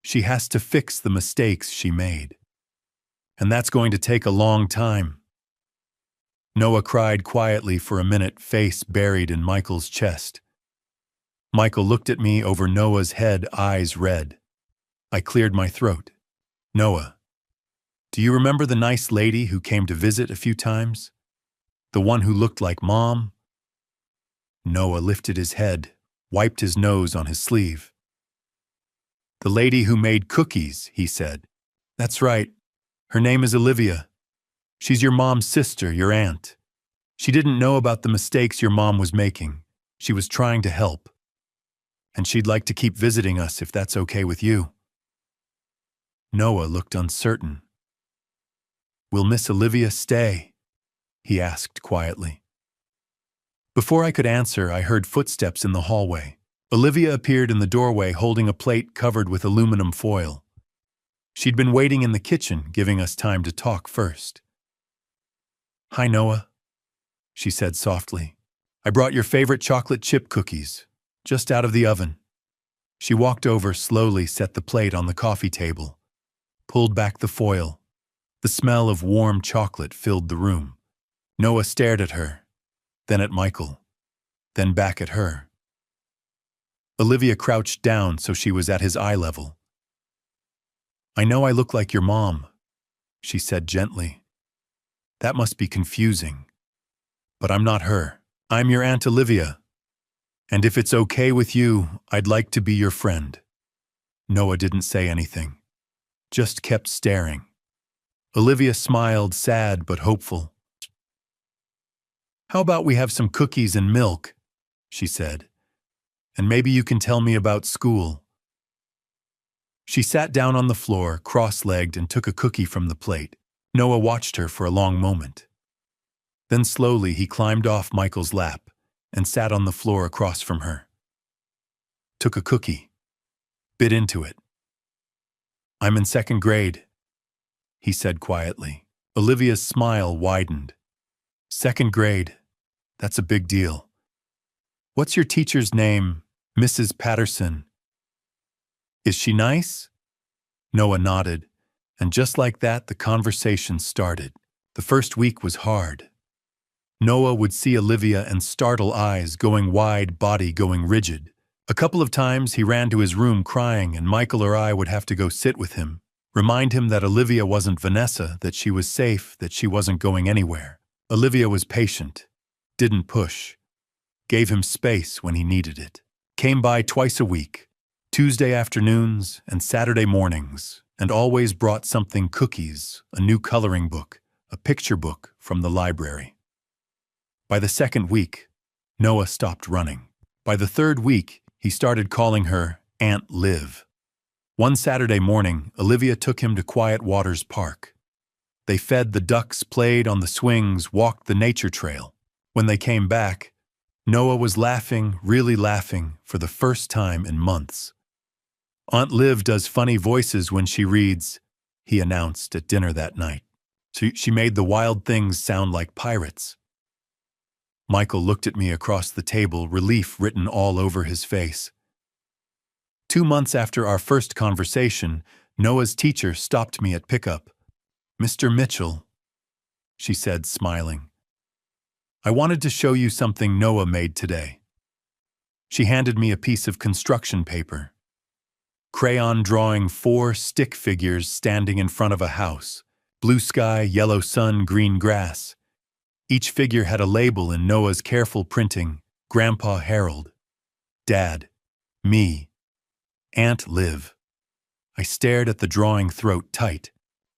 Speaker 1: She has to fix the mistakes she made. And that's going to take a long time. Noah cried quietly for a minute, face buried in Michael's chest. Michael looked at me over Noah's head, eyes red. I cleared my throat. Noah, do you remember the nice lady who came to visit a few times? The one who looked like Mom? Noah lifted his head, wiped his nose on his sleeve. The lady who made cookies, he said. That's right. Her name is Olivia. She's your mom's sister, your aunt. She didn't know about the mistakes your mom was making. She was trying to help. And she'd like to keep visiting us if that's okay with you. Noah looked uncertain. Will Miss Olivia stay? He asked quietly. Before I could answer, I heard footsteps in the hallway. Olivia appeared in the doorway holding a plate covered with aluminum foil. She'd been waiting in the kitchen, giving us time to talk first. Hi, Noah, she said softly. I brought your favorite chocolate chip cookies, just out of the oven. She walked over slowly, set the plate on the coffee table, pulled back the foil. The smell of warm chocolate filled the room. Noah stared at her, then at Michael, then back at her. Olivia crouched down so she was at his eye level. I know I look like your mom, she said gently. That must be confusing. But I'm not her. I'm your Aunt Olivia. And if it's okay with you, I'd like to be your friend. Noah didn't say anything, just kept staring. Olivia smiled, sad but hopeful. How about we have some cookies and milk, she said. And maybe you can tell me about school. She sat down on the floor, cross-legged, and took a cookie from the plate. Noah watched her for a long moment. Then slowly he climbed off Michael's lap and sat on the floor across from her. Took a cookie, bit into it. I'm in second grade, he said quietly. Olivia's smile widened. Second grade, that's a big deal. What's your teacher's name, Mrs. Patterson? Is she nice? Noah nodded, and just like that, the conversation started. The first week was hard. Noah would see Olivia and startle, eyes going wide, body going rigid. A couple of times he ran to his room crying, and Michael or I would have to go sit with him, remind him that Olivia wasn't Vanessa, that she was safe, that she wasn't going anywhere. Olivia was patient, didn't push, gave him space when he needed it. Came by twice a week, Tuesday afternoons and Saturday mornings, and always brought something: cookies, a new coloring book, a picture book from the library. By the second week, Noah stopped running. By the third week, he started calling her Aunt Liv. One Saturday morning, Olivia took him to Quiet Waters Park. They fed the ducks, played on the swings, walked the nature trail. When they came back, Noah was laughing, really laughing, for the first time in months. Aunt Liv does funny voices when she reads, he announced at dinner that night. She made the wild things sound like pirates. Michael looked at me across the table, relief written all over his face. 2 months after our first conversation, Noah's teacher stopped me at pickup. Mr. Mitchell, she said, smiling. I wanted to show you something Noah made today. She handed me a piece of construction paper. crayon drawing 4 stick figures standing in front of a house. Blue sky, yellow sun, green grass. Each figure had a label in Noah's careful printing: Grandpa Harold, Dad, me, Aunt Liv. I stared at the drawing, throat tight.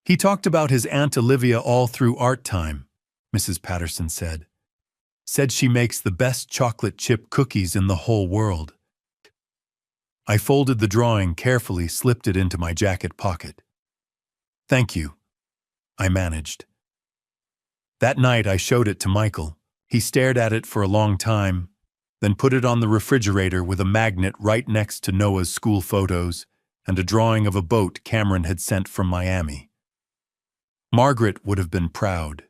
Speaker 1: He talked about his Aunt Olivia all through art time, Mrs. Patterson said. Said she makes the best chocolate chip cookies in the whole world. I folded the drawing carefully, slipped it into my jacket pocket. Thank you, I managed. That night I showed it to Michael. He stared at it for a long time, then put it on the refrigerator with a magnet right next to Noah's school photos and a drawing of a boat Cameron had sent from Miami. Margaret would have been proud.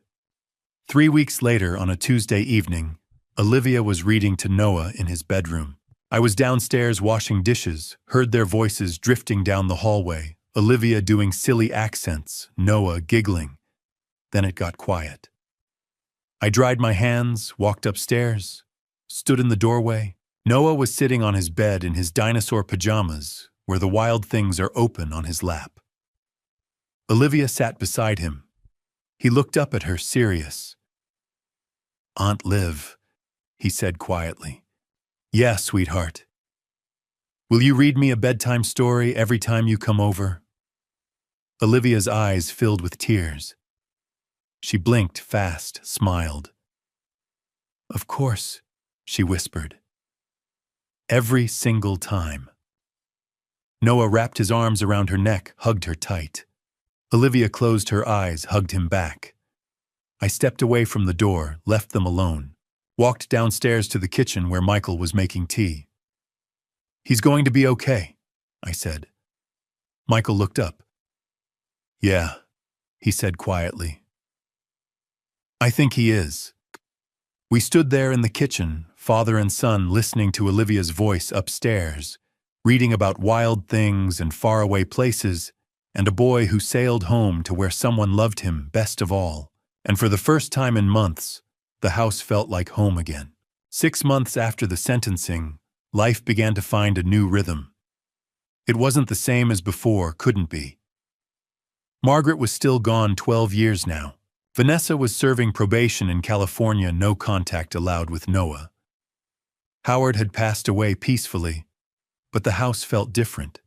Speaker 1: 3 weeks later, on a Tuesday evening, Olivia was reading to Noah in his bedroom. I was downstairs washing dishes, heard their voices drifting down the hallway, Olivia doing silly accents, Noah giggling. Then it got quiet. I dried my hands, walked upstairs, stood in the doorway. Noah was sitting on his bed in his dinosaur pajamas, where the wild things are open on his lap. Olivia sat beside him. He looked up at her, serious. Aunt Liv, he said quietly. Yeah, sweetheart. Will you read me a bedtime story every time you come over? Olivia's eyes filled with tears. She blinked fast, smiled. Of course, she whispered. Every single time. Noah wrapped his arms around her neck, hugged her tight. Olivia closed her eyes, hugged him back. I stepped away from the door, left them alone. Walked downstairs to the kitchen where Michael was making tea. He's going to be okay, I said. Michael looked up. Yeah, he said quietly. I think he is. We stood there in the kitchen, father and son, listening to Olivia's voice upstairs, reading about wild things and faraway places, and a boy who sailed home to where someone loved him best of all. And for the first time in months, the house felt like home again. 6 months after the sentencing, life began to find a new rhythm. It wasn't the same as before, couldn't be. Margaret was still gone 12 years now. Vanessa was serving probation in California, no contact allowed with Noah. Howard had passed away peacefully, but the house felt different.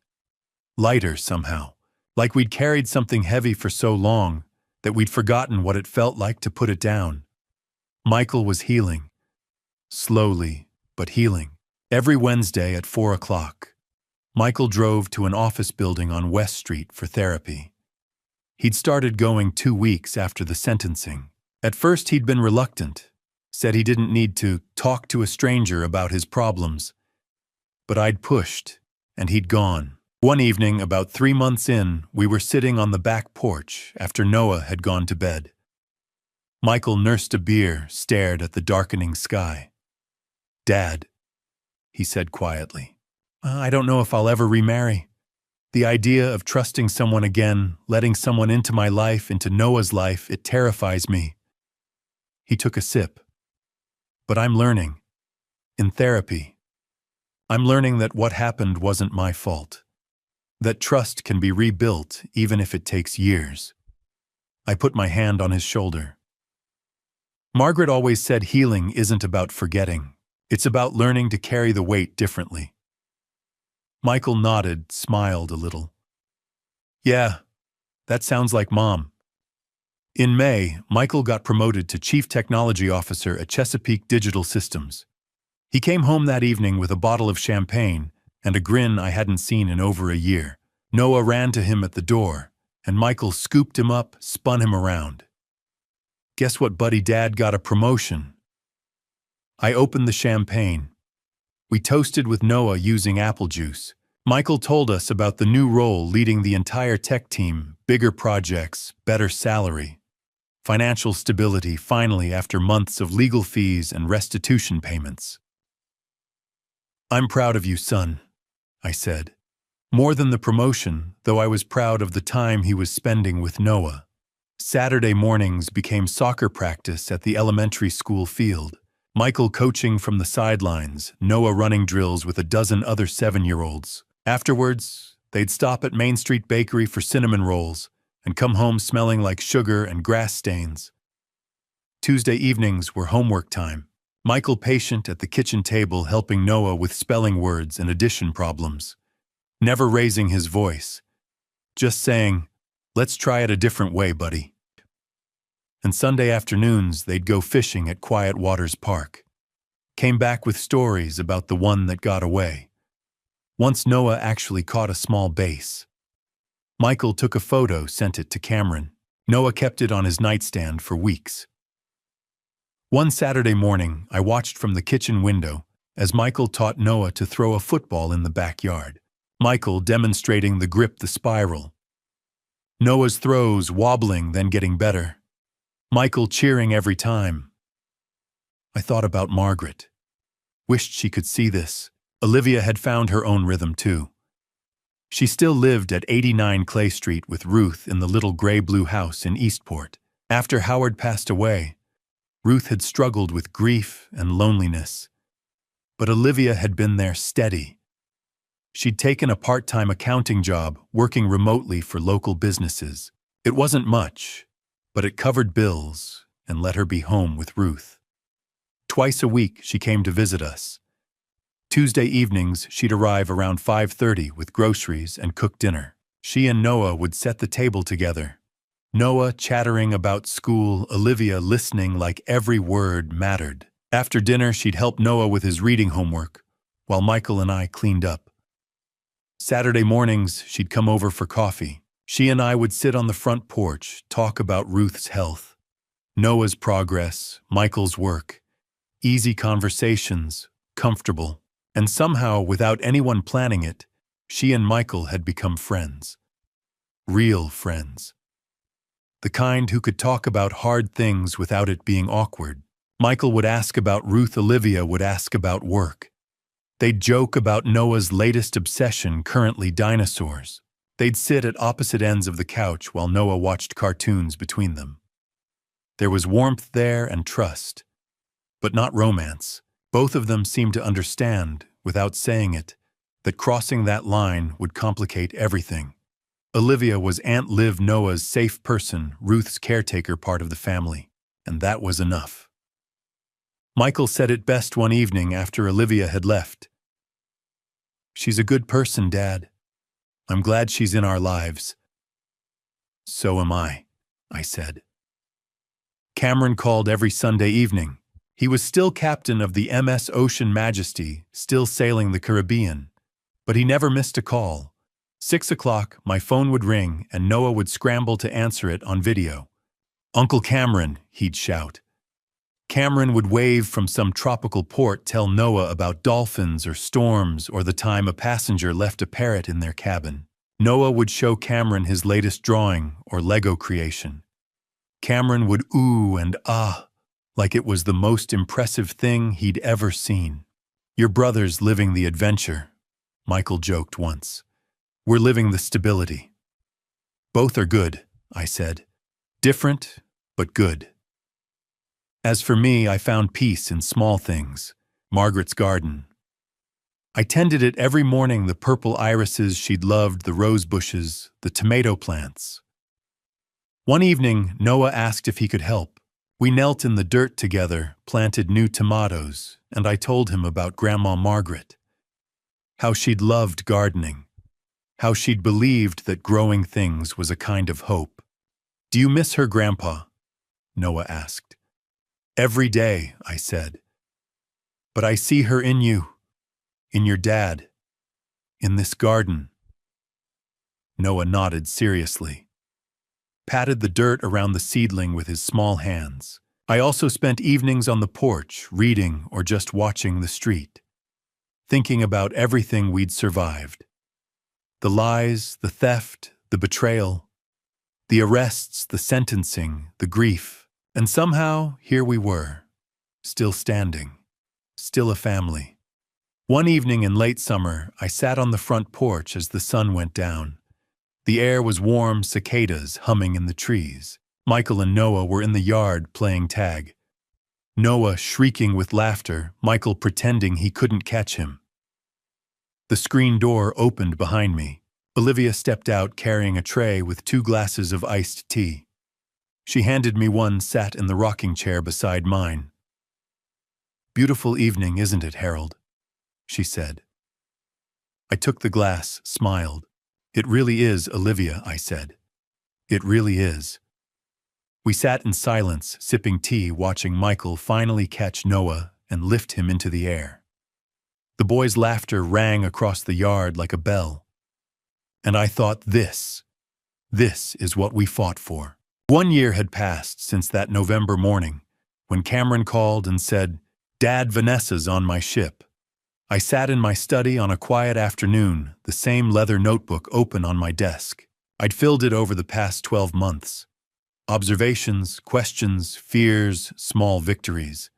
Speaker 1: Lighter somehow, like we'd carried something heavy for so long that we'd forgotten what it felt like to put it down. Michael was healing. Slowly, but healing. Every Wednesday at 4 o'clock, Michael drove to an office building on West Street for therapy. He'd started going 2 weeks after the sentencing. At first he'd been reluctant, said he didn't need to talk to a stranger about his problems. But I'd pushed, and he'd gone. One evening, about 3 months in, we were sitting on the back porch after Noah had gone to bed. Michael nursed a beer, stared at the darkening sky. Dad, he said quietly, I don't know if I'll ever remarry. The idea of trusting someone again, letting someone into my life, into Noah's life, it terrifies me. He took a sip. But I'm learning. In therapy, I'm learning that what happened wasn't my fault. That trust can be rebuilt even if it takes years. I put my hand on his shoulder. Margaret always said healing isn't about forgetting. It's about learning to carry the weight differently. Michael nodded, smiled a little. Yeah, that sounds like Mom. In May, Michael got promoted to Chief Technology Officer at Chesapeake Digital Systems. He came home that evening with a bottle of champagne and a grin I hadn't seen in over a year. Noah ran to him at the door, and Michael scooped him up, spun him around. Guess what, buddy? Dad got a promotion. I opened the champagne. We toasted with Noah using apple juice. Michael told us about the new role leading the entire tech team, bigger projects, better salary, financial stability, finally after months of legal fees and restitution payments. I'm proud of you, son, I said. More than the promotion, though I was proud of the time he was spending with Noah. Saturday mornings became soccer practice at the elementary school field. Michael coaching from the sidelines, Noah running drills with a dozen other 7-year-olds. Afterwards, They'd stop at Main Street Bakery for cinnamon rolls and come home smelling like sugar and grass stains. Tuesday evenings were homework time. Michael patient at the kitchen table helping Noah with spelling words and addition problems. Never raising his voice. Just saying, "Let's try it a different way, buddy." And Sunday afternoons, they'd go fishing at Quiet Waters Park. Came back with stories about the one that got away. Once Noah actually caught a small bass. Michael took a photo, sent it to Cameron. Noah kept it on his nightstand for weeks. One Saturday morning, I watched from the kitchen window as Michael taught Noah to throw a football in the backyard. Michael demonstrating the grip, the spiral. Noah's throws wobbling, then getting better. Michael cheering every time. I thought about Margaret. Wished she could see this. Olivia had found her own rhythm too. She still lived at 89 Clay Street with Ruth in the little gray-blue house in Eastport. After Howard passed away, Ruth had struggled with grief and loneliness. But Olivia had been there steady. She'd taken a part-time accounting job, working remotely for local businesses. It wasn't much, but it covered bills and let her be home with Ruth. Twice a week, she came to visit us. Tuesday evenings, she'd arrive around 5:30 with groceries and cook dinner. She and Noah would set the table together. Noah chattering about school, Olivia listening like every word mattered. After dinner, she'd help Noah with his reading homework, while Michael and I cleaned up. Saturday mornings, she'd come over for coffee. She and I would sit on the front porch, talk about Ruth's health, Noah's progress, Michael's work. Easy conversations, comfortable. And somehow, without anyone planning it, she and Michael had become friends. Real friends. The kind who could talk about hard things without it being awkward. Michael would ask about Ruth, Olivia would ask about work. They'd joke about Noah's latest obsession, currently dinosaurs. They'd sit at opposite ends of the couch while Noah watched cartoons between them. There was warmth there and trust, but not romance. Both of them seemed to understand, without saying it, that crossing that line would complicate everything. Olivia was Aunt Liv, Noah's safe person, Ruth's caretaker part of the family, and that was enough. Michael said it best one evening after Olivia had left. "She's a good person, Dad. I'm glad she's in our lives." "So am I," I said. Cameron called every Sunday evening. He was still captain of the MS Ocean Majesty, still sailing the Caribbean, but he never missed a call. 6 o'clock, my phone would ring, and Noah would scramble to answer it on video. "Uncle Cameron," he'd shout. Cameron would wave from some tropical port, tell Noah about dolphins or storms or the time a passenger left a parrot in their cabin. Noah would show Cameron his latest drawing or Lego creation. Cameron would ooh and ah, like it was the most impressive thing he'd ever seen. "Your brother's living the adventure," Michael joked once. "We're living the stability." "Both are good," I said. "Different, but good." As for me, I found peace in small things. Margaret's garden. I tended it every morning, the purple irises she'd loved, the rose bushes, the tomato plants. One evening, Noah asked if he could help. We knelt in the dirt together, planted new tomatoes, and I told him about Grandma Margaret. How she'd loved gardening. How she'd believed that growing things was a kind of hope. "Do you miss her, Grandpa?" Noah asked. "Every day," I said. "But I see her in you, in your dad, in this garden." Noah nodded seriously. Patted the dirt around the seedling with his small hands. I also spent evenings on the porch, reading or just watching the street, thinking about everything we'd survived. The lies, the theft, the betrayal, the arrests, the sentencing, the grief. And somehow, here we were, still standing, still a family. One evening in late summer, I sat on the front porch as the sun went down. The air was warm, cicadas humming in the trees. Michael and Noah were in the yard playing tag. Noah shrieking with laughter, Michael pretending he couldn't catch him. The screen door opened behind me. Olivia stepped out carrying a tray with 2 glasses of iced tea. She handed me one, sat in the rocking chair beside mine. "Beautiful evening, isn't it, Harold?" she said. I took the glass, smiled. "It really is, Olivia," I said. "It really is." We sat in silence, sipping tea, watching Michael finally catch Noah and lift him into the air. The boy's laughter rang across the yard like a bell. And I thought, this is what we fought for. 1 year had passed since that November morning, when Cameron called and said, "Dad, Vanessa's on my ship." I sat in my study on a quiet afternoon, the same leather notebook open on my desk. I'd filled it over the past 12 months. Observations, questions, fears, small victories.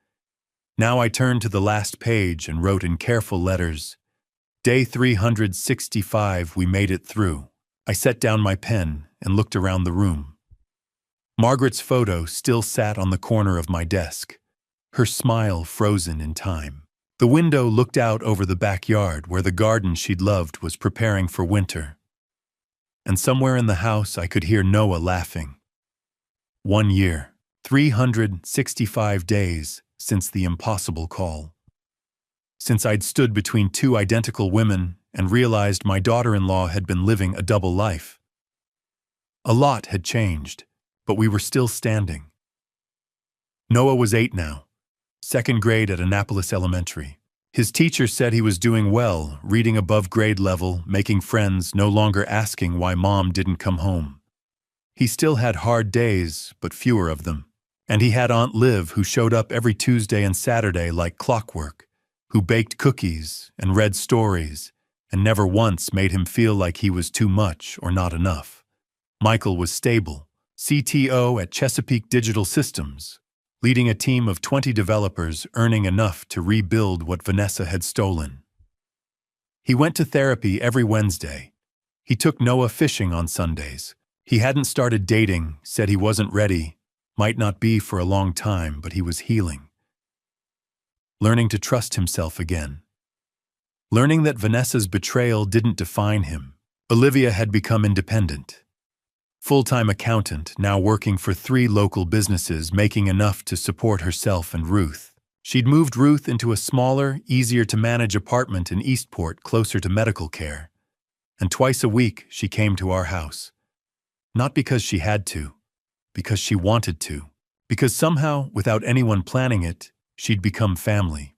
Speaker 1: Now I turned to the last page and wrote in careful letters, "Day 365, we made it through." I set down my pen and looked around the room. Margaret's photo still sat on the corner of my desk, her smile frozen in time. The window looked out over the backyard where the garden she'd loved was preparing for winter. And somewhere in the house I could hear Noah laughing. 1 year, 365 days since the impossible call. Since I'd stood between 2 identical women and realized my daughter-in-law had been living a double life. A lot had changed, but we were still standing. Noah was 8 now, 2nd grade at Annapolis Elementary. His teacher said he was doing well, reading above grade level, making friends, no longer asking why Mom didn't come home. He still had hard days, but fewer of them. And he had Aunt Liv, who showed up every Tuesday and Saturday like clockwork, who baked cookies and read stories, and never once made him feel like he was too much or not enough. Michael was stable, CTO at Chesapeake Digital Systems, leading a team of 20 developers earning enough to rebuild what Vanessa had stolen. He went to therapy every Wednesday. He took Noah fishing on Sundays. He hadn't started dating, said he wasn't ready, might not be for a long time, but he was healing. Learning to trust himself again. Learning that Vanessa's betrayal didn't define him. Olivia had become independent. Full-time accountant, now working for 3 local businesses, making enough to support herself and Ruth. She'd moved Ruth into a smaller, easier-to-manage apartment in Eastport, closer to medical care. And twice a week, she came to our house. Not because she had to, because she wanted to. Because somehow, without anyone planning it, she'd become family.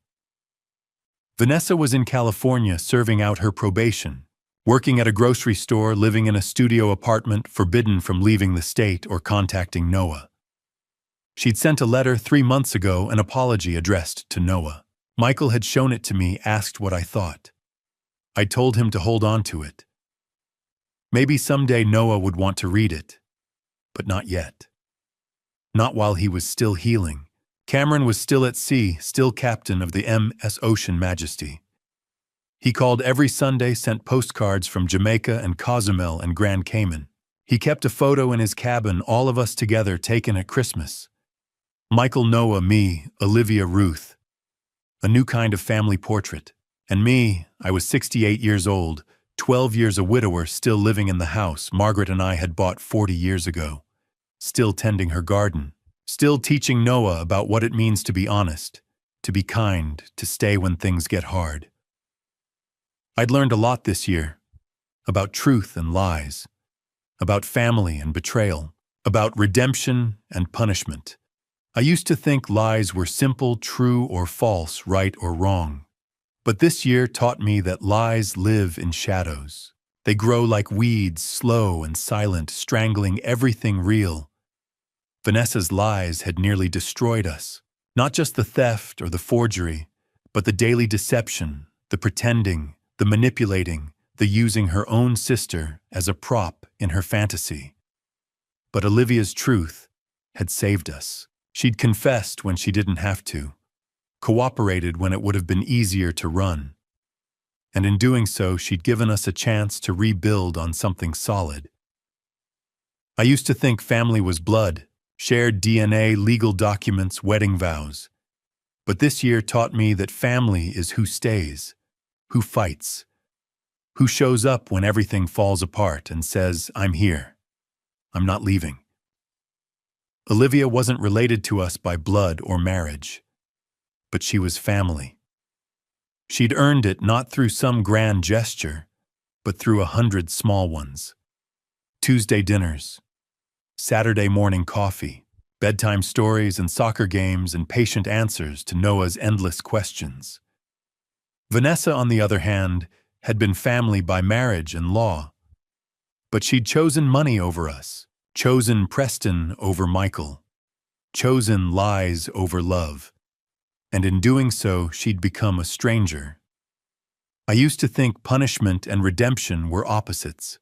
Speaker 1: Vanessa was in California serving out her probation, working at a grocery store, living in a studio apartment, forbidden from leaving the state or contacting Noah. She'd sent a letter 3 months ago, an apology addressed to Noah. Michael had shown it to me, asked what I thought. I told him to hold on to it. Maybe someday Noah would want to read it, but not yet. Not while he was still healing. Cameron was still at sea, still captain of the MS Ocean Majesty. He called every Sunday, sent postcards from Jamaica and Cozumel and Grand Cayman. He kept a photo in his cabin, all of us together, taken at Christmas. Michael, Noah, me, Olivia, Ruth. A new kind of family portrait. And me, I was 68 years old, 12 years a widower, still living in the house Margaret and I had bought 40 years ago. Still tending her garden. Still teaching Noah about what it means to be honest, to be kind, to stay when things get hard. I'd learned a lot this year. About truth and lies. About family and betrayal. About redemption and punishment. I used to think lies were simple, true or false, right or wrong. But this year taught me that lies live in shadows. They grow like weeds, slow and silent, strangling everything real. Vanessa's lies had nearly destroyed us. Not just the theft or the forgery, but the daily deception, the pretending, the manipulating, the using her own sister as a prop in her fantasy. But Olivia's truth had saved us. She'd confessed when she didn't have to, cooperated when it would have been easier to run. And in doing so, she'd given us a chance to rebuild on something solid. I used to think family was blood, shared DNA, legal documents, wedding vows. But this year taught me that family is who stays, who fights, who shows up when everything falls apart and says, "I'm here. I'm not leaving." Olivia wasn't related to us by blood or marriage, but she was family. She'd earned it not through some grand gesture, but through 100 small ones. Tuesday dinners, Saturday morning coffee, bedtime stories and soccer games and patient answers to Noah's endless questions. Vanessa, on the other hand, had been family by marriage and law. But she'd chosen money over us, chosen Preston over Michael, chosen lies over love, and in doing so, she'd become a stranger. I used to think punishment and redemption were opposites.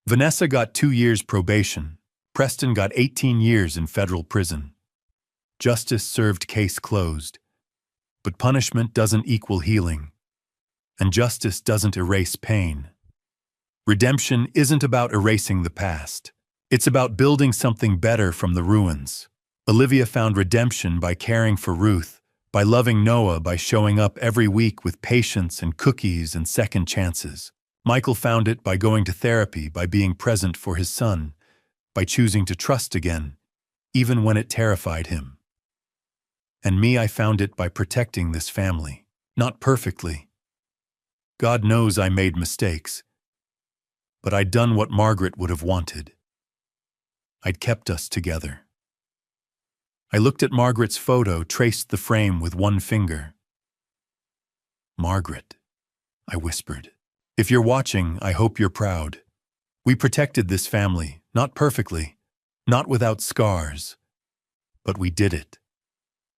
Speaker 1: Vanessa got 2 years probation. Preston got 18 years in federal prison. Justice served, case closed. But punishment doesn't equal healing, and justice doesn't erase pain. Redemption isn't about erasing the past. It's about building something better from the ruins. Olivia found redemption by caring for Ruth, by loving Noah, by showing up every week with patience and cookies and second chances. Michael found it by going to therapy, by being present for his son, by choosing to trust again, even when it terrified him. And me, I found it by protecting this family. Not perfectly. God knows I made mistakes. But I'd done what Margaret would have wanted. I'd kept us together. I looked at Margaret's photo, traced the frame with one finger. "Margaret," I whispered. "If you're watching, I hope you're proud. We protected this family, not perfectly, not without scars, but we did it."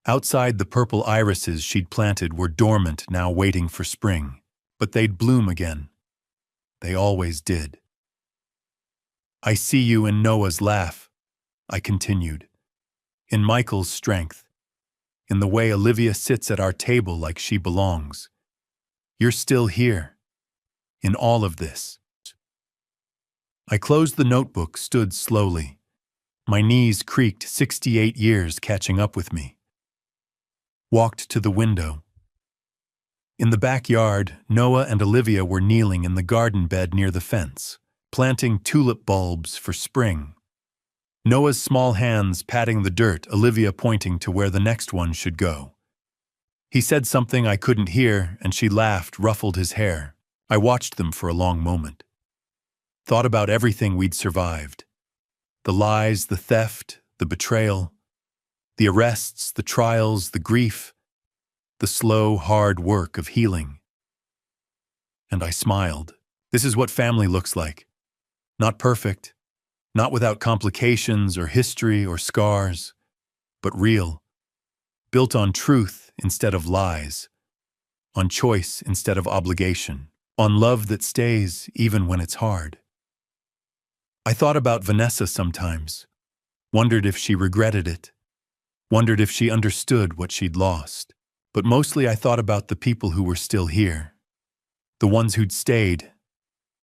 Speaker 1: Outside, the purple irises she'd planted were dormant, now waiting for spring. But they'd bloom again. They always did. "I see you in Noah's laugh," I continued. "In Michael's strength. In the way Olivia sits at our table like she belongs. You're still here. In all of this." I closed the notebook, stood slowly. My knees creaked, 68 years catching up with me. Walked to the window. In the backyard, Noah and Olivia were kneeling in the garden bed near the fence, planting tulip bulbs for spring. Noah's small hands patting the dirt, Olivia pointing to where the next one should go. He said something I couldn't hear, and she laughed, ruffled his hair. I watched them for a long moment. Thought about everything we'd survived. The lies, the theft, the betrayal, the arrests, the trials, the grief, the slow, hard work of healing. And I smiled. This is what family looks like. Not perfect, not without complications or history or scars, but real. Built on truth instead of lies, on choice instead of obligation, on love that stays even when it's hard. I thought about Vanessa sometimes, wondered if she regretted it, wondered if she understood what she'd lost. But mostly I thought about the people who were still here, the ones who'd stayed,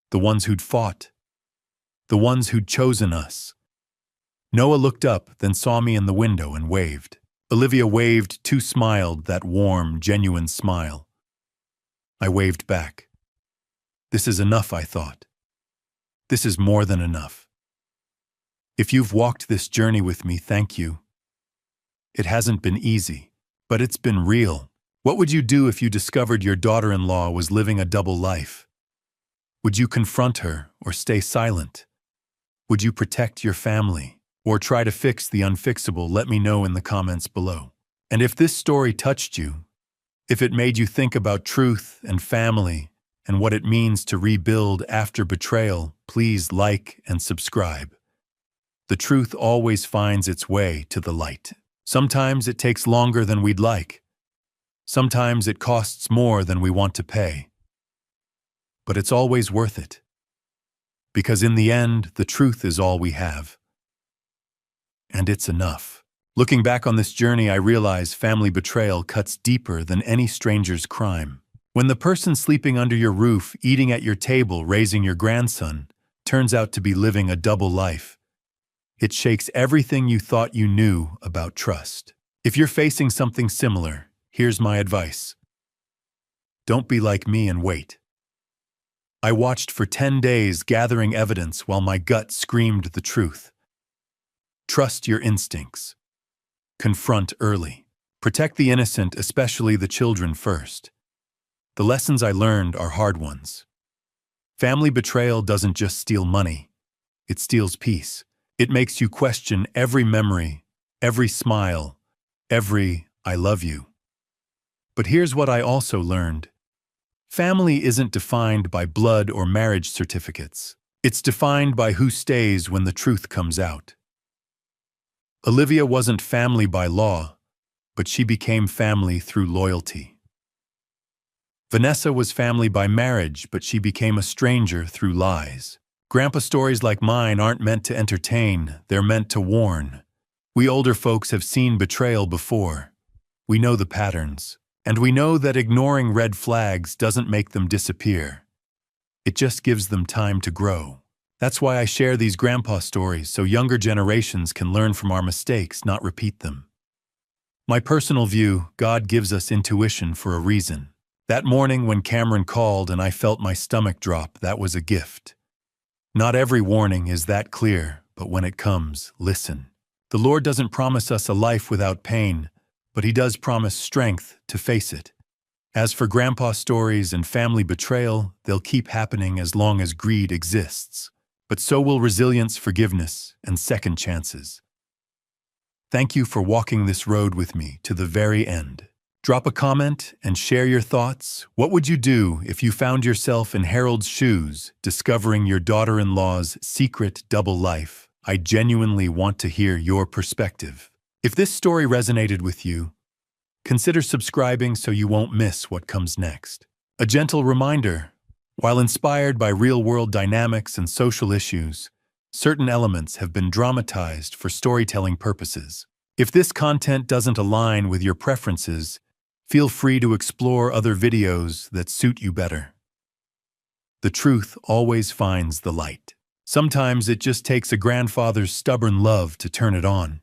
Speaker 1: the ones who'd fought, the ones who'd chosen us. Noah looked up, then saw me in the window and waved. Olivia waved, too, smiled, that warm, genuine smile. I waved back. This is enough, I thought. This is more than enough. If you've walked this journey with me, thank you. It hasn't been easy. But it's been real. What would you do if you discovered your daughter-in-law was living a double life? Would you confront her or stay silent? Would you protect your family or try to fix the unfixable? Let me know in the comments below. And if this story touched you, if it made you think about truth and family and what it means to rebuild after betrayal, please like and subscribe. The truth always finds its way to the light. Sometimes it takes longer than we'd like. Sometimes it costs more than we want to pay. But it's always worth it. Because in the end, the truth is all we have. And it's enough. Looking back on this journey, I realize family betrayal cuts deeper than any stranger's crime. When the person sleeping under your roof, eating at your table, raising your grandson, turns out to be living a double life, it shakes everything you thought you knew about trust. If you're facing something similar, here's my advice. Don't be like me and wait. I watched for 10 days, gathering evidence while my gut screamed the truth. Trust your instincts. Confront early. Protect the innocent, especially the children, first. The lessons I learned are hard ones. Family betrayal doesn't just steal money. It steals peace. It makes you question every memory, every smile, every "I love you." But here's what I also learned. Family isn't defined by blood or marriage certificates. It's defined by who stays when the truth comes out. Olivia wasn't family by law, but she became family through loyalty. Vanessa was family by marriage, but she became a stranger through lies. Grandpa stories like mine aren't meant to entertain, they're meant to warn. We older folks have seen betrayal before. We know the patterns, and we know that ignoring red flags doesn't make them disappear. It just gives them time to grow. That's why I share these grandpa stories, so younger generations can learn from our mistakes, not repeat them. My personal view, God gives us intuition for a reason. That morning when Cameron called and I felt my stomach drop, that was a gift. Not every warning is that clear, but when it comes, listen. The Lord doesn't promise us a life without pain, but He does promise strength to face it. As for grandpa stories and family betrayal, they'll keep happening as long as greed exists. But so will resilience, forgiveness, and second chances. Thank you for walking this road with me to the very end. Drop a comment and share your thoughts. What would you do if you found yourself in Harold's shoes, discovering your daughter-in-law's secret double life? I genuinely want to hear your perspective. If this story resonated with you, consider subscribing so you won't miss what comes next. A gentle reminder, while inspired by real-world dynamics and social issues, certain elements have been dramatized for storytelling purposes. If this content doesn't align with your preferences, feel free to explore other videos that suit you better. The truth always finds the light. Sometimes it just takes a grandfather's stubborn love to turn it on.